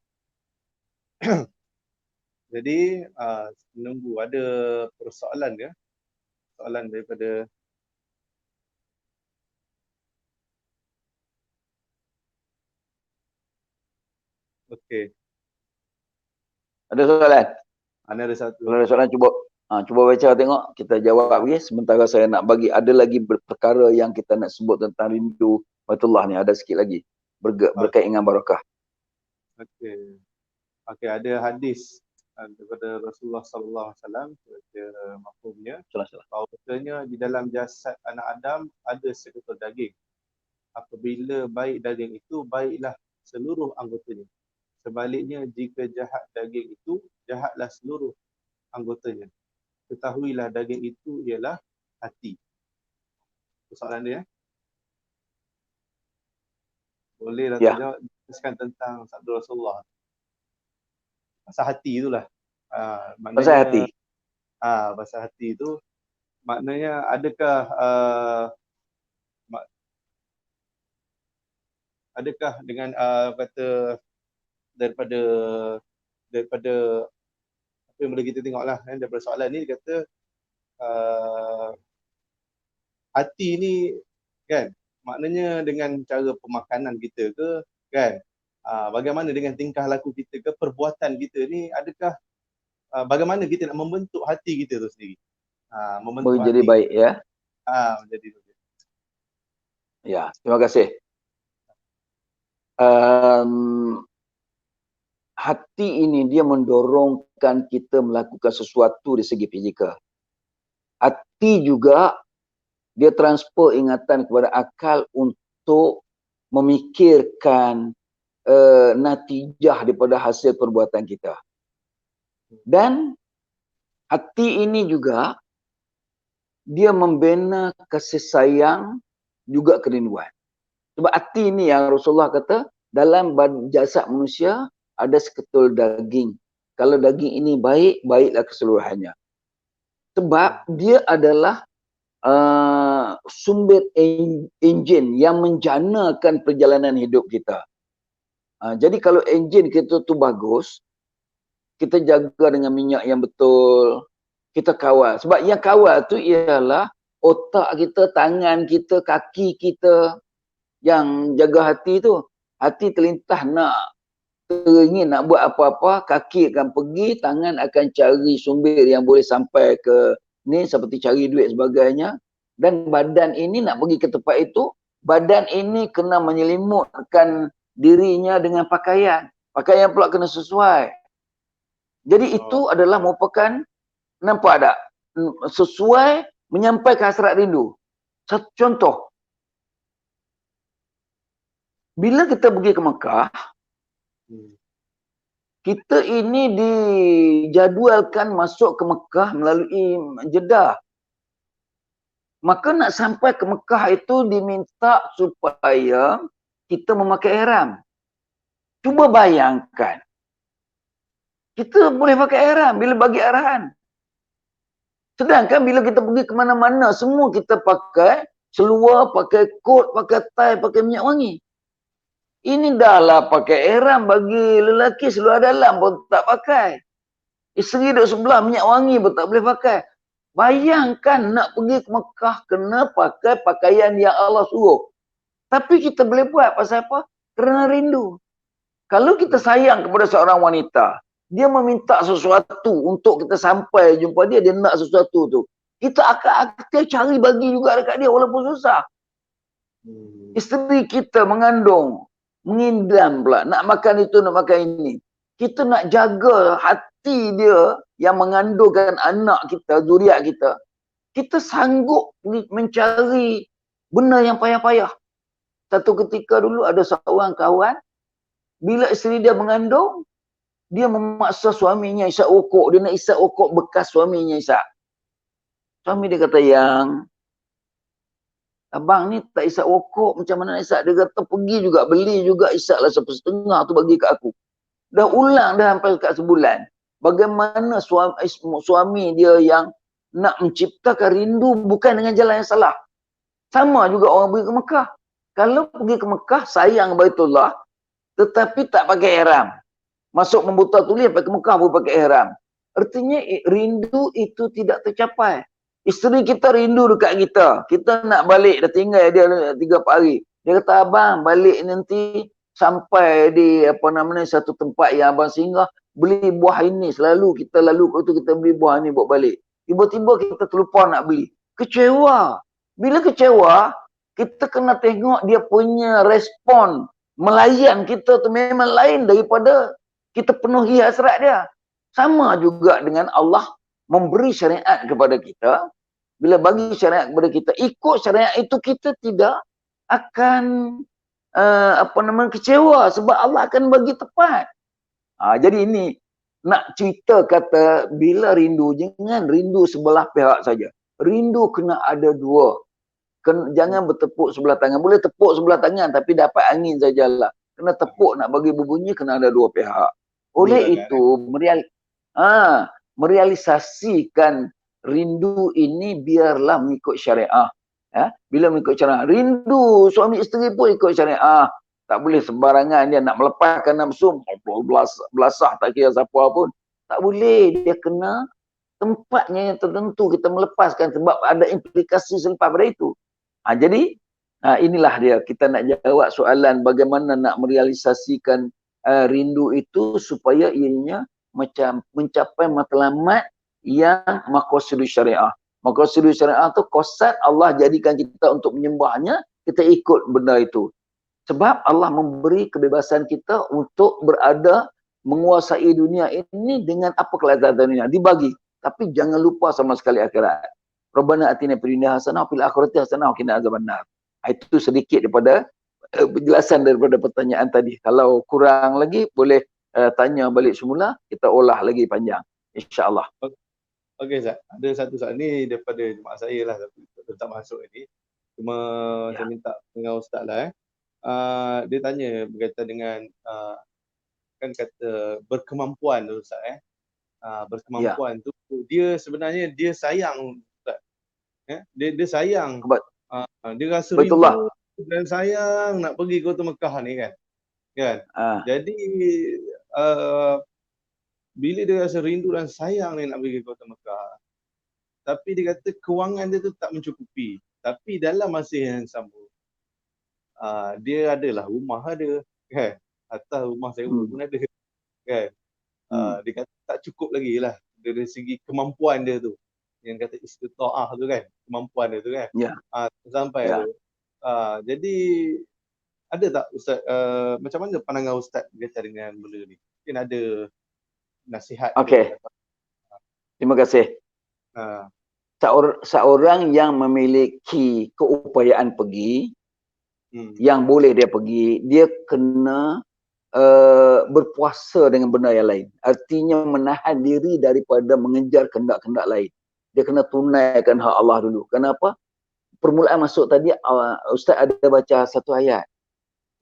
Jadi menunggu ada persoalan ke? Soalan daripada okey. Ada soalan? Ada satu. Kalau ada soalan cuba baca tengok, kita jawab lagi. Sementara saya nak bagi, ada lagi perkara yang kita nak sebut tentang rindu Baitullah ni, ada sikit lagi berkait dengan barakah. Okey. Okey, ada hadis daripada Rasulullah sallallahu alaihi wasallam, mafhumnya bahawasanya di dalam jasad anak Adam ada seketul daging. Apabila baik daging itu, baiklah seluruh anggotanya. Sebaliknya, jika jahat daging itu, jahatlah seluruh anggotanya. Ketahuilah daging itu ialah hati. Soalan dia. Bolehlah tanya jelaskan tentang sabda Rasulullah. Pasal hati itulah. Pasal hati. Pasal hati itu maknanya adakah dengan kata daripada apa yang boleh kita tengoklah daripada soalan ni, dia kata hati ni kan maknanya dengan cara pemakanan kita ke kan, bagaimana dengan tingkah laku kita ke, perbuatan kita ni, adakah bagaimana kita nak membentuk hati kita tu sendiri, membentuk menjadi hati baik ya. Menjadi Ya, terima kasih. Hati ini dia mendorongkan kita melakukan sesuatu di segi fizikal. Hati juga dia transfer ingatan kepada akal untuk memikirkan natijah daripada hasil perbuatan kita. Dan hati ini juga dia membina kasih sayang juga kerinduan. Sebab hati ini yang Rasulullah kata dalam jasad manusia ada seketul daging. Kalau daging ini baik, baiklah keseluruhannya. Sebab dia adalah sumber enjin yang menjanakan perjalanan hidup kita. Jadi kalau enjin kita tu bagus, kita jaga dengan minyak yang betul, kita kawal. Sebab yang kawal tu ialah otak kita, tangan kita, kaki kita. Yang jaga hati tu, hati terlintah nak teringin nak buat apa-apa, kaki akan pergi, tangan akan cari sumber yang boleh sampai ke ni seperti cari duit sebagainya, dan badan ini nak pergi ke tempat itu, badan ini kena menyelimutkan dirinya dengan pakaian. Pakaian pula kena sesuai. Jadi itu adalah merupakan, nampak tak? Sesuai menyampaikan hasrat rindu. Satu contoh, bila kita pergi ke Mekah, kita ini dijadualkan masuk ke Mekah melalui Jeddah. Maka nak sampai ke Mekah itu diminta supaya kita memakai ihram. Cuba bayangkan, kita boleh pakai ihram bila bagi arahan. Sedangkan bila kita pergi ke mana-mana, semua kita pakai seluar, pakai kot, pakai tie, pakai minyak wangi. Ini dahlah pakai ihram bagi lelaki, seluar dalam pun tak pakai. Isteri duduk sebelah, minyak wangi pun tak boleh pakai. Bayangkan nak pergi ke Mekah, kena pakai pakaian yang Allah suruh. Tapi kita boleh buat pasal apa? Kerana rindu. Kalau kita sayang kepada seorang wanita, dia meminta sesuatu untuk kita sampai jumpa dia, dia nak sesuatu tu, kita akan cari bagi juga dekat dia walaupun susah. Isteri kita mengandung, mengindam pula, nak makan itu, nak makan ini. Kita nak jaga hati dia yang mengandungkan anak kita, zuriat kita. Kita sanggup mencari benda yang payah-payah. Satu ketika dulu ada seorang kawan, bila isteri dia mengandung, dia memaksa suaminya isap rokok. Dia nak isap rokok bekas suaminya isap. Suami dia kata, yang abang ni tak isap rokok, macam mana nak isap? Dia kata, pergi juga, beli juga, isap lah setengah tu bagi kat aku. Dah ulang dah sampai kat sebulan. Bagaimana suami dia yang nak menciptakan rindu bukan dengan jalan yang salah. Sama juga orang pergi ke Mekah. Kalau pergi ke Mekah, sayang Baitullah, tetapi tak pakai ihram. Masuk membuta tulis, pergi ke Mekah pun pakai ihram. Artinya rindu itu tidak tercapai. Isteri kita rindu dekat kita. Kita nak balik, dah tinggal dia 3-4 hari. Dia kata, abang balik nanti sampai di satu tempat yang abang singgah, beli buah ini. Selalu kita kita beli buah ni buat balik. Tiba-tiba kita terlupa nak beli. Kecewa. Bila kecewa, kita kena tengok dia punya respon melayan kita tu memang lain daripada kita penuhi hasrat dia. Sama juga dengan Allah memberi syariat kepada kita. Bila bagi syariat kepada kita, ikut syariat itu, kita tidak akan kecewa sebab Allah akan bagi tepat. Jadi ini nak cerita kata bila rindu, jangan rindu sebelah pihak saja. Rindu kena ada dua. Jangan bertepuk sebelah tangan. Boleh tepuk sebelah tangan tapi dapat angin sajalah. Kena tepuk nak bagi berbunyi, kena ada dua pihak. Oleh itu merealisasikan rindu ini biarlah mengikut syariah. Bila mengikut syariah, rindu suami isteri pun ikut syariah. Tak boleh sembarangan dia nak melepaskan nafsu, belasah tak kira siapa pun. Tak boleh, dia kena tempatnya yang tertentu kita melepaskan sebab ada implikasi selepas pada itu. Jadi inilah dia, kita nak jawab soalan bagaimana nak merealisasikan rindu itu supaya ianya macam mencapai matlamat yang maqasidus syariah. Maqasidus syariah tu qasad Allah jadikan kita untuk menyembahnya, kita ikut benda itu. Sebab Allah memberi kebebasan kita untuk berada menguasai dunia ini dengan apa kelezatan dunia. Dibagi. Tapi jangan lupa sama sekali akhirat. Rabbana atina fid dunya hasanah wa fil akhirati hasanah wa qina azabannar. Itu sedikit daripada penjelasan daripada pertanyaan tadi. Kalau kurang lagi boleh tanya balik semula, kita olah lagi panjang. InsyaAllah. Okey Ustaz, ada satu soalan ni daripada jemaah saya lah, tapi tak masuk ini. Cuma saya minta dengan Ustaz lah. Dia tanya berkaitan dengan kan kata berkemampuan tu Ustaz. Berkemampuan tu dia sebenarnya dia sayang Ustaz. Dia sayang. Dia rasa rindu dan sayang nak pergi ke Kota Mekah ni kan. Jadi bila dia rasa rindu dan sayang ni nak pergi ke Kota Mekah, tapi dia kata kewangan dia tu tak mencukupi. Tapi dalam masa yang sama, dia adalah rumah ada kan, atau rumah sewa pun ada kan. Dia kata tak cukup lagi lah dari segi kemampuan dia tu, yang kata istita'ah tu kan, kemampuan dia tu kan. Sampai tu. Jadi ada tak Ustaz, macam mana pandangan Ustaz berkaitan dengan benda ni? Mungkin ada nasihat. Okey. Terima kasih. Seorang yang memiliki keupayaan pergi, yang boleh dia pergi, dia kena berpuasa dengan benda yang lain. Artinya menahan diri daripada mengejar kehendak-kehendak lain. Dia kena tunaikan hak Allah dulu. Kenapa? Permulaan masuk tadi, Ustaz ada baca satu ayat.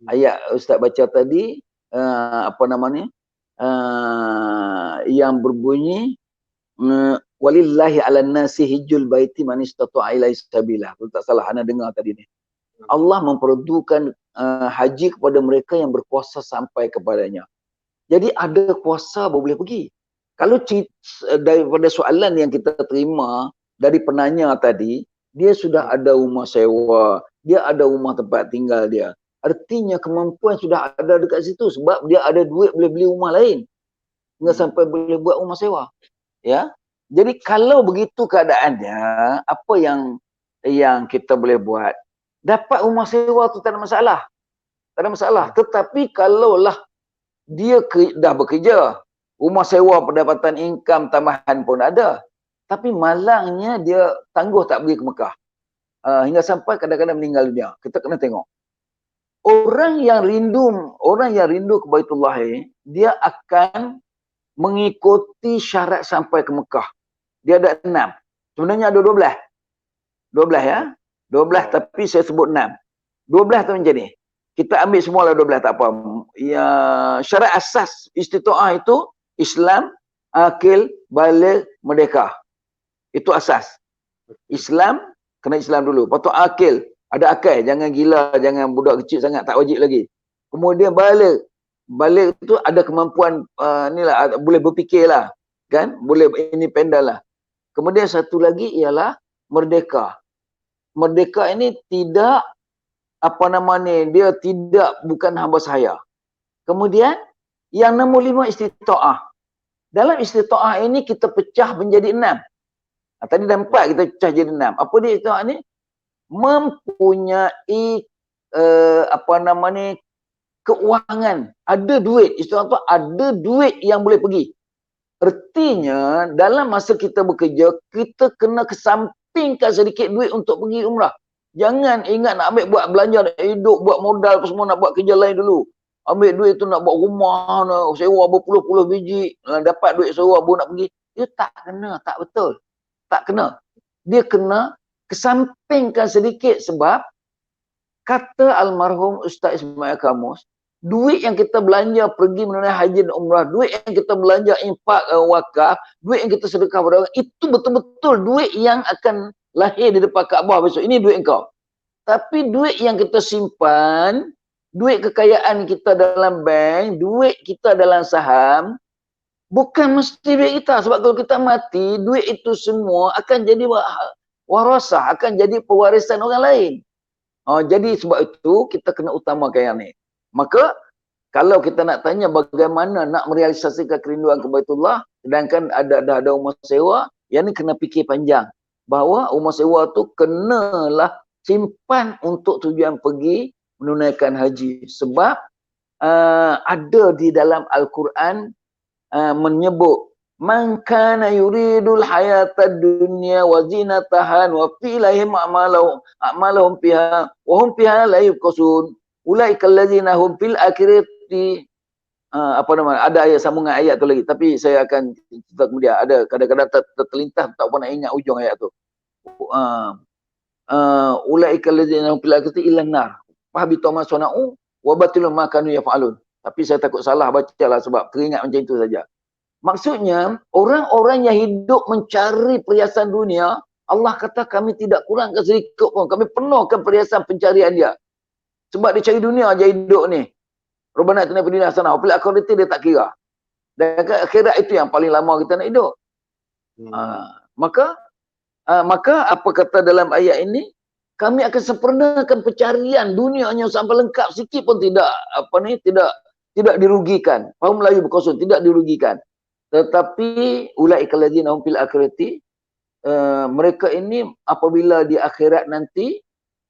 Ayat Ustaz baca tadi, yang berbunyi walillahi 'alan nasi hijjul baiti man istata'a ilaihi sabila. Kalau tak salah ana dengar tadi ni. Allah memperdukan haji kepada mereka yang berkuasa sampai kepadanya. Jadi ada kuasa boleh pergi. Kalau daripada soalan yang kita terima dari penanya tadi, dia sudah ada rumah sewa, dia ada rumah tempat tinggal dia. Artinya kemampuan sudah ada dekat situ sebab dia ada duit boleh beli rumah lain. Hingga sampai boleh buat rumah sewa. Jadi kalau begitu keadaannya, apa yang kita boleh buat? Dapat rumah sewa tu tak ada masalah. Tak ada masalah. Tetapi kalaulah dia dah bekerja, rumah sewa, pendapatan income tambahan pun ada. Tapi malangnya dia tangguh tak pergi ke Mekah. Hingga sampai kadang-kadang meninggal dunia. Kita kena tengok. Orang yang rindu ke Baitullah ini, dia akan mengikuti syarat sampai ke Mekah. Dia ada 6. Sebenarnya ada 12. 12 ya. 12 tapi saya sebut 6. 12 tu macam ni. Kita ambil semualah 12 tak apa. Ya, syarat asas istita'ah itu Islam, akil, baligh, merdeka. Itu asas. Islam, kena Islam dulu. Lepas tu akil. Ada akal. Jangan gila, jangan budak kecil sangat. Tak wajib lagi. Kemudian baligh. Baligh itu ada kemampuan boleh berfikir lah. Kan? Boleh independen lah. Kemudian satu lagi ialah merdeka. Merdeka ini tidak dia tidak bukan hamba sahaya. Kemudian yang nombor 5 istita'ah. Dalam istita'ah ini kita pecah menjadi 6. Tadi dah 4 kita pecah jadi 6. Apa dia istita'ah ni? Mempunyai keuangan. Ada duit. Istita'ah tu ada duit yang boleh pergi. Artinya dalam masa kita bekerja, kita kena kesampingkan sedikit duit untuk pergi umrah. Jangan ingat nak ambil buat belanja, nak hidup, buat modal semua, nak buat kerja lain dulu. Ambil duit tu nak buat rumah, nak sewa berpuluh-puluh biji, dapat duit sewa baru nak pergi. Dia tak kena, tak betul. Tak kena. Dia kena kesampingkan sedikit sebab kata almarhum Ustaz Ismail Kamus, duit yang kita belanja pergi menunaikan haji dan umrah, duit yang kita belanja infak wakaf, duit yang kita sedekah pada orang, itu betul-betul duit yang akan lahir di depan Kaabah besok. Ini duit engkau. Tapi duit yang kita simpan, duit kekayaan kita dalam bank, duit kita dalam saham, bukan mesti duit kita. Sebab kalau kita mati, duit itu semua akan jadi warasah, akan jadi pewarisan orang lain. Jadi sebab itu kita kena utamakan yang ni. Maka kalau kita nak tanya bagaimana nak merealisasikan kerinduan ke Baitullah, sedangkan ada rumah sewa, yang ni kena fikir panjang. Bahawa rumah sewa tu kenalah simpan untuk tujuan pergi menunaikan haji. Sebab ada di dalam Al-Quran menyebut man kana yuridul hayatad dunya wa zinataha wa fi lahim a'malahum fiha wa hum fiha la yubqasun ulaika allazina hum fil akhirati ada ayat sambungan ayat tu lagi, tapi saya akan cerita kemudian. Ada kadang-kadang terlintas tak pernah ingat ujung ayat tu. Ulaika allazina hum fil akhirati illa nar fahbitu ma sana'u wa batilu ma kanu yaf'alun. Tapi saya takut salah bacalah sebab teringat macam itu saja. Maksudnya orang-orang yang hidup mencari perhiasan dunia, Allah kata kami tidak kurangkan sedikit pun, kami penuhkan perhiasan pencarian dia. Sebab dia cari dunia aja hidup ni. Rabbana atina fid dunya hasanah wa fil akhirati dia tak kira. Dan akhirat itu yang paling lama kita nak hidup. Maka apa kata dalam ayat ini? Kami akan sempurnakan pencarian dunianya sampai lengkap, sikit pun tidak dirugikan. Fahum la yubqasun, tidak dirugikan. Tetapi ulaika allazina hum fil akhirati, mereka ini apabila di akhirat nanti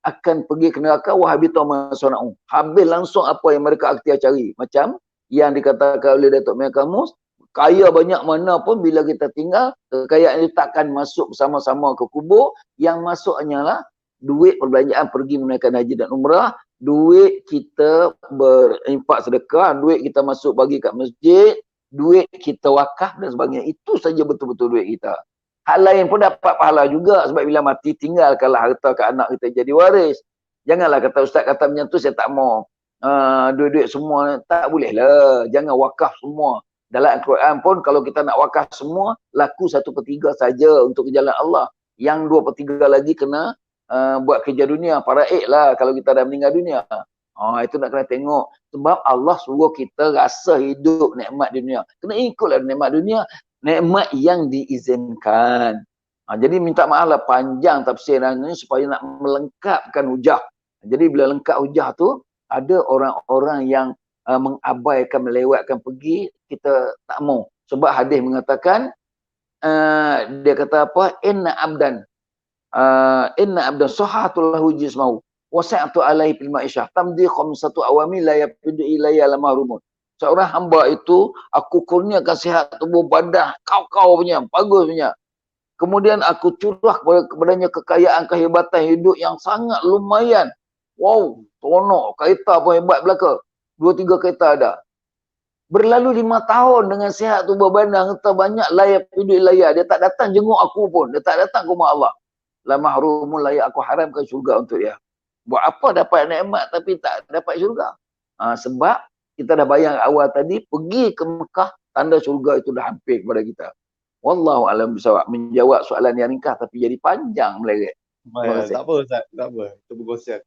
akan pergi ke neraka wahabita masana'u. Habis langsung apa yang mereka ikhtiar cari. Macam yang dikatakan oleh Datuk Meir Kamus, kaya banyak mana pun bila kita tinggal, kekayaan itu takkan masuk bersama-sama ke kubur. Yang masuk hanyalah duit perbelanjaan pergi menunaikan haji dan umrah, duit kita berinfak sedekah, duit kita masuk bagi kat masjid, duit kita wakaf dan sebagainya. Itu saja betul-betul duit kita. Hal lain pun dapat pahala juga sebab bila mati tinggalkanlah harta ke anak kita jadi waris. Janganlah kata ustaz kata macam tu saya tak mau. Duit-duit semua tak boleh lah. Jangan wakaf semua. Dalam Al-Quran pun kalau kita nak wakaf semua, laku 1/3 saja untuk jalan Allah. Yang 2/3 lagi kena buat kerja dunia, faraid lah kalau kita dah meninggal dunia. Itu nak kena tengok. Sebab Allah suruh kita rasa hidup nikmat dunia. Kena ikutlah nikmat dunia, nikmat yang diizinkan. Jadi minta maaf lah panjang tafsiran ini supaya nak melengkapkan hujah. Jadi bila lengkap hujah tu, ada orang-orang yang mengabaikan, melewatkan pergi, kita tak mau. Sebab hadis mengatakan, dia kata apa? Inna abdan sahatul lahu jismahu wasa'atu alaihi fil ma'isyah tamdi khamsatu awami la yafidu ilayya la mahrumun. Seorang hamba itu aku kurniakan sihat tubuh badan kau punya, bagus punya. Kemudian aku curah kepadanya kekayaan, kehebatan hidup yang sangat lumayan. Wow, seronok. Kereta pun hebat belaka. 2-3 kereta ada. Berlalu 5 tahun dengan sihat tubuh badan, kata banyak layak duit layak. Dia tak datang jenguk aku pun. Dia tak datang ke rumah Allah. La mahrumun layak, aku haramkan syurga untuk dia. Buat apa dapat nikmat tapi tak dapat syurga? Sebab kita dah bayang awal tadi, pergi ke Mekah, tanda syurga itu dah hampir kepada kita. Wallahu alam bisawab. Menjawab soalan yang ringkas tapi jadi panjang meleret. Terima kasih. Tak apa Ustaz, tak apa. Itu perkongsian.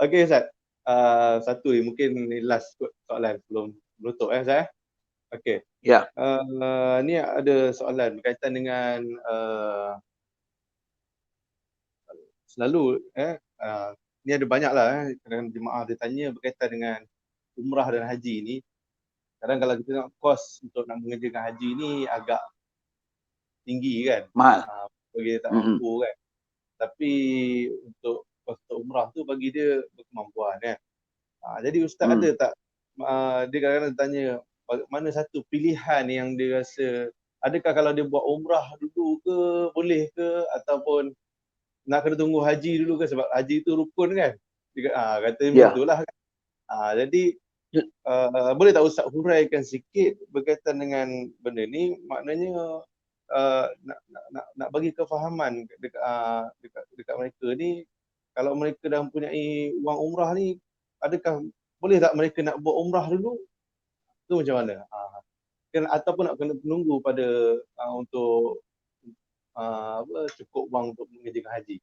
Okey Ustaz. Satu ni mungkin ni last soalan sebelum menutup Ustaz. Okey. Ya. Ni ada soalan berkaitan dengan selalu ni ada banyaklah kadang jemaah dia tanya berkaitan dengan umrah dan haji ni. Kadang kalau kita nak kos untuk nak mengerjakan haji ni agak tinggi kan. Mahal. Bagi dia tak mampu kan. Tapi untuk kos umrah tu bagi dia berkemampuan kan. Jadi ustaz ada tak dia kadang-kadang tanya mana satu pilihan yang dia rasa, adakah kalau dia buat umrah dulu ke boleh ke, ataupun nak kena tunggu haji dulu ke, sebab haji tu rukun kan. Dia kata begitulah kan. Jadi boleh tak ustaz huraikan sikit berkaitan dengan benda ni, maknanya nak bagi kefahaman dekat mereka ni, kalau mereka dah mempunyai wang umrah ni, adakah boleh tak mereka nak buat umrah dulu? Tu macam mana? Ataupun nak kena menunggu pada untuk cukup wang untuk mengerjakan haji.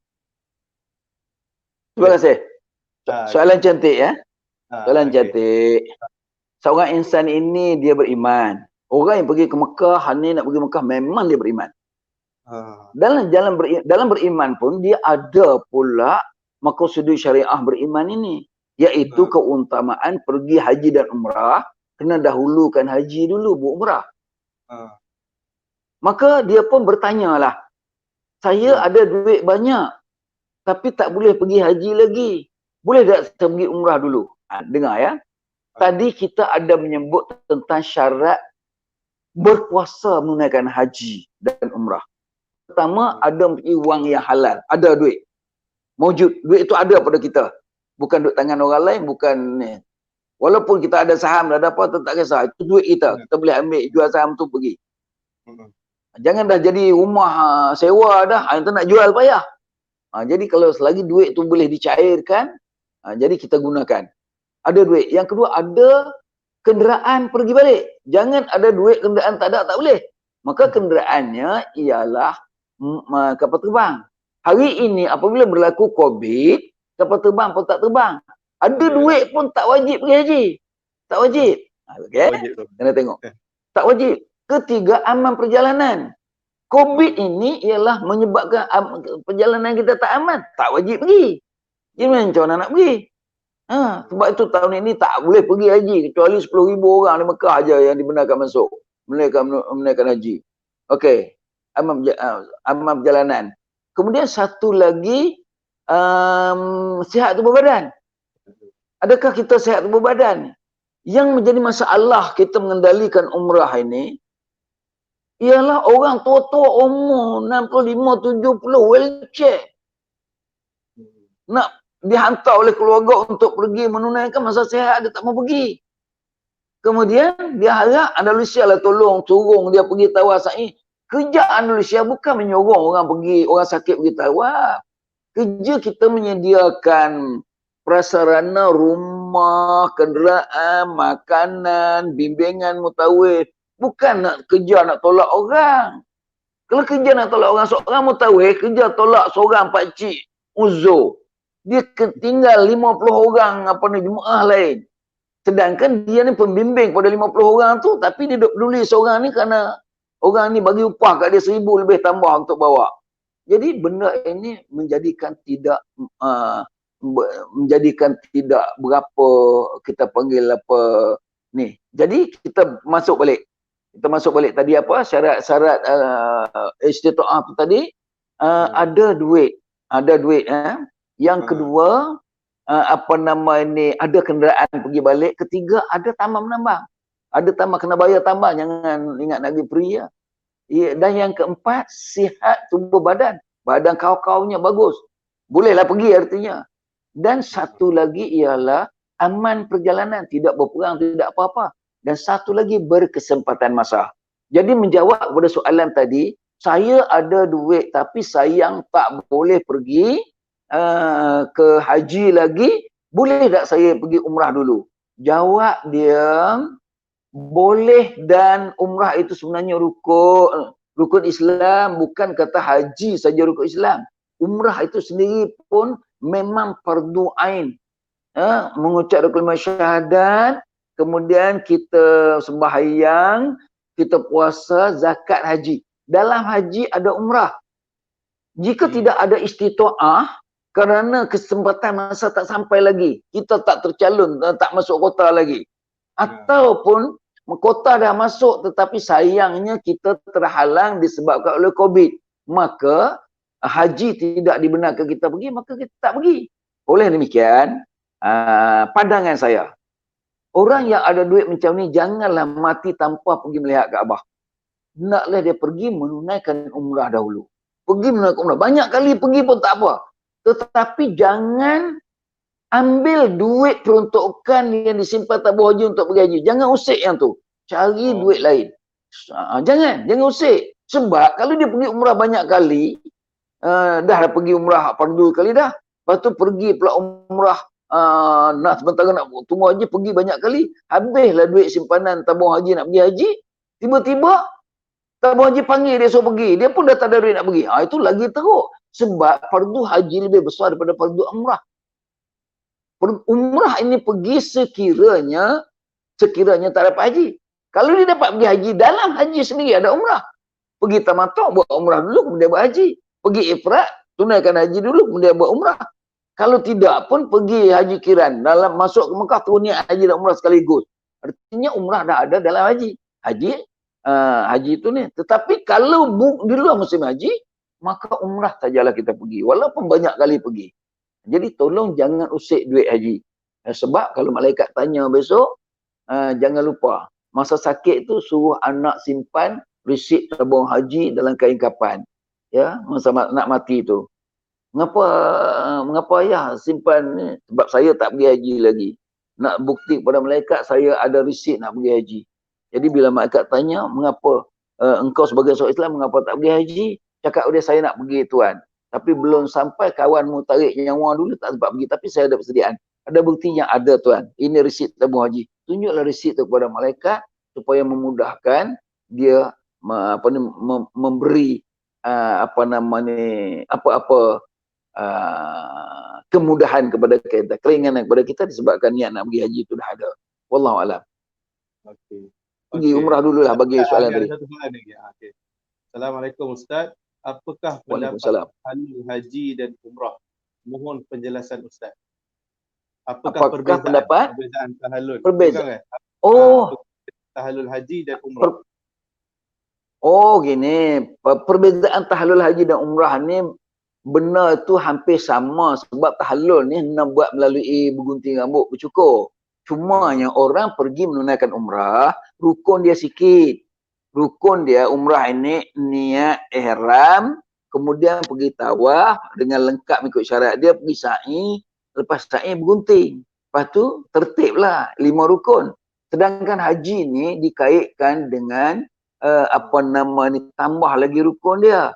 Terima kasih. Soalan cantik ya. Soalan cantik. Seorang insan ini dia beriman. Orang yang pergi ke Mekah, ni nak pergi Mekah, memang dia beriman. Dalam beriman pun dia ada pula maqasid syariah beriman ini, iaitu keutamaan pergi haji dan umrah, kena dahulukan haji dulu, buat umrah. Maka dia pun bertanyalah, saya ada duit banyak tapi tak boleh pergi haji lagi, boleh tak saya pergi umrah dulu? Dengar ya, tadi kita ada menyebut tentang syarat berpuasa menunaikan haji dan umrah. Pertama, ada mempunyai wang yang halal, ada duit mewujud, duit itu ada pada kita, bukan duit tangan orang lain, bukan ni. Walaupun kita ada saham, ada apa, tak kisah, itu duit kita, kita boleh ambil, jual saham tu pergi. Jangan dah jadi rumah sewa dah, yang tu nak jual payah. Jadi kalau selagi duit tu boleh dicairkan, jadi kita gunakan. Ada duit. Yang kedua, ada kenderaan pergi balik. Jangan ada duit, kenderaan tak ada, tak boleh. Maka kenderaannya ialah kapal terbang. Hari ini apabila berlaku COVID, kapal terbang pun tak terbang. Ada duit pun tak wajib pergi haji. Tak wajib. Okay? Kena tengok. Tak wajib. Ketiga, aman perjalanan. COVID ini ialah menyebabkan perjalanan kita tak aman. Tak wajib pergi. Jadi macam mana nak pergi? Sebab itu tahun ini tak boleh pergi haji. Kecuali 10,000 orang di Mekah aja yang dibenarkan masuk. Menunaikan haji. Okey. Aman perjalanan. Kemudian satu lagi, sihat tubuh badan. Adakah kita sihat tubuh badan? Yang menjadi masalah kita mengendalikan umrah ini ialah orang tua-tua umur 65-70 wheelchair. Nak dihantar oleh keluarga untuk pergi menunaikan, masa sihat dia tak mau pergi. Kemudian dia harap Andalusia lah tolong, turung dia pergi tawaf sa'i. Kerja Andalusia bukan menyokong orang pergi, orang sakit pergi tawaf. Kerja kita menyediakan prasarana, rumah, kenderaan, makanan, bimbingan mutawif. Bukan nak kerja nak tolak orang. Kalau kerja nak tolak orang, seorang mutawif, kerja tolak seorang pakcik uzur. Dia tinggal 50 orang jemaah lain. Sedangkan dia ni pembimbing pada 50 orang tu, tapi dia duk peduli seorang ni kerana orang ni bagi upah kat dia 1,000 lebih tambah untuk bawa. Jadi benda ini menjadikan tidak berapa kita panggil apa ni. Jadi kita masuk balik. Tadi apa? Syarat-syarat istitaah tu tadi, ada duit. Yang kedua, ada kenderaan pergi balik. Ketiga, ada tambang menambang. Ada tambang, kena bayar tambang, jangan ingat nak pergi free ya. Dan yang keempat, sihat tubuh badan. Badan kau-kaunya bagus. Bolehlah pergi artinya. Dan satu lagi ialah aman perjalanan, tidak berperang, tidak apa-apa. Dan satu lagi berkesempatan masa. Jadi menjawab kepada soalan tadi, saya ada duit tapi sayang tak boleh pergi ke haji lagi, boleh tak saya pergi umrah dulu? Jawab dia, boleh, dan umrah itu sebenarnya rukun Islam, bukan kata haji saja rukun Islam. Umrah itu sendiri pun memang fardu ain. Mengucap kalimah syahadat, kemudian kita sembahyang, kita puasa, zakat, haji. Dalam haji ada umrah. Jika tidak ada istitaah, kerana kesempatan masa tak sampai lagi, kita tak tercalon, tak masuk kota lagi. Ataupun kota dah masuk tetapi sayangnya kita terhalang disebabkan oleh COVID. Maka haji tidak dibenarkan kita pergi, maka kita tak pergi. Oleh demikian, pandangan saya, orang yang ada duit macam ni janganlah mati tanpa pergi melihat Kaabah. Naklah dia pergi menunaikan umrah dahulu. Pergi menunaikan umrah. Banyak kali pergi pun tak apa. Tetapi jangan ambil duit peruntukan yang disimpan tabung haji untuk pergi haji. Jangan usik yang tu. Cari duit lain. Jangan usik. Sebab kalau dia pergi umrah banyak kali, dah pergi umrah fardu kali dah. Lepas tu pergi pula umrah nak sementara nak tunggu haji, pergi banyak kali. Habislah duit simpanan tabung haji nak pergi haji. Tiba-tiba tabung haji panggil dia suruh pergi. Dia pun dah tak ada duit nak pergi. Itu lagi teruk. Sebab fardu haji lebih besar daripada fardu umrah. Umrah ini pergi sekiranya tak dapat haji. Kalau dia dapat pergi haji, dalam haji sendiri ada umrah. Pergi tamattu' buat umrah dulu, kemudian buat haji. Pergi ifrad, tunaikan haji dulu, kemudian buat umrah. Kalau tidak pun pergi haji kiran. Dalam masuk ke Mekah, terus niat haji dan umrah sekaligus. Artinya umrah dah ada dalam haji. Haji itu ni. Tetapi kalau di luar musim haji, maka umrah sajalah kita pergi. Walaupun banyak kali pergi. Jadi tolong jangan usik duit haji. Sebab kalau malaikat tanya besok, jangan lupa. Masa sakit tu suruh anak simpan resit tabung haji dalam kain kapan. Ya, masa nak mati tu. Mengapa ayah simpan ni? Sebab saya tak pergi haji lagi. Nak bukti kepada malaikat saya ada resit nak pergi haji. Jadi bila malaikat tanya, mengapa engkau sebagai seorang Islam mengapa tak pergi haji? Cakap dia, saya nak pergi tuan. Tapi belum sampai kawanmu tarik nyawa dulu, tak sempat pergi. Tapi saya ada persediaan. Ada bukti yang ada tuan. Ini resit tabung haji. Tunjuklah resit tu kepada malaikat supaya memudahkan dia memberi apa-apa kemudahan kepada kita, keringanan kepada kita disebabkan niat nak pergi haji itu dah ada. Wallahu a'lam. Okey. Pergi umrah dululah bagi soalan tadi. Ada satu soalan lagi. Okey. Assalamualaikum Ustaz. Apakah pendapat Waalaikumsalam. ahli haji dan umrah? Mohon penjelasan Ustaz. Apakah pendapat? Perbezaan tahallul? Perbezaan. Tahallul haji dan umrah. Gini. Perbezaan tahallul haji dan umrah ni benar tu hampir sama, sebab tahallul ni nak buat melalui bergunting rambut, bercukur. Cumanya orang pergi menunaikan umrah, rukun dia sikit. Rukun dia umrah ini niat ihram, kemudian pergi tawaf dengan lengkap ikut syarat dia, pergi sa'i, lepas sa'i bergunting. Lepas tu tertiblah 5 rukun. Sedangkan haji ni dikaitkan dengan tambah lagi rukun dia.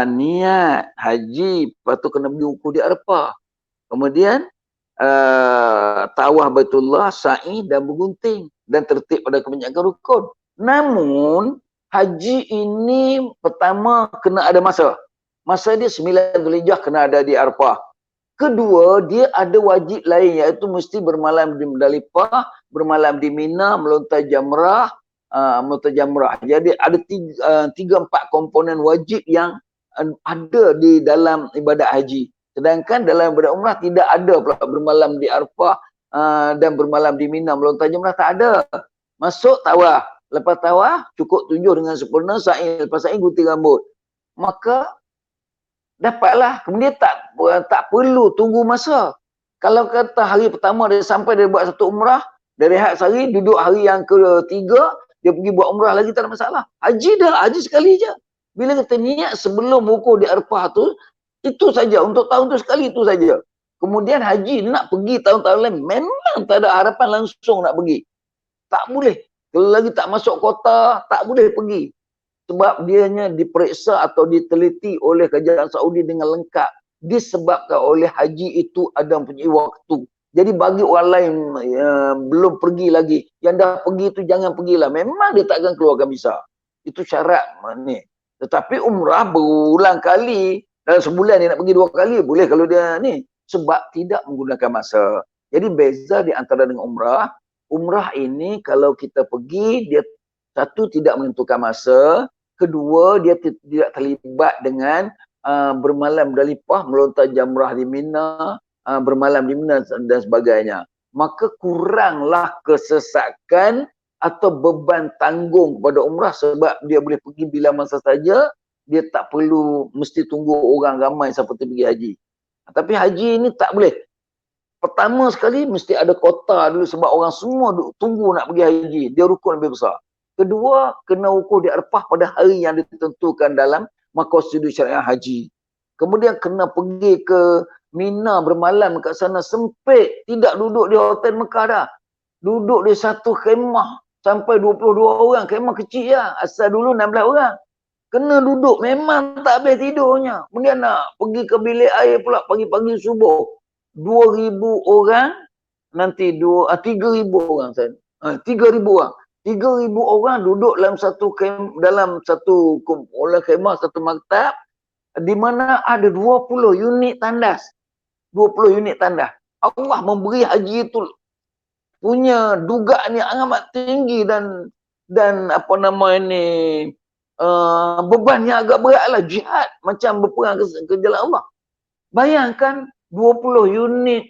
Niat haji, lepas tu kena pergi wukuf di Arafah. Kemudian tawaf Baitullah, sa'i dan bergunting, dan tertib pada kebanyakan rukun. Namun haji ini pertama kena ada masa. Masa dia 9 Zulhijjah kena ada di Arafah. Kedua, dia ada wajib lain, iaitu mesti bermalam di Muzdalifah, bermalam di Mina, melontar jamrah. Jadi ada 3-4 komponen wajib yang ada di dalam ibadat haji. Sedangkan dalam ibadat umrah tidak ada pula bermalam di Arafah dan bermalam di Mina, melontar jamrah, tak ada. Masuk tawaf. Lepas tawaf cukup tunjuk dengan sempurna, sa'i, lepas sa'i gunting rambut. Maka dapatlah. Kemudian tak perlu tunggu masa. Kalau kata hari pertama dia sampai dia buat satu umrah, dia rehat sehari, duduk hari yang ketiga, dia pergi buat umrah lagi, tak ada masalah. Haji haji sekali je. Bila kita niat sebelum wukuf di Arafah tu, itu saja. Untuk tahun tu sekali itu saja. Kemudian haji nak pergi tahun-tahun lain, memang tak ada harapan langsung nak pergi. Tak boleh. Kalau lagi tak masuk kota, tak boleh pergi. Sebab dianya diperiksa atau diteliti oleh kerajaan Saudi dengan lengkap. Disebabkan oleh haji itu ada mempunyai waktu. Jadi bagi orang lain belum pergi lagi, yang dah pergi tu jangan pergilah. Memang dia tak akan keluarkan visa. Itu syarat ni. Tetapi umrah berulang kali. Dalam sebulan dia nak pergi 2 kali, boleh kalau dia ni. Sebab tidak menggunakan masa. Jadi beza di antara dengan umrah. Umrah ini kalau kita pergi, dia satu tidak menentukan masa. Kedua, dia tidak terlibat dengan bermalam Muzdalifah, melontar jamrah di Mina, bermalam di Mina dan sebagainya. Maka kuranglah kesesakan atau beban tanggung kepada umrah sebab dia boleh pergi bila masa saja, dia tak perlu mesti tunggu orang ramai seperti pergi haji. Tapi haji ini tak boleh. Pertama sekali mesti ada kota dulu sebab orang semua tunggu nak pergi haji. Dia rukun lebih besar. Kedua, kena wukuf di Arafah pada hari yang ditentukan dalam maqasid syariah haji. Kemudian kena pergi ke Mina bermalam kat sana sempit. Tidak duduk di hotel Mekah dah. Duduk di satu khemah sampai 22 orang. Khemah kecil lah. Asal dulu 16 orang. Kena duduk. Memang tak habis tidurnya. Kemudian nak pergi ke bilik air pula pagi-pagi subuh. 2,000 orang. Nanti 3,000 orang. 3,000 orang. 3,000 orang duduk dalam satu khemah, satu maktab. Di mana ada 20 unit tandas. 20 unit tandas. Allah memberi haji itu punya dugaan yang amat tinggi dan apa nama ini beban yang agak berat lah, jihad macam berperang ke jalan Allah. Bayangkan 20 unit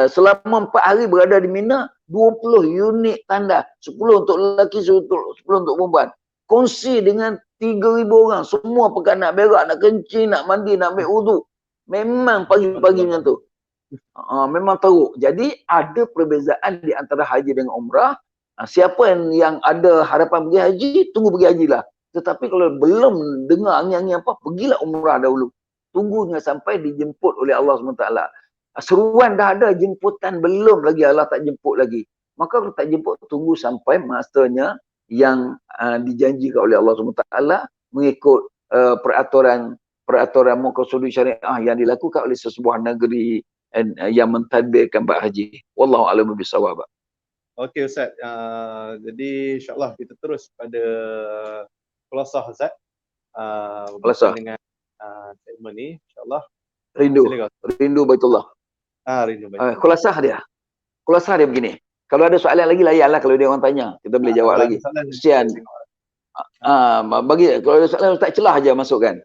selama 4 hari berada di Mina, 20 unit tandas, 10 untuk lelaki, 10 untuk perempuan. Kongsi dengan 3,000 orang, semua pekan nak berak, nak kencing, nak mandi, nak ambil wudu. Memang pagi-pagi macam tu. Memang teruk. Jadi ada perbezaan di antara haji dengan umrah. Siapa yang ada harapan pergi haji, tunggu pergi haji lah. Tetapi kalau belum dengar angin-angin apa, pergilah umrah dahulu. Tunggu hingga sampai dijemput oleh Allah SWT. Seruan dah ada, jemputan belum lagi, Allah tak jemput lagi. Maka kalau tak jemput, tunggu sampai masanya yang dijanjikan oleh Allah SWT mengikut peraturan maqasid syariah yang dilakukan oleh sesebuah negeri yang mentadbirkan bab haji. Wallahu a'lam bishawab. Okey Ustaz. Jadi insya-Allah kita terus pada khulasah Ustaz. Khulasah dengan segmen ni insya-Allah. Rindu Baitullah. Rindu Baitullah. Khulasah dia begini. Kalau ada soalan lagi layanlah kalau dia orang tanya. Kita boleh jawab lagi. Kesian. Kalau ada soalan tak celah aja masukkan.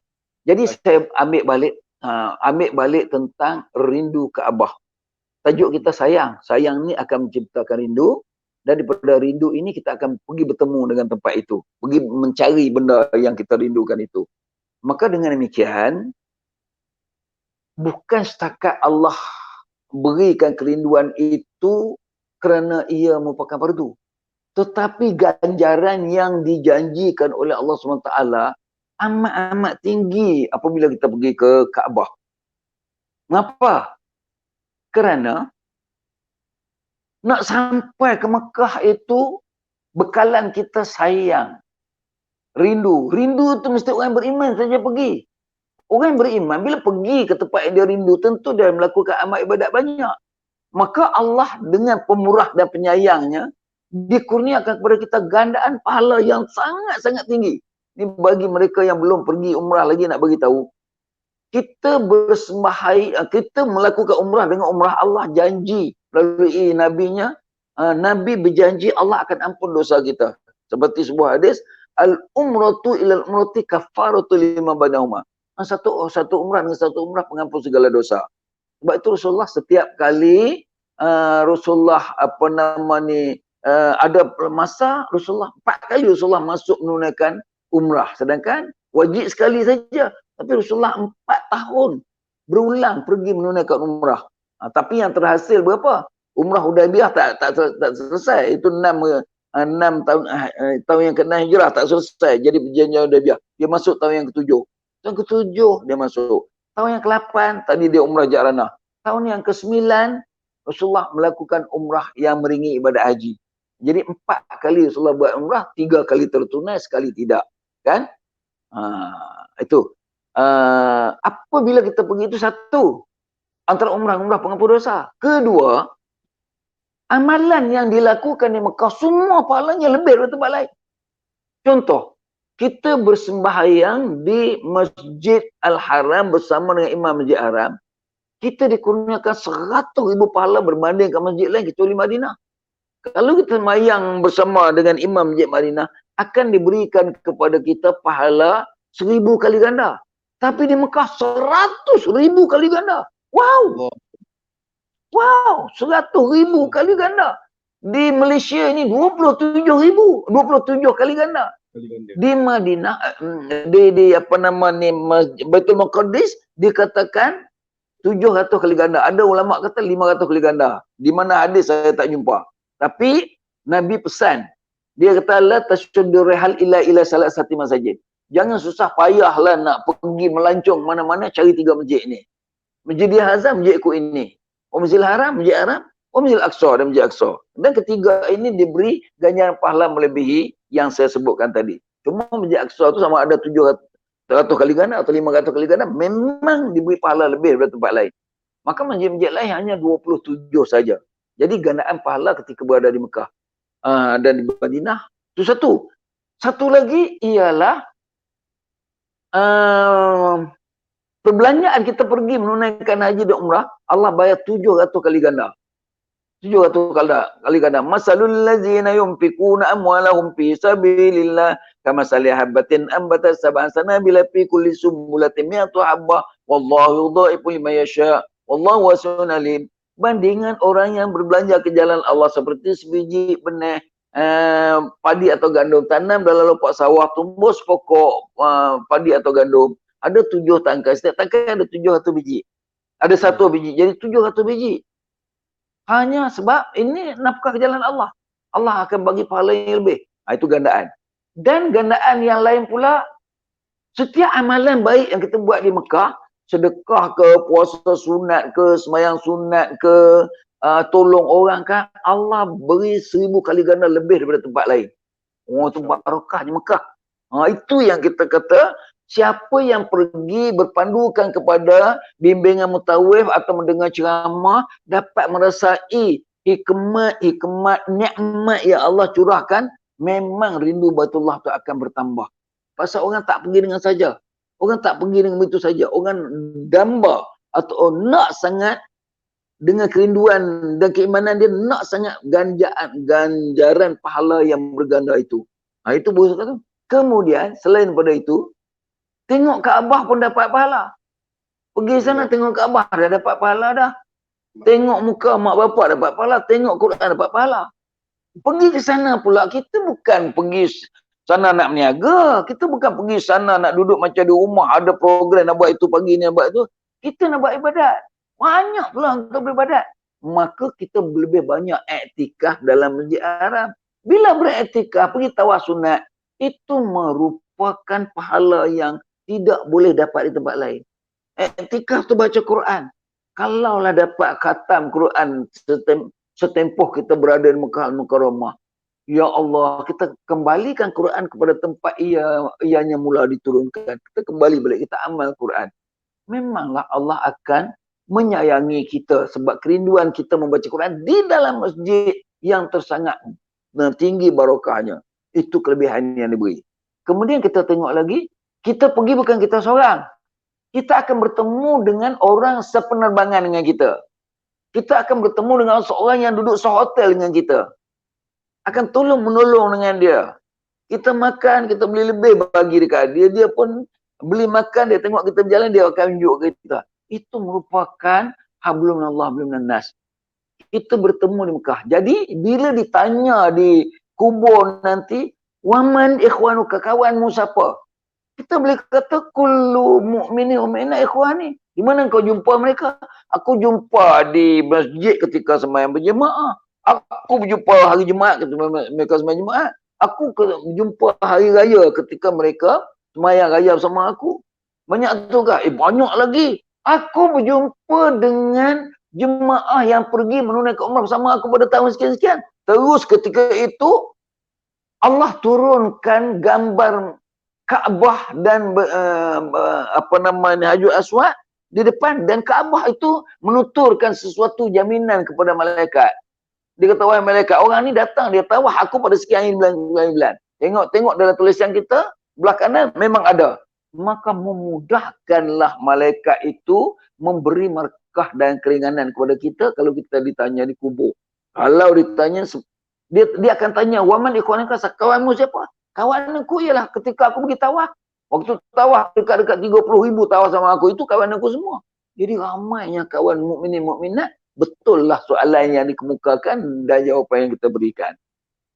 Jadi saya ambil balik tentang rindu Kaabah. Tajuk kita sayang. Sayang ni akan menciptakan rindu. Dan daripada rindu ini kita akan pergi bertemu dengan tempat itu. Pergi mencari benda yang kita rindukan itu. Maka dengan demikian, bukan setakat Allah berikan kerinduan itu kerana ia merupakan fardu. Tetapi ganjaran yang dijanjikan oleh Allah SWT amat-amat tinggi apabila kita pergi ke Kaabah. Mengapa? Kerana nak sampai ke Mekah itu bekalan kita sayang. Rindu. Rindu itu mesti orang beriman saja pergi. Orang beriman bila pergi ke tempat yang dia rindu, tentu dia melakukan amal ibadat banyak. Maka Allah dengan pemurah dan penyayangnya dikurniakan kepada kita gandaan pahala yang sangat-sangat tinggi. Ini bagi mereka yang belum pergi umrah lagi nak bagi tahu. Kita kita melakukan umrah dengan umrah Allah janji melalui nabinya. Nabi berjanji Allah akan ampun dosa kita. Seperti sebuah hadis, al-umratu ilal umrati kafaratu lima bainahuma. Satu umrah dengan satu umrah pengampun segala dosa. Sebab itu Rasulullah setiap kali Rasulullah ada masa Rasulullah 4 kali Rasulullah masuk menunaikan umrah. Sedangkan wajib sekali saja. Tapi Rasulullah 4 tahun berulang pergi menunaikan umrah. Tapi yang terhasil berapa? Umrah Hudaybiyah tak selesai. Itu 6 tahun yang ke-6 hijrah tak selesai. Jadi perjanjian Hudaybiyah. Dia masuk tahun yang ke-7. Tahun ke-7 dia masuk. Tahun yang ke-8 tadi dia umrah Ja'ranah. tahun yang ke-9 Rasulullah melakukan umrah yang meringi ibadat haji. Jadi 4 kali Rasulullah buat umrah, 3 kali tertunai, sekali tidak. Kan? Itu. Apabila kita pergi itu satu, antara umrah pengampun dosa. Kedua, amalan yang dilakukan di Mekah semua pahalanya lebih daripada tempat lain. Contoh, kita bersembahyang di Masjid Al-Haram bersama dengan Imam Masjid Haram, kita dikurniakan 100,000 pahala berbanding ke masjid lain kecuali Madinah. Kalau kita sembahyang bersama dengan Imam Masjid Madinah, akan diberikan kepada kita pahala 1000 kali ganda. Tapi di Mekah 100,000 kali ganda. Wow! Wow! 100,000 kali ganda. Di Malaysia ini 27,000. 27 kali ganda. Di Madinah, di apa nama ni, Baitul Maqdis dikatakan 700 kali ganda. Ada ulama kata 500 kali ganda. Di mana hadis saya tak jumpa. Tapi Nabi pesan, dia kata la tasyuddu rihal ila salasati masajid. Jangan susah payahlah nak pergi melancong mana-mana cari 3 masjid ni. Masjidil Haram, masjidku ini. Masjidil Haram, masjid Haram, Masjidil Aqsa dan Masjid Aqsa. Dan ketiga ini diberi ganjaran pahala melebihi yang saya sebutkan tadi. Cuma Masjid Aqsa tu sama ada 700 kali ganda atau 500 kali ganda, memang diberi pahala lebih daripada tempat lain. Maka masjid-masjid lain hanya 27 saja. Jadi gandaan pahala ketika berada di Mekah dan di Madinah. Itu satu. Satu lagi ialah perbelanjaan kita pergi menunaikan haji dan umrah, Allah bayar 700 kali ganda. 700 kali ganda. Masalul ladzina yunfiquna amwalahum fi sabilillah kamasali habatin ambatat sab'an sanabila fi kulli sumbulatin mi'atu habbah wallahu yudha'ifu liman yasha wallahu wasi'un alim. Bandingan orang yang berbelanja ke jalan Allah seperti sebiji benih padi atau gandum, tanam dalam lopak sawah, tumbuh sepokok padi atau gandum, ada 7 tangkai, setiap tangkai ada 700 biji, ada 1 biji, jadi 700 biji. Hanya sebab ini nafkah ke jalan Allah, Allah akan bagi pahala yang lebih. Itu gandaan. Dan gandaan yang lain pula, setiap amalan baik yang kita buat di Mekah, sedekah ke, puasa sunat ke, sembahyang sunat ke, tolong orang kan, Allah beri 1000 kali ganda lebih daripada tempat lain. Oh, itu barakah di Mekah. Itu yang kita kata, siapa yang pergi berpandukan kepada bimbingan mutawif atau mendengar ceramah, dapat merasai hikmat, nikmat yang Allah curahkan, memang rindu Baitullah itu akan bertambah. Pasal orang tak pergi dengan saja. Orang tak pergi dengan begitu saja. Orang damba atau nak sangat dengan kerinduan dan keimanan dia, nak sangat ganjaran pahala yang berganda itu. Itu boleh kata. Kemudian selain daripada itu, tengok Kaabah pun dapat pahala. Pergi sana tengok Kaabah dah dapat pahala dah. Tengok muka mak bapak dapat pahala. Tengok Quran dapat pahala. Pergi ke sana pula, kita bukan pergi sana nak berniaga. Kita bukan pergi sana nak duduk macam di rumah, ada program nak buat itu pagi ni, nak buat itu. Kita nak buat ibadat. Banyak pula untuk beribadat. Maka kita lebih banyak iktikaf dalam Masjid Haram. Bila beriktikaf, pergi tawaf sunat, itu merupakan pahala yang tidak boleh dapat di tempat lain. Iktikaf tu baca Quran. Kalaulah dapat khatam Quran setempoh kita berada di Mekah Al-Mukarramah, ya Allah, kita kembalikan Quran kepada tempat ianya mula diturunkan. Kita kembali balik, kita amal Quran. Memanglah Allah akan menyayangi kita sebab kerinduan kita membaca Quran di dalam masjid yang tersangat tinggi barokahnya. Itu kelebihan yang diberi. Kemudian kita tengok lagi, kita pergi bukan kita seorang. Kita akan bertemu dengan orang sepenerbangan dengan kita. Kita akan bertemu dengan seorang yang duduk sehotel dengan kita. Akan tolong menolong dengan dia. Kita makan, kita beli lebih bagi dekat dia. Dia pun beli makan, dia tengok kita berjalan, dia akan tunjuk ke kita. Itu merupakan hablum minallah hablum minannas. Kita bertemu di Mekah. Jadi bila ditanya di kubur nanti, waman ikhwanuka, kawanmu siapa? Kita boleh kata kullu mu'mini wa mu'minah ikhwani. Di mana kau jumpa mereka? Aku jumpa di masjid ketika sembahyang berjemaah. Aku berjumpa hari Jumaat ketika mereka sembahyang Jumaat. Aku berjumpa hari raya ketika mereka sembahyang raya bersama aku. Banyak tu kah? Banyak lagi. Aku berjumpa dengan jemaah yang pergi menunaikan umrah bersama aku pada tahun sekian-sekian. Terus ketika itu Allah turunkan gambar Kaabah dan Hajar Aswad di depan, dan Kaabah itu menuturkan sesuatu jaminan kepada malaikat. Dia kata, wahai malaikat, orang ni datang, dia tawaf aku pada sekian bulan. Tengok dalam tulisan kita, belah kanan memang ada. Maka memudahkanlah malaikat itu memberi markah dan keringanan kepada kita kalau kita ditanya di kubur. Kalau ditanya, dia akan tanya, waman ikhwanaka, kawanmu siapa? Kawan aku ialah ketika aku pergi tawaf. Waktu tawaf dekat-dekat 30,000 tawaf sama aku, itu kawan aku semua. Jadi ramainya kawan mukminin mukminat. Betul lah soalan yang dikemukakan dan jawapan yang kita berikan.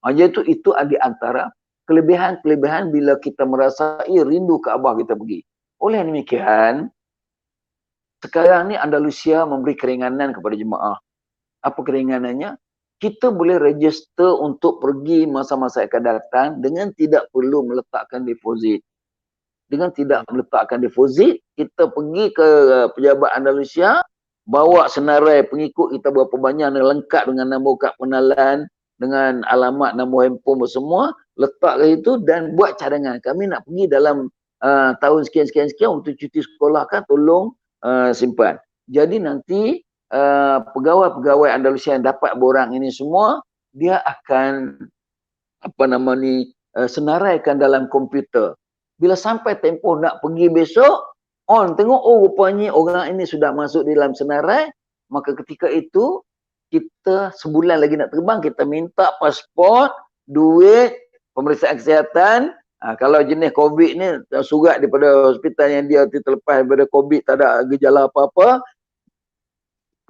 Jadi itu di antara kelebihan-kelebihan bila kita merasai rindu Kaabah kita pergi. Oleh demikian, sekarang ni Andalusia memberi keringanan kepada jemaah. Apa keringanannya? Kita boleh register untuk pergi masa-masa akan datang dengan tidak perlu meletakkan deposit. Dengan tidak meletakkan deposit, kita pergi ke pejabat Andalusia, bawa senarai pengikut kita berapa banyak, lengkap dengan nombor kad pengenalan, dengan alamat, nombor handphone semua, letak ke itu dan buat cadangan. Kami nak pergi dalam tahun sekian-sekian untuk cuti sekolah kan, tolong simpan. Jadi nanti pegawai-pegawai Andalusia yang dapat borang ini semua, dia akan senaraikan dalam komputer. Bila sampai tempoh nak pergi besok, tengok, rupanya orang ini sudah masuk di dalam senarai, maka ketika itu kita sebulan lagi nak terbang, kita minta pasport, duit, pemeriksaan kesihatan. Kalau jenis COVID ni, surat daripada hospital yang dia terlepas daripada COVID, tak ada gejala apa-apa,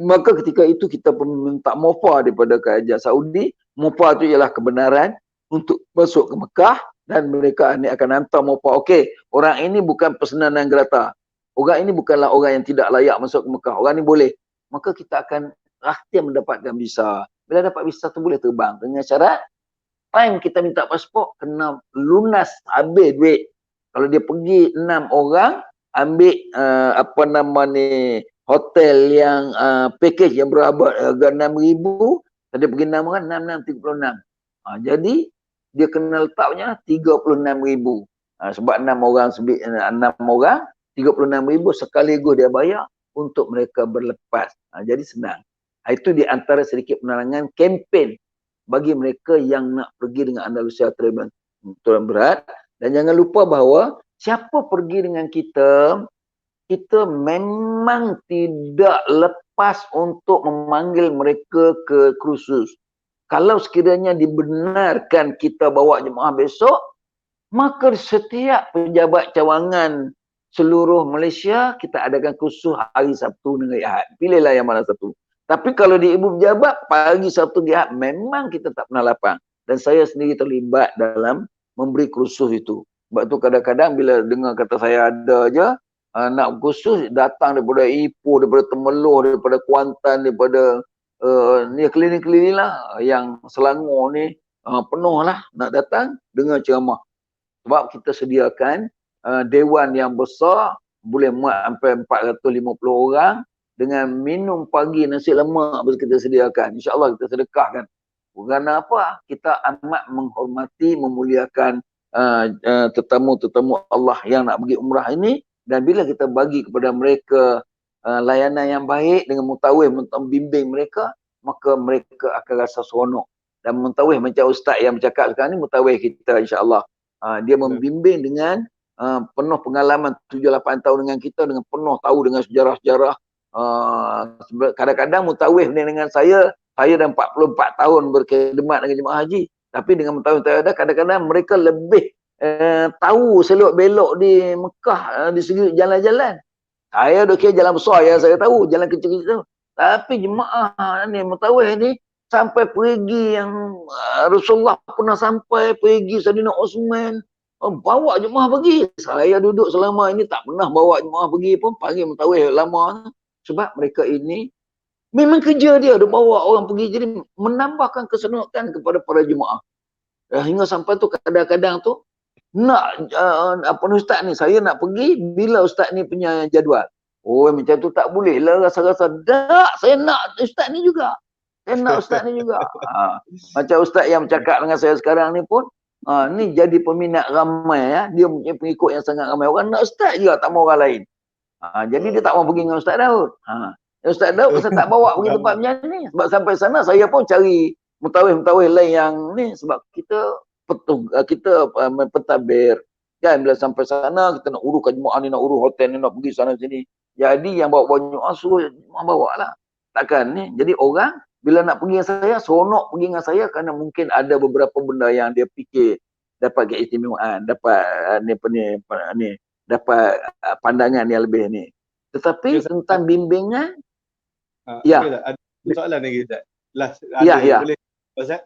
maka ketika itu kita minta mofa daripada kerajaan Saudi. Mofa itu ialah kebenaran untuk masuk ke Mekah, dan mereka ni akan hantar mofa. Okey, orang ini bukan pesanan gerata. Orang ini bukanlah orang yang tidak layak masuk ke Mekah. Orang ini boleh. Maka kita akan rakyat mendapatkan visa. Bila dapat visa tu boleh terbang. Dengan syarat, time kita minta pasport, kena lunas habis duit. Kalau dia pergi 6 orang, ambil hotel yang package yang berabad harga 6,000, tadi pergi 6 orang, 6,636. Jadi dia kena letaknya 36,000. Sebab 6 orang 36,000 sekaligus dia bayar untuk mereka berlepas. Jadi senang. Itu di antara sedikit penerangan kempen bagi mereka yang nak pergi dengan Andalusia Travel berat. Dan jangan lupa bahawa siapa pergi dengan kita, kita memang tidak lepas untuk memanggil mereka ke kursus. Kalau sekiranya dibenarkan kita bawa jemaah besok, maka setiap pejabat cawangan seluruh Malaysia, kita adakan kursus hari Sabtu dengan Ahad. Pilihlah yang mana satu. Tapi kalau di ibu pejabat, pagi Sabtu Ahad, memang kita tak pernah lapang. Dan saya sendiri terlibat dalam memberi kursus itu. Sebab tu kadang-kadang bila dengar kata saya ada je, nak kursus, datang daripada Ipoh, daripada Temeloh, daripada Kuantan, daripada keliling-keliling lah, yang Selangor ni penuh lah nak datang dengar ceramah. Sebab kita sediakan dewan yang besar, boleh muat sampai 450 orang, dengan minum pagi nasi lemak kita sediakan. InsyaAllah kita sedekahkan. Kerana apa? Kita amat menghormati, memuliakan tetamu-tetamu Allah yang nak pergi umrah ini. Dan bila kita bagi kepada mereka layanan yang baik dengan mutawif membimbing mereka, maka mereka akan rasa seronok. Dan mutawif macam ustaz yang bercakap sekarang ni, mutawif kita insya-Allah. Dia membimbing dengan penuh pengalaman 7-8 tahun dengan kita, dengan penuh tahu dengan sejarah-sejarah. Kadang-kadang mutawif ni dengan saya dah 44 tahun berkhidmat dengan jemaah haji. Tapi dengan mutawif ada, kadang-kadang mereka lebih tahu selok belok di Mekah, di segi jalan-jalan. Saya duk kira jalan besar yang saya tahu, jalan kecil-kecil tu. Tapi jemaah ni, mutawif ni, sampai pergi yang Rasulullah pernah sampai, pergi Saidina Osman, bawa jemaah pergi. Saya duduk selama ini tak pernah bawa jemaah pergi pun, panggil mutawif lama. Sebab mereka ini memang kerja dia, dia bawa orang pergi. Jadi menambahkan keseronokan kepada para jemaah. Hingga sampai tu kadang-kadang tu, nak ustaz ni, saya nak pergi bila ustaz ni punya jadual. Oh macam tu tak boleh lah, rasa-rasa tak, saya nak ustaz ni juga. Saya nak ustaz ni juga. Macam ustaz yang bercakap dengan saya sekarang ni pun, ni jadi peminat ramai ya. Dia punya pengikut yang sangat ramai. Orang nak ustaz juga, tak mau orang lain. Jadi dia tak mau pergi dengan Ustaz Daud. Ustaz Daud saya tak bawa pergi tempat macam ni. Sebab sampai sana saya pun cari mutawih-mutawih lain yang ni. Sebab kita pentadbir. Kan bila sampai sana kita nak uruskan jemaah ni, nak urus hotel ni, nak pergi sana sini. Jadi yang bawa jemaah suruh jemaah bawa lah. Takkan ni. Jadi orang bila nak pergi dengan saya, seronok pergi dengan saya kerana mungkin ada beberapa benda yang dia fikir dapat keistimewaan, dapat dapat pandangan yang lebih ni. Tetapi tentang bimbingan, ya. Okay, ada soalan lagi Ustaz. Last, Ya. Boleh Ustaz?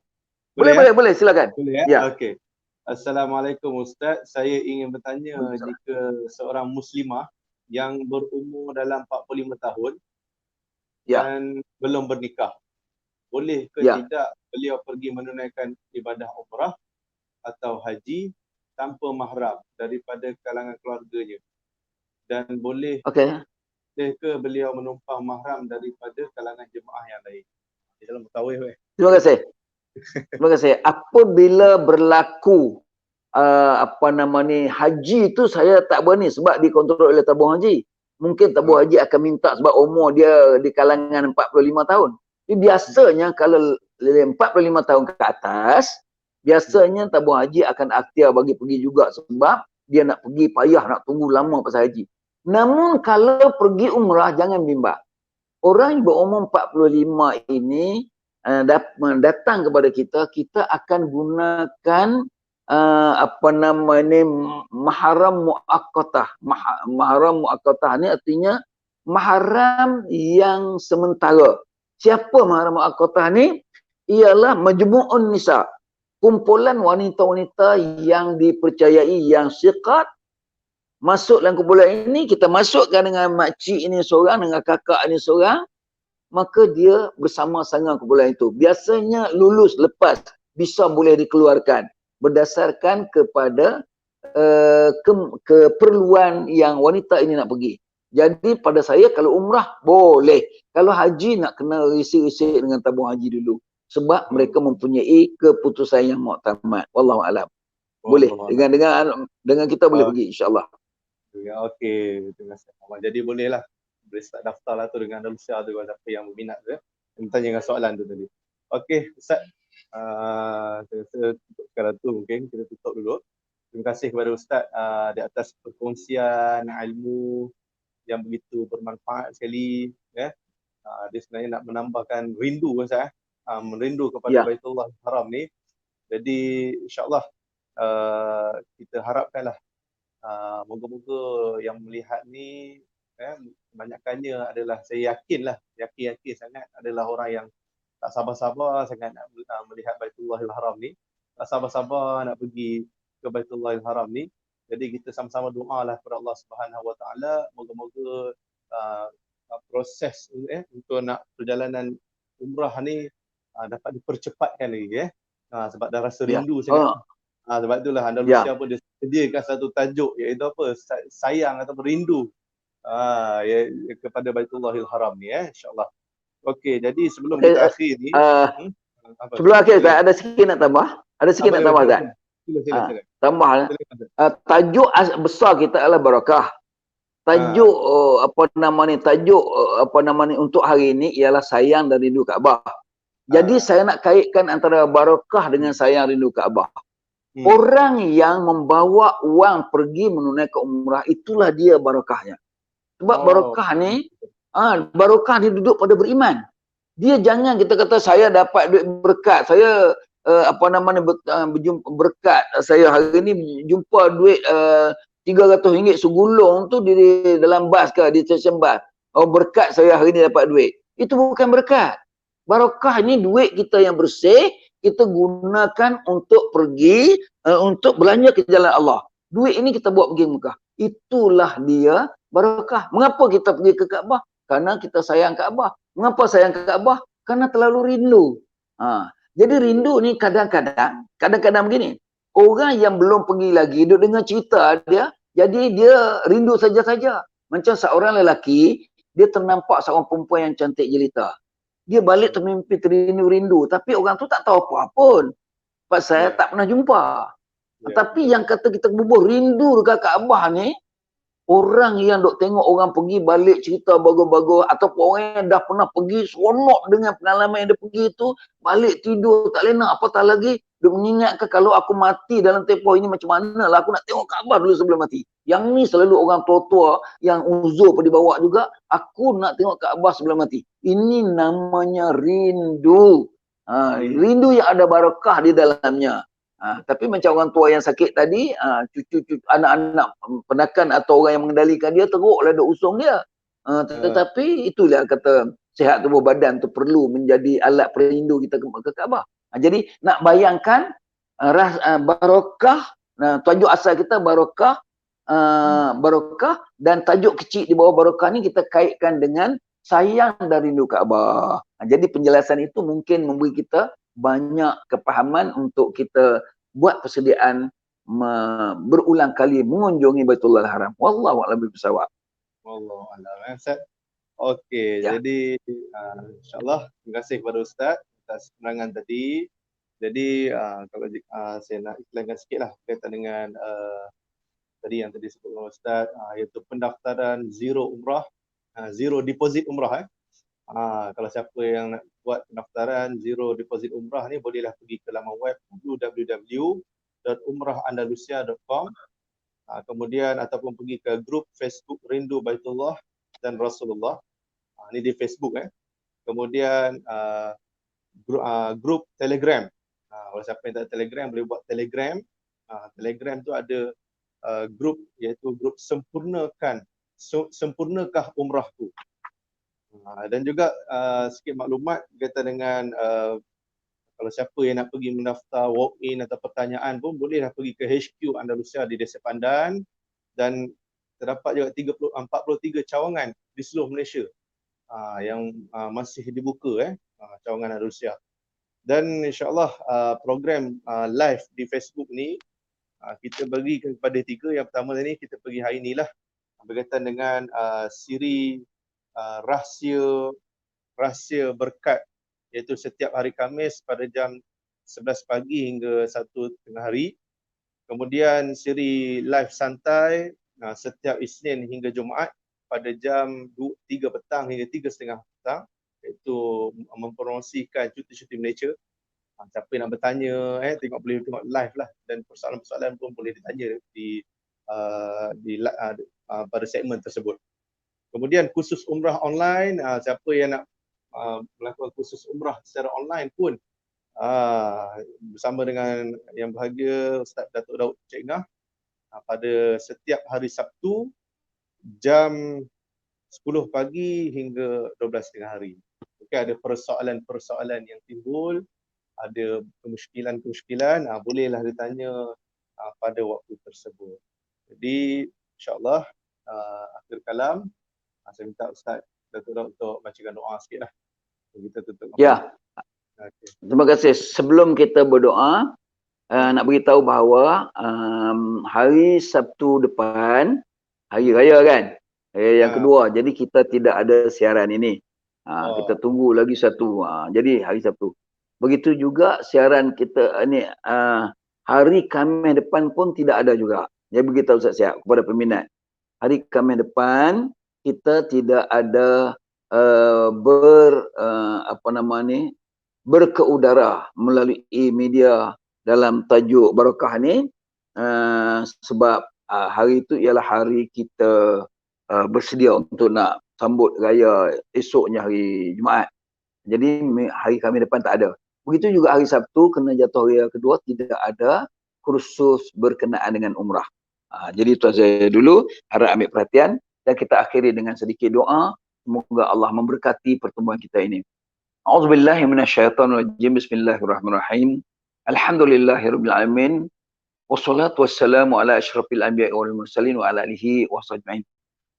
Boleh, silakan. Boleh ya? Ya. Okey. Assalamualaikum Ustaz. Saya ingin bertanya jika seorang muslimah yang berumur dalam 45 tahun dan belum bernikah, boleh ke tidak beliau pergi menunaikan ibadah umrah atau haji tanpa mahram daripada kalangan keluarganya? Dan boleh ke beliau menumpang mahram daripada kalangan jemaah yang lain? Dalam mutawih. Terima kasih. Apabila berlaku haji tu saya tak berani sebab dikontrol oleh tabung haji. Mungkin tabung haji akan minta sebab umur dia di kalangan 45 tahun. Jadi biasanya kalau 45 tahun ke atas, biasanya tabung haji akan akhtiar bagi pergi juga sebab dia nak pergi payah nak tunggu lama pasal haji. Namun kalau pergi umrah jangan bimbang. Orang yang berumur 45 ini datang kepada kita, kita akan gunakan mahram muakkatah. Mahram muakkatah ni artinya mahram yang sementara. Siapa mahram muakkatah ni? Ialah majmu'un nisa. Kumpulan wanita-wanita yang dipercayai, yang siqat, masuk dalam kumpulan ini, kita masukkan dengan makcik ini seorang, dengan kakak ini seorang, maka dia bersama-sama kumpulan itu. Biasanya lulus, lepas, bisa boleh dikeluarkan berdasarkan kepada keperluan yang wanita ini nak pergi. Jadi pada saya kalau umrah boleh. Kalau haji nak kena risik-risik dengan tabung haji dulu. Sebab mereka mempunyai keputusan yang muktamad. Wallahu alam. Boleh. Dengan kita boleh pergi insya-Allah. Ya, okey. Terima kasih. Jadi bolehlah. Boleh start daftar lah tu dengan Andalusia tu siapa yang berminat tu. Bertanya dengan soalan tu tadi. Okey, Ustaz. Sekarang tu mungkin kita tutup dulu. Terima kasih kepada Ustaz di atas perkongsian ilmu yang begitu bermanfaat sekali. Dia sebenarnya nak menambahkan rindu Ustaz. Merindu kepada Baitullah Haram ni. Jadi insya-Allah kita harapkanlah moga-moga yang melihat ni kebanyakannya adalah, saya yakin sangat adalah orang yang tak sabar-sabar sangat nak melihat Baitullahil Haram ni, tak sabar-sabar nak pergi ke Baitullahil Haram ni. Jadi kita sama-sama doalah kepada Allah Subhanahu Wa Taala, moga-moga proses untuk nak perjalanan umrah ni dapat dipercepatkan lagi sebab dah rasa rindu sangat. Sebab itulah Andalusia pun dia sediakan satu tajuk iaitu apa? Sayang atau rindu kepada Baitullahil Haram ni insya-Allah. Okey, jadi sebelum kita akhir ni sebelum akhir Ustaz, ada sikit nak tambah. Ustaz. Silakan. Tambah. Tajuk besar kita adalah barakah. Tajuk untuk hari ini ialah sayang dan rindu Kaabah. Jadi saya nak kaitkan antara barakah dengan sayang rindu Kaabah. Orang yang membawa wang pergi menunaikan umrah, itulah dia barakahnya. Sebab barakah ni duduk pada beriman. Dia jangan kita kata saya dapat duit berkat, saya berkat saya hari ni jumpa duit RM300 segulung tu di dalam bas ke, di stesen bas. Berkat saya hari ni dapat duit. Itu bukan berkat. Barakah ni duit kita yang bersih, kita gunakan untuk pergi untuk belanja ke jalan Allah. Duit ini kita buat pergi Mekah. Itulah dia barakah. Mengapa kita pergi ke Kaabah? Karena kita sayang Kaabah. Mengapa sayang Kaabah? Karena terlalu rindu. Jadi rindu ni kadang-kadang begini. Orang yang belum pergi lagi duduk dengar cerita dia, jadi dia rindu saja-saja. Macam seorang lelaki, dia ternampak seorang perempuan yang cantik jelita. Dia balik termimpi terindu-rindu. Tapi orang tu tak tahu apa pun. Sebab saya tak pernah jumpa. Tapi yang kata kita bubuh rindu dekat Kaabah ni, orang yang dok tengok orang pergi balik cerita bagus-bagus, ataupun orang yang dah pernah pergi seronok dengan pengalaman yang dia pergi tu, balik tidur tak lena, apatah lagi dia mengingatkan kalau aku mati dalam tempoh ini macam mana lah, aku nak tengok Kaabah dulu sebelum mati. Yang ni selalu orang tua-tua yang uzur pun dibawa juga, aku nak tengok Kaabah sebelum mati. Ini namanya rindu. Rindu yang ada barakah di dalamnya. Tapi macam orang tua yang sakit tadi, cucu-cucu, anak-anak penakan atau orang yang mengendalikan dia teruklah duk usung dia. Tetapi itulah kata sihat tubuh badan tu perlu menjadi alat perindu kita ke Kaabah. Jadi nak bayangkan barakah, tajuk asal kita barakah, barakah, dan tajuk kecil di bawah barakah ni kita kaitkan dengan sayang dan rindu Kaabah. Jadi penjelasan itu mungkin memberi kita banyak kepahaman untuk kita buat persediaan berulang kali mengunjungi Baitullahil Haram. Wallahu a'lam bishawab. Wallahu a'lam. Ustaz. Okey, Ya. jadi insya-Allah terima kasih kepada Ustaz atas penerangan tadi. Jadi kalau saya nak iklankan sikitlah berkaitan dengan tadi yang tadi sebut oleh Ustaz, iaitu pendaftaran Zero Umrah, Zero Deposit Umrah. Kalau siapa yang nak buat pendaftaran Zero Deposit Umrah ni, bolehlah pergi ke laman web www.umrahandalusia.com, kemudian ataupun pergi ke grup Facebook Rindu Baitullah dan Rasulullah. Ni di Facebook. Kemudian grup Telegram. Kalau siapa yang tak Telegram, boleh buat Telegram. Telegram tu ada grup, iaitu grup Sempurnakah Umrahku. Dan juga sikit maklumat berkaitan dengan kalau siapa yang nak pergi mendaftar walk-in atau pertanyaan pun, bolehlah pergi ke HQ Andalusia di Desa Pandan, dan terdapat juga 43 cawangan di seluruh Malaysia yang masih dibuka, cawangan Andalusia. Dan insya-Allah program live di Facebook ni kita bagi kepada 3. Yang pertama ni kita pergi hari ni lah, berkaitan dengan siri rahsia berkat, iaitu setiap hari Khamis pada jam 11 pagi hingga 1 tengah hari. Kemudian siri live santai setiap Isnin hingga Jumaat pada jam 3 petang hingga 3.30 petang, iaitu mempromosikan cuti-cuti Malaysia. Siapa yang nak bertanya, boleh tengok live lah, dan persoalan-persoalan pun boleh ditanya pada segmen tersebut. Kemudian kursus umrah online, siapa yang nak melakukan kursus umrah secara online pun bersama dengan yang berbahagia Ustaz Datuk Daud Cik Ngah, pada setiap hari Sabtu jam 10 pagi hingga 12 tengah hari. Ada persoalan-persoalan yang timbul, ada kemusykilan-kemusykilan, bolehlah ditanya pada waktu tersebut. Jadi insya-Allah akhir kalam, saya minta Ustaz Datuk Daud untuk bacakan doa sikitlah. Kita tutup. Ya. Okay. Terima kasih. Sebelum kita berdoa, nak beritahu bahawa hari Sabtu depan, hari raya kan? Yang kedua, jadi kita tidak ada siaran ini. Kita tunggu lagi satu. Jadi hari Sabtu. Begitu juga siaran kita ni hari Khamis depan pun tidak ada juga. Jadi beritahu Ustaz Siap kepada peminat. Hari Khamis depan kita tidak ada berkeudara melalui media dalam tajuk barakah ni, sebab hari itu ialah hari kita bersedia untuk nak sambut raya esoknya hari Jumaat. Jadi hari Khamis depan tak ada. Begitu juga hari Sabtu kena jatuh raya kedua tidak ada kursus berkenaan dengan umrah. Jadi itu saya dulu harap ambil perhatian, dan kita akhiri dengan sedikit doa. Semoga Allah memberkati pertemuan kita ini. A'udzubillahi minasyaitonirrajim. Bismillahirrahmanirrahim. Alhamdulillahirabbil alamin. Wassalatu wassalamu ala asyrafil anbiya'i wal mursalin wa ala alihi washabbihi.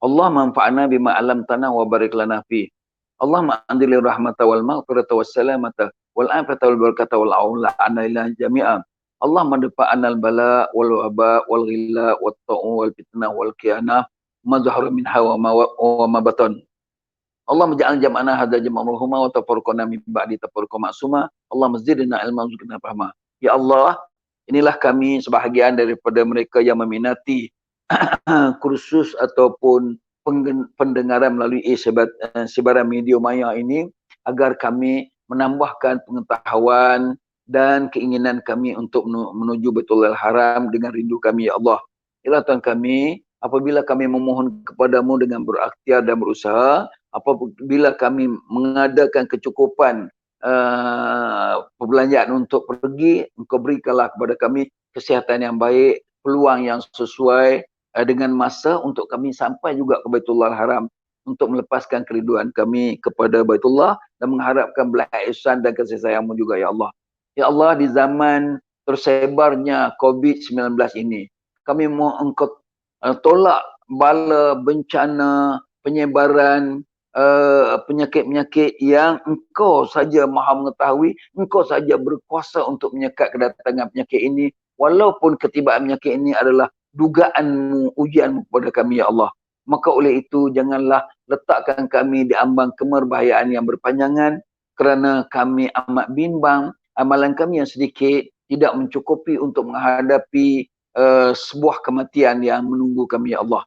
Allahumma anfa'na bima 'allamtana wa barik lana fi. Allahumma anzil rahmata wal maghfirata was salamata wal afata wal barakata wal auna ila jami'a. Allahumma dafa'na al bala wal waba wal ghilla wat ta'u wal fitnah wal khianah ma zahara minha wa ma batan. Allah menja'al jam'ana hadza jam'an marhuma wa tafarraqana min ba'di tafarruqan ma'suma. Allah zidna ilman warzuqna fahma. Ya Allah, inilah kami sebahagian daripada mereka yang meminati kursus ataupun pendengaran melalui sebaran media maya ini, agar kami menambahkan pengetahuan dan keinginan kami untuk menuju Baitullah Haram dengan rindu kami, ya Allah. Ya Tuhan kami, apabila kami memohon kepadamu dengan berikhtiar dan berusaha, apabila kami mengadakan kecukupan perbelanjaan untuk pergi, Engkau berikanlah kepada kami kesihatan yang baik, peluang yang sesuai dengan masa untuk kami sampai juga ke Baitullah Haram, untuk melepaskan kerinduan kami kepada Baitullah dan mengharapkan belas ihsan dan kasih sayangmu juga, ya Allah. Ya Allah, di zaman tersebarnya COVID-19 ini, kami mohon Engkau tolak bala bencana penyebaran penyakit-penyakit yang Engkau saja maha mengetahui, Engkau saja berkuasa untuk menyekat kedatangan penyakit ini, walaupun ketibaan penyakit ini adalah dugaanmu, ujianmu kepada kami, ya Allah. Maka oleh itu, janganlah letakkan kami di ambang kemerbahayaan yang berpanjangan, kerana kami amat bimbang, amalan kami yang sedikit tidak mencukupi untuk menghadapi sebuah kematian yang menunggu kami, ya Allah.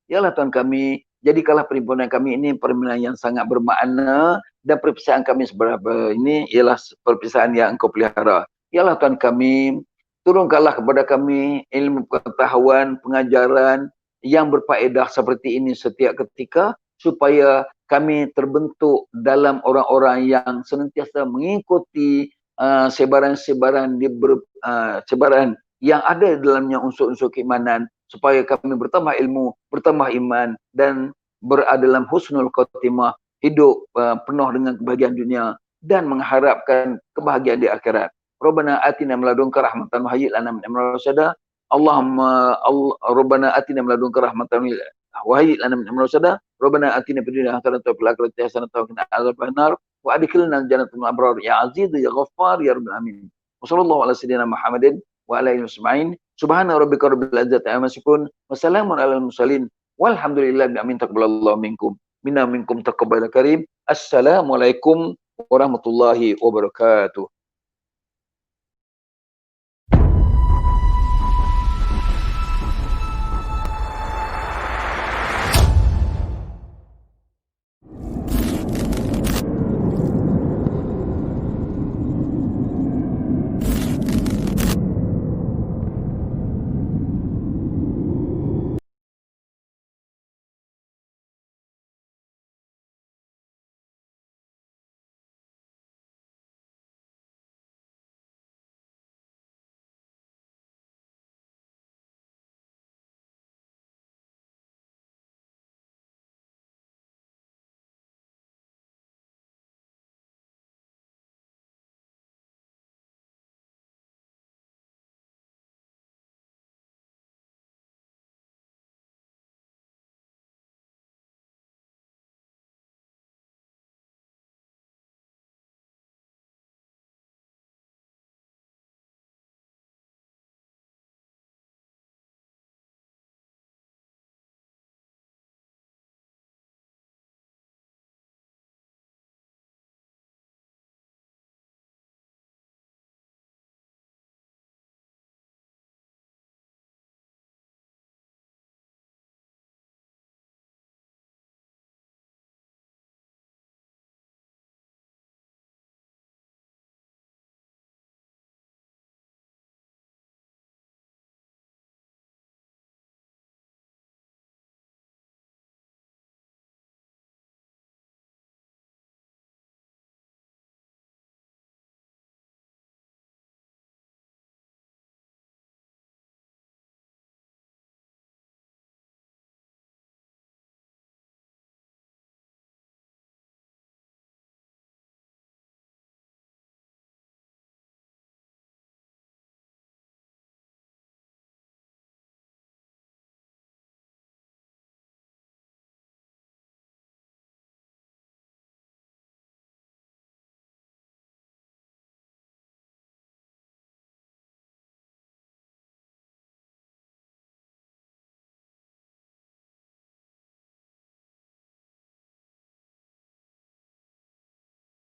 Ya Allah Tuhan kami, jadikanlah perhimpunan kami ini perhimpunan yang sangat bermakna, dan perpisahan kami seberapa ini ialah perpisahan yang Engkau pelihara. Ya Allah Tuhan kami, turunkanlah kepada kami ilmu pengetahuan, pengajaran yang berfaedah seperti ini setiap ketika, supaya kami terbentuk dalam orang-orang yang senantiasa mengikuti sebaran-sebaran sebaran yang ada dalamnya unsur-unsur keimanan, supaya kami bertambah ilmu, bertambah iman, dan berada dalam husnul khotimah, hidup penuh dengan kebahagiaan dunia dan mengharapkan kebahagiaan di akhirat. Rabbana atina min ladunka rahmatan wa hayyi' lana min amrina rashada. Rabbana atina min ladunka rahmatan wa hayyi' lana min amrina rashada. Rabbana atina fid dunya hasanatan wa fil akhirati hasanatan wa qina adzabannar wa adkhilna jannatal abrar ya aziz ya ghaffar ya rabbal alamin. Wassallallahu ala sayyidina Muhammadin wa ala alihi wasma'in. Subhana rabbika rabbil izzati amma yasifun wa salamun alal mursalin walhamdulillahi rabbil alamin. Taqabbalallahu minkum minna minkum taqabbal karim. Assalamualaikum warahmatullahi wabarakatuh.